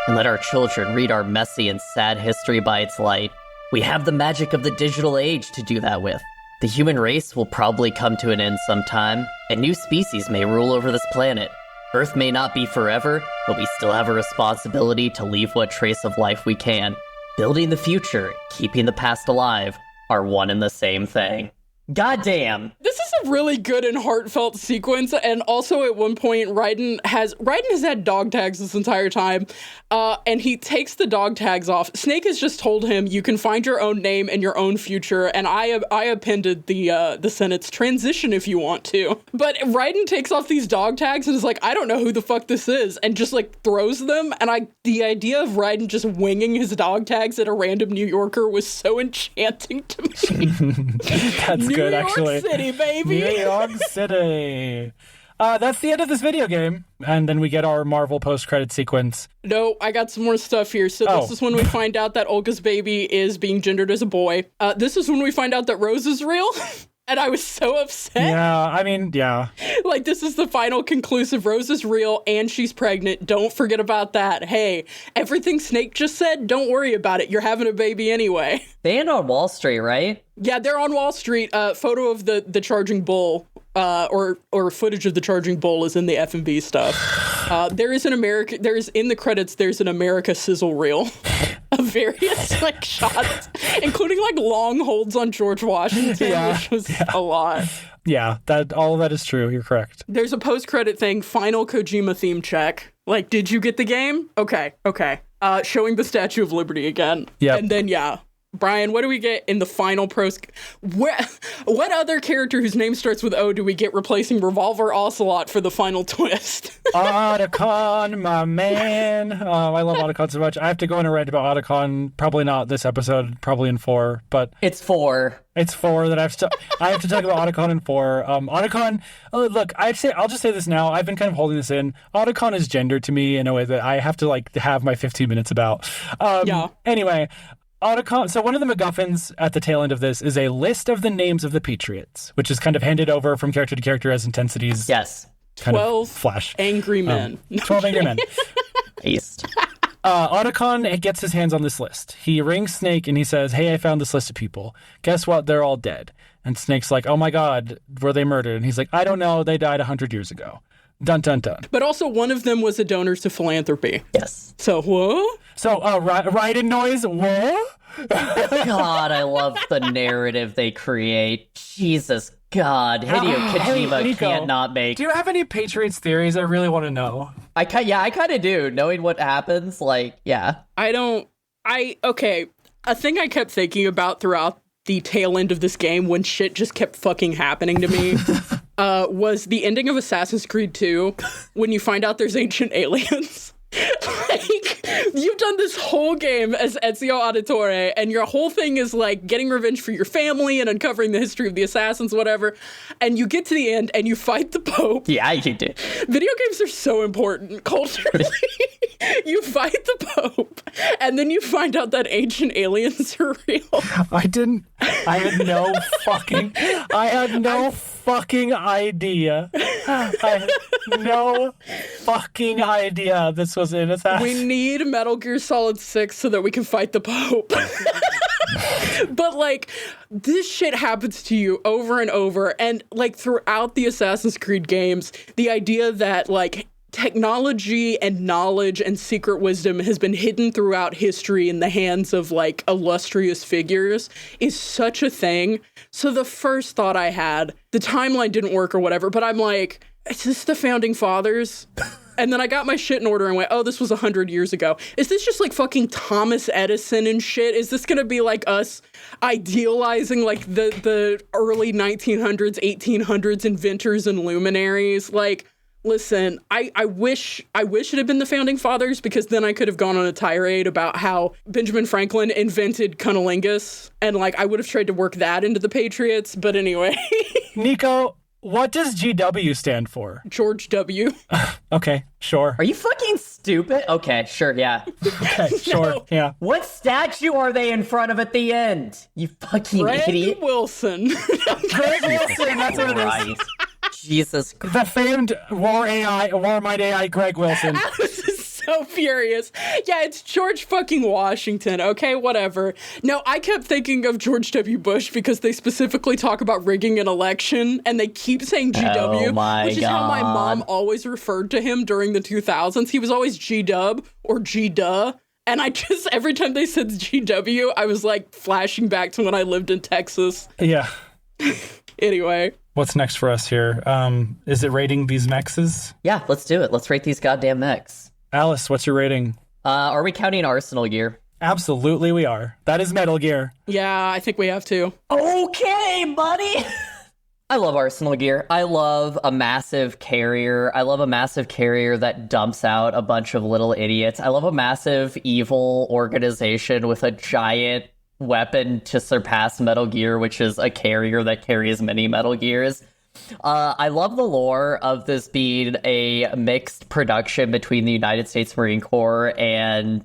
and let our children read our messy and sad history by its light. We have the magic of the digital age to do that with. The human race will probably come to an end sometime, and new species may rule over this planet. Earth may not be forever, but we still have a responsibility to leave what trace of life we can. Building the future, keeping the past alive, are one and the same thing. Goddamn. This is a really good and heartfelt sequence, and also at one point, Raiden has had dog tags this entire time, and he takes the dog tags off. Snake has just told him, you can find your own name and your own future, and I appended the sentence, transition if you want to. But Raiden takes off these dog tags and is like, I don't know who the fuck this is, and just like throws them, and the idea of Raiden just winging his dog tags at a random New Yorker was so enchanting to me. That's good, actually. New York City, baby! New York City! That's the end of this video game. And then we get our Marvel post-credit sequence. No, I got some more stuff here. So this is when we find out that Olga's baby is being gendered as a boy. This is when we find out that Rose is real. And I was so upset. Yeah, I mean, yeah. Like, this is the final conclusive. Rose is real, and she's pregnant. Don't forget about that. Hey, everything Snake just said, don't worry about it. You're having a baby anyway. They end on Wall Street, right? Yeah, they're on Wall Street. Photo of the charging bull, or footage of the charging bull is in the F&B stuff. There is in the credits, there's an America sizzle reel of various like shots, including like long holds on George Washington, which was a lot. Yeah, all of that is true. You're correct. There's a post-credit thing, final Kojima theme check. Like, did you get the game? Okay. Showing the Statue of Liberty again. Yeah. And then, Brian, what do we get in the final what other character whose name starts with O do we get replacing Revolver Ocelot for the final twist? Otacon, my man. I love Otacon so much. I have to go in and rant about Otacon. Probably not this episode, probably in 4, but... It's 4. It's 4 that I have to talk about Otacon in 4. Otacon, look, I'll just say this now. I've been kind of holding this in. Otacon is gendered to me in a way that I have to like have my 15 minutes about. Anyway... Otacon, so one of the MacGuffins at the tail end of this is a list of the names of the Patriots, which is kind of handed over from character to character as intensities. Yes. 12 flash. Angry men. 12 angry men. East. Otacon gets his hands on this list. He rings Snake and he says, hey, I found this list of people. Guess what? They're all dead. And Snake's like, oh my God, were they murdered? And he's like, I don't know. They died 100 years ago. Dun, dun, dun. But also one of them was a donor to philanthropy. Yes. So, what? So, Raiden noise, what? God, I love the narrative they create. Jesus God, Hideo Kojima can't not make. Do you have any Patriots theories? I really want to know. I kind of do. Knowing what happens, like, yeah. Okay. A thing I kept thinking about throughout the tail end of this game when shit just kept fucking happening to me was the ending of Assassin's Creed 2 when you find out there's ancient aliens. Like, you've done this whole game as Ezio Auditore, and your whole thing is like getting revenge for your family and uncovering the history of the assassins, whatever. And you get to the end and you fight the Pope. Yeah, you do. Video games are so important culturally. You fight the Pope, and then you find out that ancient aliens are real. I had no fucking idea. I had no fucking idea this was in Assassin. We need Metal Gear Solid 6 so that we can fight the Pope. But like, this shit happens to you over and over. And like throughout the Assassin's Creed games, the idea that like technology and knowledge and secret wisdom has been hidden throughout history in the hands of like illustrious figures is such a thing. So the first thought I had, the timeline didn't work or whatever, but I'm like, is this the founding fathers? And then I got my shit in order and went, oh, this was 100 years ago. Is this just like fucking Thomas Edison and shit? Is this gonna be like us idealizing like the early 1900s, 1800s inventors and luminaries? Like, listen, I wish it had been the founding fathers, because then I could have gone on a tirade about how Benjamin Franklin invented cunnilingus, and like I would have tried to work that into the Patriots. But anyway. Nico, what does GW stand for? George W. Okay, sure. Are you fucking stupid? Okay, sure, yeah. Okay, sure, No. yeah. What statue are they in front of at the end? You fucking Greg idiot. Wilson. Greg Wilson, that's what it is. Right. Jesus Christ. The famed war might AI, Greg Wilson. I was just so furious. Yeah, it's George fucking Washington. Okay, whatever. No, I kept thinking of George W. Bush because they specifically talk about rigging an election and they keep saying GW, Oh my which is how my God. mom always referred to him during the 2000s. He was always G-Dub or G-Duh. And I just, every time they said GW, I was like flashing back to when I lived in Texas. Yeah. Anyway. What's next for us here? Is it rating these mexes? Yeah, let's do it. Let's rate these goddamn mechs. Alice, what's your rating? Are we counting Arsenal gear? Absolutely we are. That is Metal Gear. Yeah, I think we have to. Okay, buddy. I love Arsenal gear. I love a massive carrier. I love a massive carrier that dumps out a bunch of little idiots. I love a massive evil organization with a giant weapon to surpass Metal Gear, which is a carrier that carries many Metal Gears. I love the lore of this being a mixed production between the United States Marine Corps and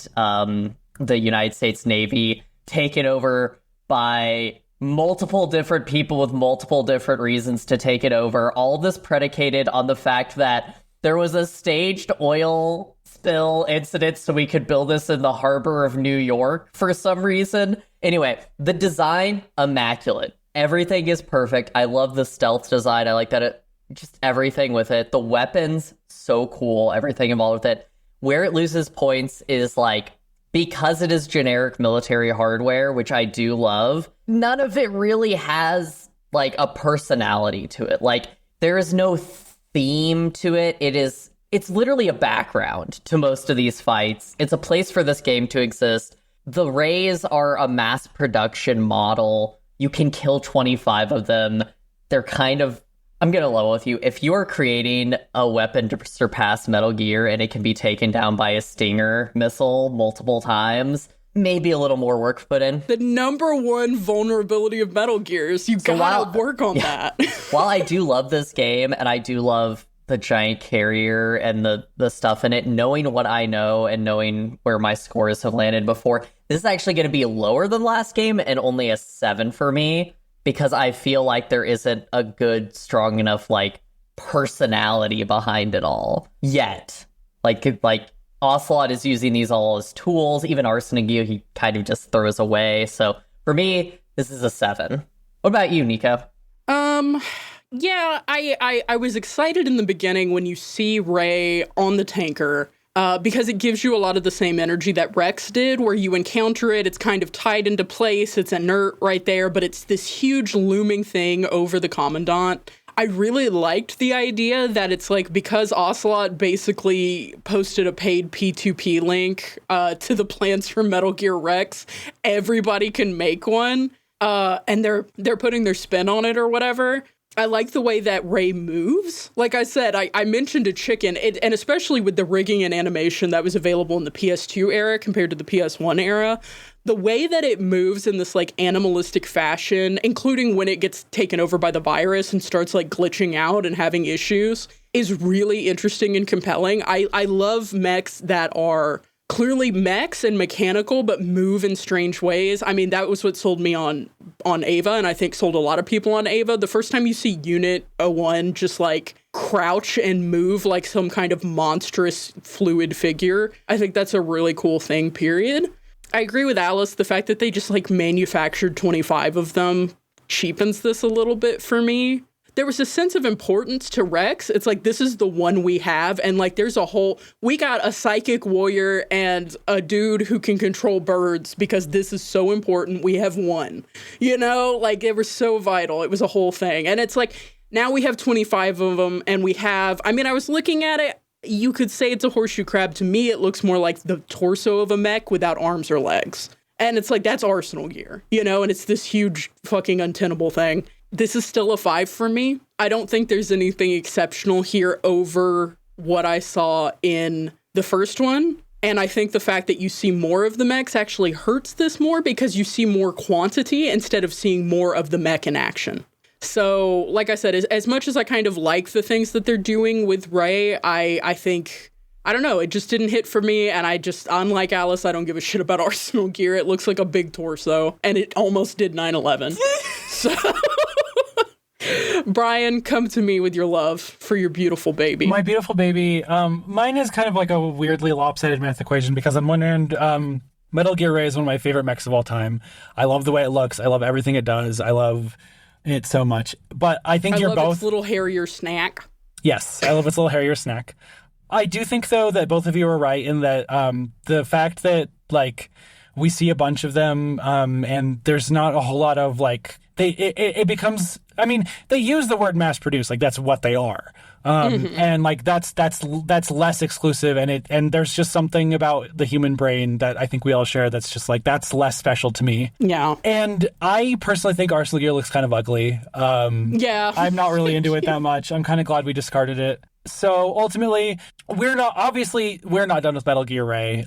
the United States Navy, taken over by multiple different people with multiple different reasons to take it over. All this predicated on the fact that there was a staged oil spill incident so we could build this in the harbor of New York for some reason. Anyway, the design, immaculate. Everything is perfect. I love the stealth design. I like that it just everything with it. The weapons, so cool. Everything involved with it. Where it loses points is like, because it is generic military hardware, which I do love, none of it really has like a personality to it. Like, there is no theme to it. It's literally a background to most of these fights. It's a place for this game to exist. The Rays are a mass production model. You can kill 25 of them. They're kind of, I'm going to level with you. If you are creating a weapon to surpass Metal Gear and it can be taken down by a Stinger missile multiple times, maybe a little more work put in. The number one vulnerability of Metal Gears. You gotta work on that. While I do love this game and I do love the giant carrier and the stuff in it, knowing what I know and knowing where my scores have landed before, this is actually going to be lower than last game and only a 7 for me, because I feel like there isn't a good, strong enough, like, personality behind it all yet. Like Ocelot is using these all as tools. Even Arsenic he kind of just throws away. So for me, this is a 7. What about you, Nico? Yeah, I was excited in the beginning when you see Ray on the tanker, because it gives you a lot of the same energy that Rex did, where you encounter it, it's kind of tied into place, it's inert right there, but it's this huge looming thing over the Commandant. I really liked the idea that it's like, because Ocelot basically posted a paid P2P link to the plans for Metal Gear Rex, everybody can make one, and they're putting their spin on it or whatever. I like the way that Ray moves. Like I said, I mentioned a chicken, and especially with the rigging and animation that was available in the PS2 era compared to the PS1 era, the way that it moves in this like animalistic fashion, including when it gets taken over by the virus and starts like glitching out and having issues, is really interesting and compelling. I love mechs that are clearly mechs and mechanical, but move in strange ways. I mean, that was what sold me on Ava, and I think sold a lot of people on Ava. The first time you see Unit 01 just like crouch and move like some kind of monstrous fluid figure, I think that's a really cool thing, period. I agree with Alice. The fact that they just like manufactured 25 of them cheapens this a little bit for me. There was a sense of importance to Rex. It's like, this is the one we have. And like, we got a psychic warrior and a dude who can control birds because this is so important. We have one, like it was so vital. It was a whole thing. And it's like, now we have 25 of them and I was looking at it. You could say it's a horseshoe crab. To me, it looks more like the torso of a mech without arms or legs. And it's like, that's Arsenal gear, and it's this huge fucking untenable thing. This is still a 5 for me. I don't think there's anything exceptional here over what I saw in the first one. And I think the fact that you see more of the mechs actually hurts this more because you see more quantity instead of seeing more of the mech in action. So, like I said, as much as I kind of like the things that they're doing with Rey, I think, I don't know, it just didn't hit for me. And unlike Alice, I don't give a shit about Arsenal gear. It looks like a big torso, and it almost did 9/11. So, Brian, come to me with your love for your beautiful baby. My beautiful baby. Mine is kind of like a weirdly lopsided math equation because on one end, Metal Gear Ray is one of my favorite mechs of all time. I love the way it looks. I love everything it does. I love it so much. But I think you're both... I love its little hairier snack. Yes, I love its little hairier snack. I do think, though, that both of you are right in that the fact that, like, we see a bunch of them and there's not a whole lot of, like... It becomes... I mean, they use the word mass-produced, like, that's what they are. And, like, that's less exclusive, and there's just something about the human brain that I think we all share that's just, like, that's less special to me. Yeah. And I personally think Arsenal Gear looks kind of ugly. Yeah. I'm not really into it that much. I'm kind of glad we discarded it. So ultimately, we're not done with Metal Gear Ray.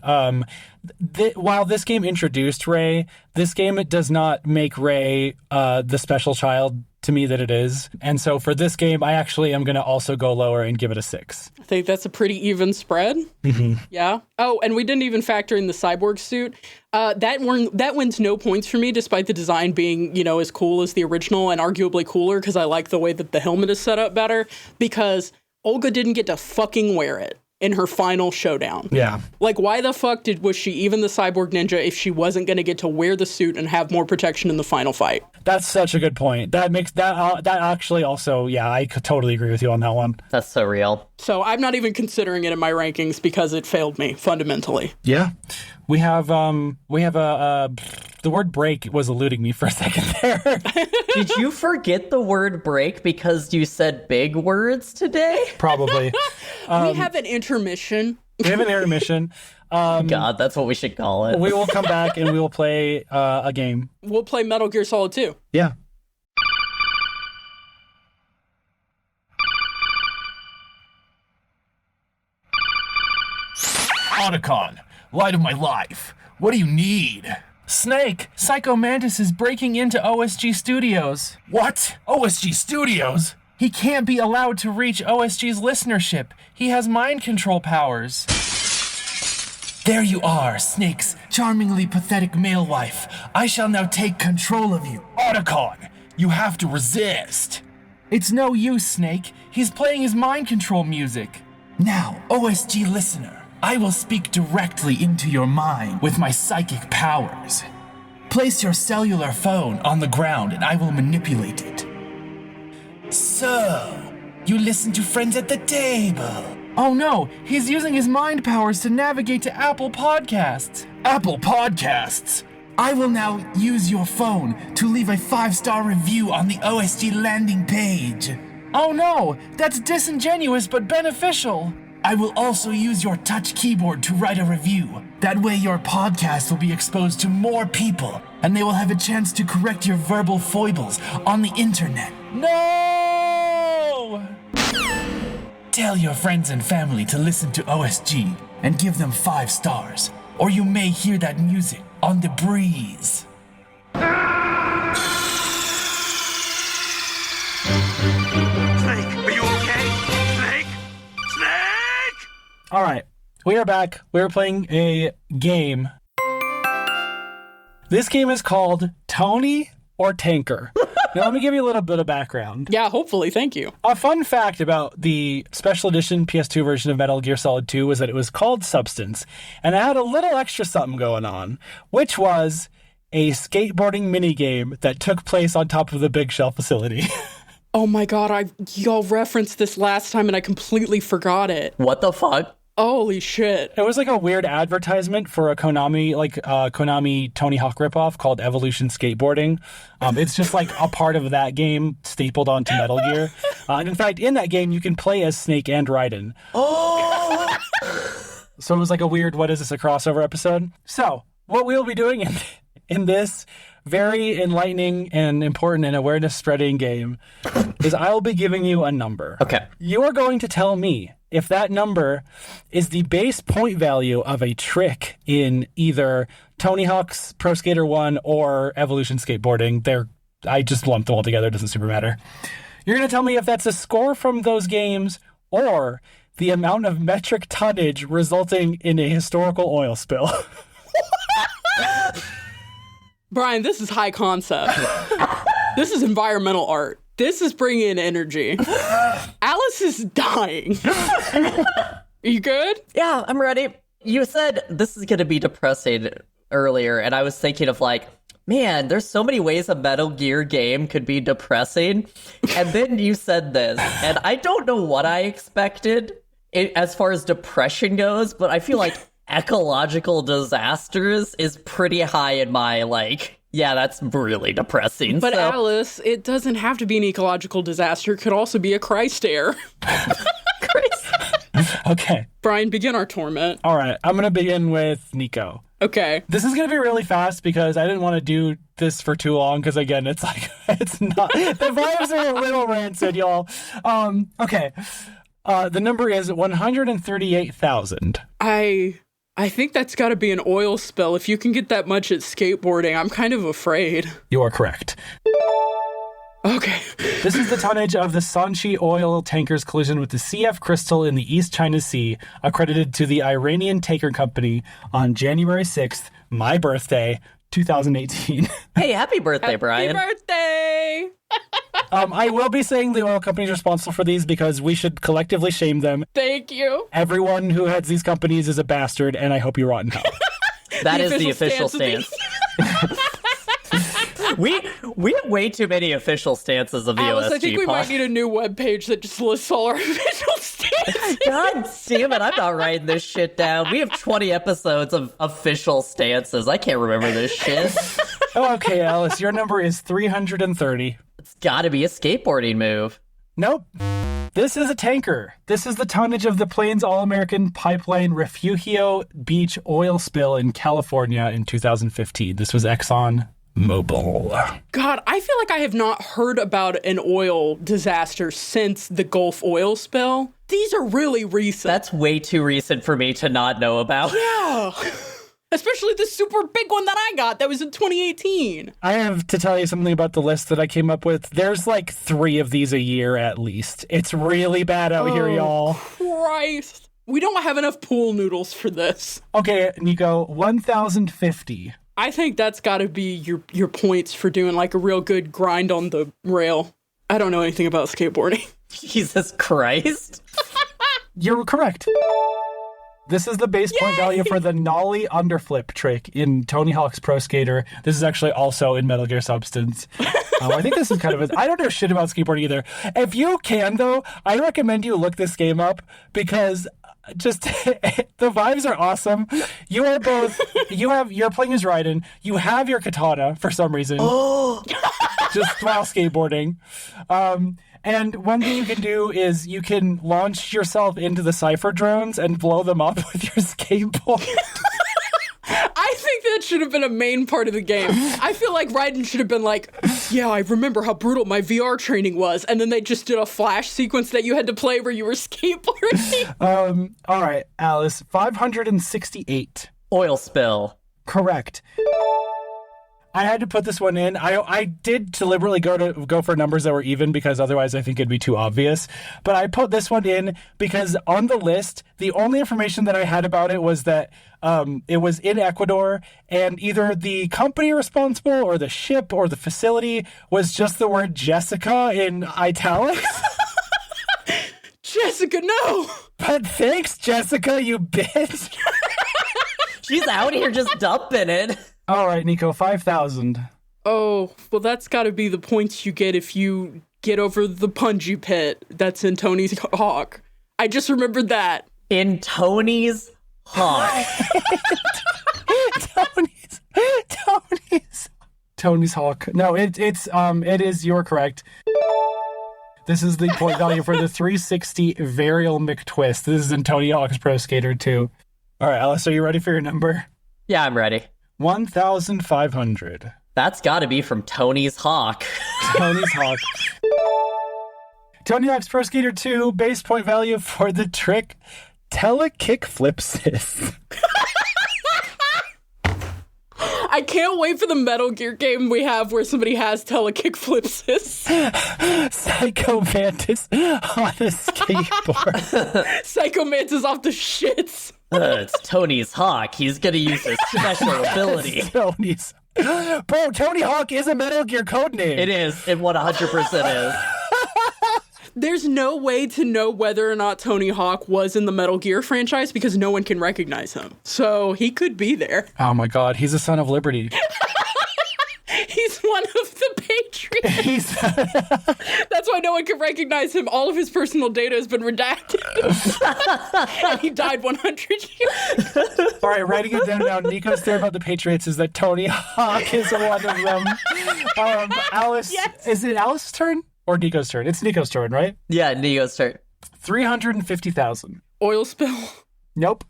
While this game introduced Ray, this game it does not make Ray the special child to me that it is. And so for this game, I actually am going to also go lower and give it a 6. I think that's a pretty even spread. Mm-hmm. Yeah. Oh, and we didn't even factor in the cyborg suit. That wins no points for me, despite the design being, as cool as the original and arguably cooler because I like the way that the helmet is set up better because Olga didn't get to fucking wear it in her final showdown. Yeah. Like, why the fuck was she even the cyborg ninja if she wasn't going to get to wear the suit and have more protection in the final fight? That's such a good point. That makes that actually also, yeah, I could totally agree with you on that one. That's so real. So I'm not even considering it in my rankings because it failed me fundamentally. Yeah. We have the word break was eluding me for a second there. Did you forget the word break because you said big words today? Probably. We have an intermission. We have an intermission. God, that's what we should call it. We will come back and we will play a game. We'll play Metal Gear Solid 2. Yeah. Otacon, light of my life. What do you need? Snake, Psycho Mantis is breaking into OSG Studios. What? OSG Studios? He can't be allowed to reach OSG's listenership. He has mind control powers. There you are, Snake's charmingly pathetic male wife. I shall now take control of you. Otacon, you have to resist. It's no use, Snake. He's playing his mind control music. Now, OSG listener, I will speak directly into your mind with my psychic powers. Place your cellular phone on the ground and I will manipulate it. So, you listen to friends at the table. Oh no, he's using his mind powers to navigate to Apple Podcasts. Apple Podcasts? I will now use your phone to leave a 5-star review on the OSG landing page. Oh no, that's disingenuous but beneficial. I will also use your touch keyboard to write a review. That way your podcast will be exposed to more people, and they will have a chance to correct your verbal foibles on the internet. No! Tell your friends and family to listen to OSG and give them 5 stars, or you may hear that music on the breeze. Snake, are you okay? Snake? Snake! All right, we are back. We're playing a game. This game is called Tony or Tanker. Now, let me give you a little bit of background. Yeah, hopefully. Thank you. A fun fact about the special edition PS2 version of Metal Gear Solid 2 was that it was called Substance, and it had a little extra something going on, which was a skateboarding minigame that took place on top of the Big Shell facility. Oh my god, y'all referenced this last time and I completely forgot it. What the fuck? Holy shit. It was like a weird advertisement for a Konami, Konami Tony Hawk ripoff called Evolution Skateboarding. It's just like a part of that game stapled onto Metal Gear. And in fact, in that game, you can play as Snake and Raiden. Oh! So it was like a weird, what is this, a crossover episode? So, what we'll be doing in this very enlightening and important and awareness-spreading game is I'll be giving you a number. Okay. You are going to tell me if that number is the base point value of a trick in either Tony Hawk's Pro Skater 1 or Evolution Skateboarding. I just lumped them all together. It doesn't super matter. You're going to tell me if that's a score from those games or the amount of metric tonnage resulting in a historical oil spill. Brian, this is high concept. This is environmental art. This is bringing in energy. Alice is dying. Are you good? Yeah, I'm ready. You said this is going to be depressing earlier, and I was thinking of like, man, there's so many ways a Metal Gear game could be depressing. And then you said this, and I don't know what I expected as far as depression goes, but I feel like ecological disasters is pretty high in my, yeah, that's really depressing. But Alice, it doesn't have to be an ecological disaster. It could also be a Christ error. Okay. Brian, begin our torment. All right, I'm going to begin with Nico. Okay. This is going to be really fast because I didn't want to do this for too long because, again, it's not, the vibes are a little rancid, y'all. Okay. The number is 138,000. I think that's got to be an oil spill. If you can get that much at skateboarding, I'm kind of afraid. You are correct. Okay. This is the tonnage of the Sanchi oil tanker's collision with the CF Crystal in the East China Sea, accredited to the Iranian Tanker Company on January 6th, my birthday, 2018. Hey, happy birthday, Brian. Happy birthday! I will be saying the oil companies responsible for these because we should collectively shame them. Thank you. Everyone who heads these companies is a bastard, and I hope you rot in hell. That is the official stance. We have way too many official stances of the Alice, OSG I think we pod. might need a new webpage that just lists all our official stances. God damn it, I'm not writing this shit down. We have 20 episodes of official stances. I can't remember this shit. Okay, Alice, your number is 330. It's gotta be a skateboarding move. Nope. This is a tanker. This is the tonnage of the Plains All-American Pipeline Refugio Beach oil spill in California in 2015. This was Exxon Mobil. God, I feel like I have not heard about an oil disaster since the Gulf oil spill. These are really recent. That's way too recent for me to not know about. Yeah. Especially the super big one that I got that was in 2018. I have to tell you something about the list that I came up with. There's like 3 of these a year at least. It's really bad out here, y'all. Christ. We don't have enough pool noodles for this. Okay, Nico, 1,050. I think that's got to be your points for doing like a real good grind on the rail. I don't know anything about skateboarding. Jesus Christ. You're correct. This is the base point value for the nollie underflip trick in Tony Hawk's Pro Skater. This is actually also in Metal Gear Substance. I think this is kind of I don't know shit about skateboarding either. If you can, though, I recommend you look this game up because just the vibes are awesome. You are both, you're playing as Raiden. You have your katana for some reason. Oh! Just while skateboarding. And one thing you can do is you can launch yourself into the Cypher drones and blow them up with your skateboard. I think that should have been a main part of the game. I feel like Raiden should have been like, yeah, I remember how brutal my VR training was. And then they just did a flash sequence that you had to play where you were skateboarding. All right, Alice, 568. Oil spill. Correct. I had to put this one in. I did deliberately go for numbers that were even because otherwise I think it'd be too obvious. But I put this one in because on the list, the only information that I had about it was that it was in Ecuador, and either the company responsible or the ship or the facility was just the word Jessica in italics. Jessica, no! But thanks, Jessica, you bitch. She's out here just dumping it. All right, Nico, 5,000. Oh, well, that's got to be the points you get if you get over the punji pit that's in Tony's Hawk. I just remembered that. In Tony's Hawk. Tony's Hawk. No, it is, you're correct. This is the point value for the 360 Varial McTwist. This is in Tony Hawk's Pro Skater 2. All right, Alice, are you ready for your number? Yeah, I'm ready. 1,500. That's got to be from Tony's Hawk. Tony's Hawk. Tony Hawk's Pro Skater 2 base point value for the trick Telekick Flip Sis. I can't wait for the Metal Gear game we have where somebody has Telekick Flip Sis. Psycho Mantis on a skateboard. Psycho Mantis off the shits. It's Tony's Hawk. He's going to use his special ability. Tony's. Bro, Tony Hawk is a Metal Gear codename. It is. It 100% is. There's no way to know whether or not Tony Hawk was in the Metal Gear franchise because no one can recognize him. So he could be there. Oh my god, he's a son of liberty. He's one of the Patriots. That's why no one can recognize him. All of his personal data has been redacted. And he died 100 years. All right, writing it down now. Nico's theory about the Patriots is that Tony Hawk is one of them. Alice, yes. Is it Alice's turn? Or Nico's turn? It's Nico's turn, right? Yeah, Nico's turn. 350,000. Oil spill? Nope.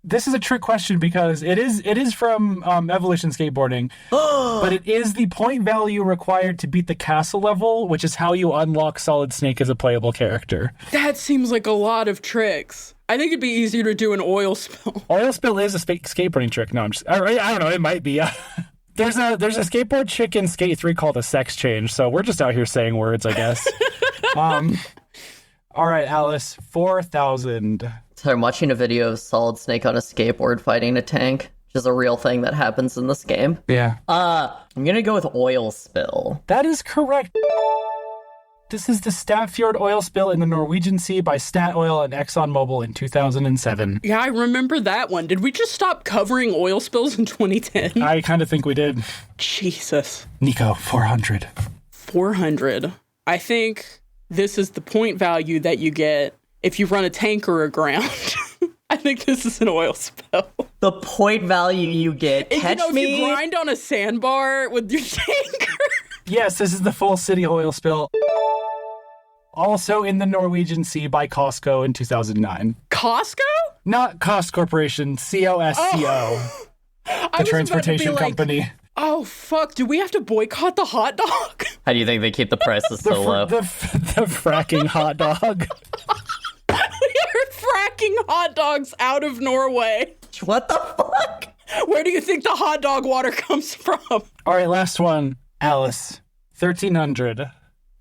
This is a trick question because it is from Evolution Skateboarding, but it is the point value required to beat the castle level, which is how you unlock Solid Snake as a playable character. That seems like a lot of tricks. I think it'd be easier to do an oil spill. Oil spill is a skateboarding trick. No, I don't know. It might be. There's a skateboard chick in Skate 3 called a sex change, so we're just out here saying words, I guess. All right, Alice, 4,000. So I'm watching a video of Solid Snake on a skateboard fighting a tank, which is a real thing that happens in this game. Yeah. I'm gonna go with oil spill. That is correct. This is the Statfjord oil spill in the Norwegian Sea by Statoil and ExxonMobil in 2007. Yeah, I remember that one. Did we just stop covering oil spills in 2010? I kind of think we did. Jesus. Nico, 400. 400. I think this is the point value that you get if you run a tanker aground. I think this is an oil spill. The point value you get, if you grind on a sandbar with your tanker. Yes, this is the full city oil spill. Also in the Norwegian Sea by Costco in 2009. Costco? Not Cost Corporation, Cosco. The transportation company. Oh, fuck. Do we have to boycott the hot dog? How do you think they keep the prices so low? The fracking hot dog. We are fracking hot dogs out of Norway. What the fuck? Where do you think the hot dog water comes from? All right, last one. Alice, 1,300.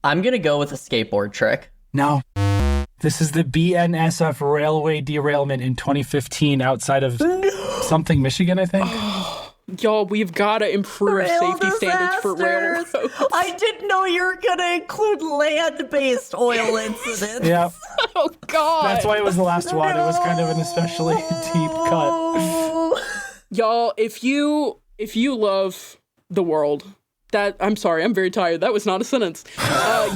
I'm going to go with a skateboard trick. No. This is the BNSF railway derailment in 2015 outside of something, Michigan, I think. Y'all, we've got to improve safety standards for railroads. I didn't know you were going to include land-based oil incidents. Yeah. Oh, God. That's why it was the last one. It was kind of an especially deep cut. Y'all, if you love the world... I'm sorry, I'm very tired. That was not a sentence.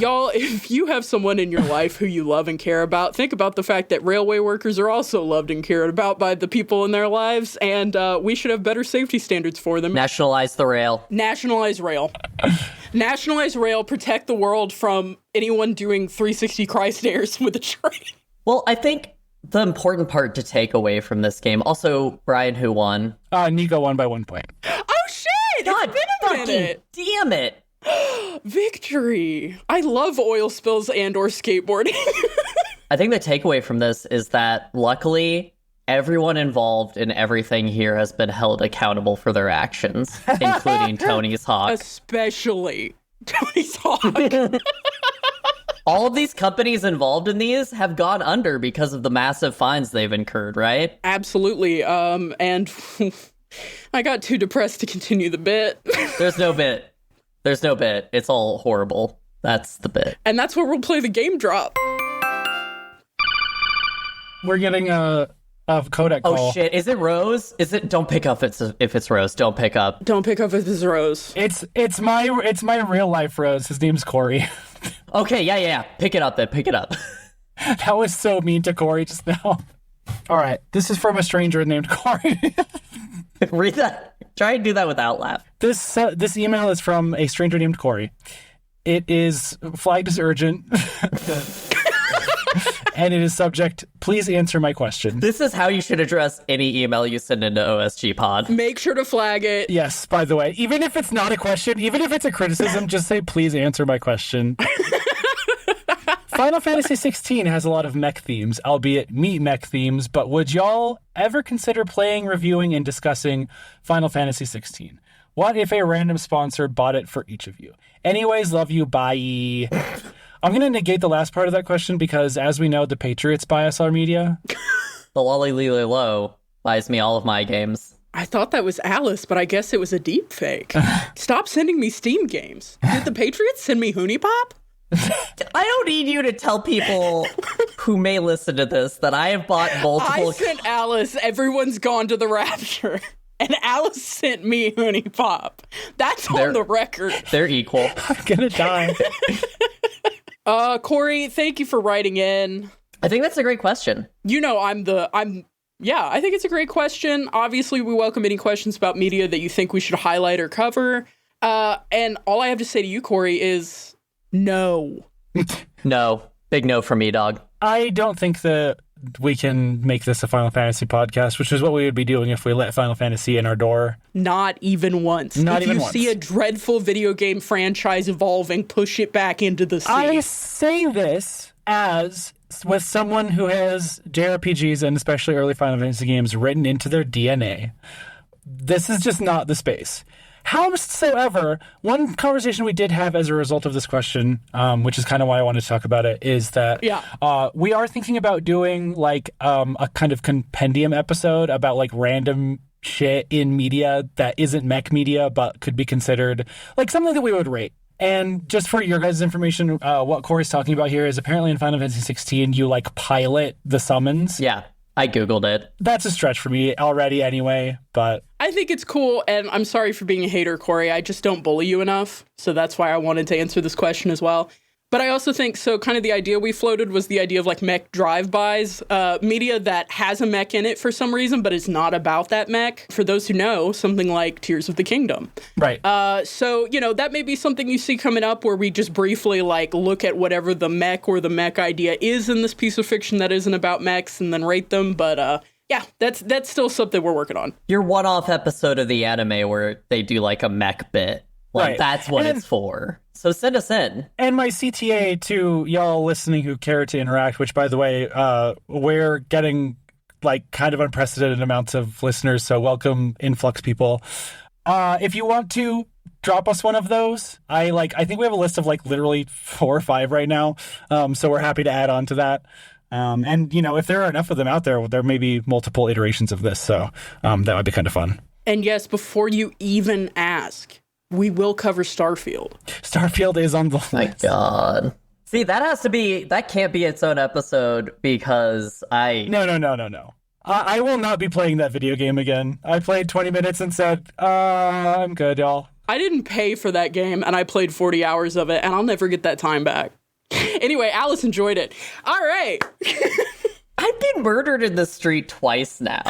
Y'all, if you have someone in your life who you love and care about, think about the fact that railway workers are also loved and cared about by the people in their lives, and we should have better safety standards for them. Nationalize the rail. Nationalize rail. Nationalize rail, protect the world from anyone doing 360 Christ-airs with a train. Well, I think the important part to take away from this game, also, Brian, who won? Nico won by 1 point. God, it's been a minute. Damn it. Victory. I love oil spills and or skateboarding. I think the takeaway from this is that luckily Everyone involved in everything here has been held accountable for their actions, including Tony's Hawk. Especially Tony's Hawk. All of these companies involved in these have gone under because of the massive fines they've incurred, right? Absolutely. And I got too depressed to continue the bit. There's no bit. There's no bit. It's all horrible. That's the bit. And that's where we'll play the game drop. We're getting a codec call. Oh shit! Is it Rose? Is it? Don't pick up if it's Rose. Don't pick up. Don't pick up if it's Rose. It's my real life Rose. His name's Corey. Okay, yeah. Pick it up then. Pick it up. That was so mean to Corey just now. All right, this is from a stranger named Corey. Read that. Try and do that without laugh. This email is from a stranger named Corey. It is flagged as urgent. And it is subject, please answer my question. This is how you should address any email you send into OSG Pod. Make sure to flag it. Yes, by the way. Even if it's not a question, even if it's a criticism, just say, please answer my question. Final Fantasy 16 has a lot of mech themes, albeit meat mech themes, but would y'all ever consider playing, reviewing, and discussing Final Fantasy 16? What if a random sponsor bought it for each of you? Anyways, love you, bye. I'm going to negate the last part of that question because, as we know, the Patriots buy us our media. The Lolly Lily Low buys me all of my games. I thought that was Alice, but I guess it was a deep fake. Stop sending me Steam games. Did the Patriots send me Hoonie Pop? I don't need you to tell people who may listen to this that I have bought multiple... I sent Alice, everyone's gone to the rapture. And Alice sent me Hoonie Pop. That's on the record. They're equal. I'm going to die. Corey, thank you for writing in. I think that's a great question. You know, I think it's a great question. Obviously, we welcome any questions about media that you think we should highlight or cover. And all I have to say to you, Corey, is no. No. Big no from me, dog. I don't think that we can make this a Final Fantasy podcast, which is what we would be doing if we let Final Fantasy in our door. Not even once. If you see a dreadful video game franchise evolving, push it back into the sea. I say this as with someone who has JRPGs and especially early Final Fantasy games written into their DNA. This is just not the space. Howsoever, one conversation we did have as a result of this question, which is kind of why I wanted to talk about it, is that we are thinking about doing like a kind of compendium episode about like random shit in media that isn't mech media but could be considered like something that we would rate. And just for your guys' information, what Corey's talking about here is apparently in Final Fantasy 16 you like pilot the summons. Yeah. I Googled it. That's a stretch for me already anyway, but... I think it's cool, and I'm sorry for being a hater, Corey. I just don't bully you enough, so that's why I wanted to answer this question as well. But I also think, so kind of the idea we floated was the idea of like mech drive-bys, media that has a mech in it for some reason, but is not about that mech. For those who know, something like Tears of the Kingdom. Right. So, you know, that may be something you see coming up where we just briefly like look at whatever the mech or the mech idea is in this piece of fiction that isn't about mechs and then rate them. But yeah, that's still something we're working on. Your one-off episode of the anime where they do like a mech bit. Like, that's what it's for. So send us in. And my CTA to y'all listening who care to interact, which, by the way, we're getting, like, kind of unprecedented amounts of listeners, so welcome influx people. If you want to drop us one of those, I think we have a list of, like, literally 4 or 5 right now, so we're happy to add on to that. And, you know, if there are enough of them out there, there may be multiple iterations of this, so that might be kind of fun. And yes, before you even ask... we will cover Starfield. Starfield is on the list. My God. See, that can't be its own episode because No. I will not be playing that video game again. I played 20 minutes and said, I'm good, y'all. I didn't pay for that game, and I played 40 hours of it, and I'll never get that time back. Anyway, Alice enjoyed it. All right. I've been murdered in the street twice now.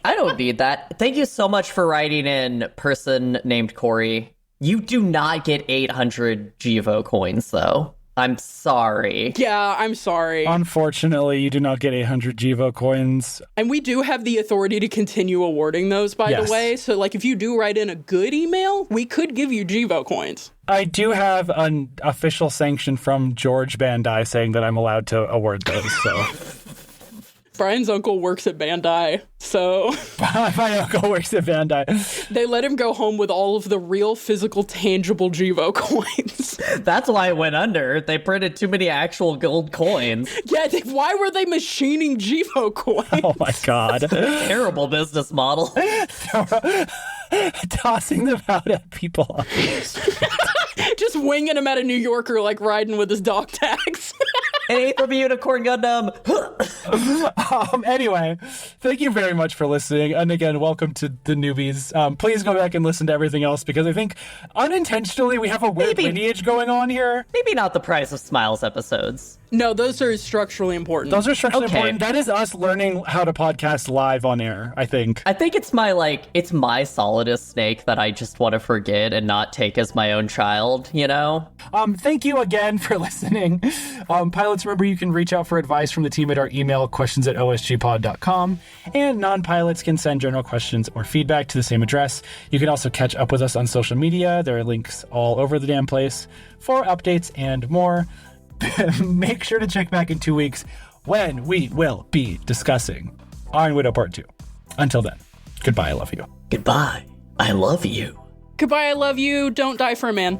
I don't need that. Thank you so much for writing in, person named Corey. You do not get 800 Givo coins, though. I'm sorry. Yeah, I'm sorry. Unfortunately, you do not get 800 Givo coins. And we do have the authority to continue awarding those, by the way. So, like, if you do write in a good email, we could give you Givo coins. I do have an official sanction from George Bandai saying that I'm allowed to award those, so... Brian's uncle works at Bandai, so... My uncle works at Bandai. They let him go home with all of the real, physical, tangible Jivo coins. That's why it went under. They printed too many actual gold coins. Yeah, why were they machining Jivo coins? Oh my god. Terrible business model. Tossing them out at people. Just winging him at a New Yorker like riding with his dog tags. An 8th from Unicorn Gundam. Anyway, thank you very much for listening. And again, welcome to the newbies. Please go back and listen to everything else because I think unintentionally we have a weird lineage going on here. Maybe not the Price of Smiles episodes. No, those are structurally important. Those are structurally important. That is us learning how to podcast live on air, I think. I think it's my solidest snake that I just want to forget and not take as my own child, you know? Thank you again for listening. Pilots, remember you can reach out for advice from the team at our email, questions@osgpod.com, and non-pilots can send general questions or feedback to the same address. You can also catch up with us on social media. There are links all over the damn place for updates and more. Make sure to check back in 2 weeks when we will be discussing Iron Widow Part 2. Until then, goodbye, I love you. Goodbye, I love you. Goodbye, I love you. Don't die for a man.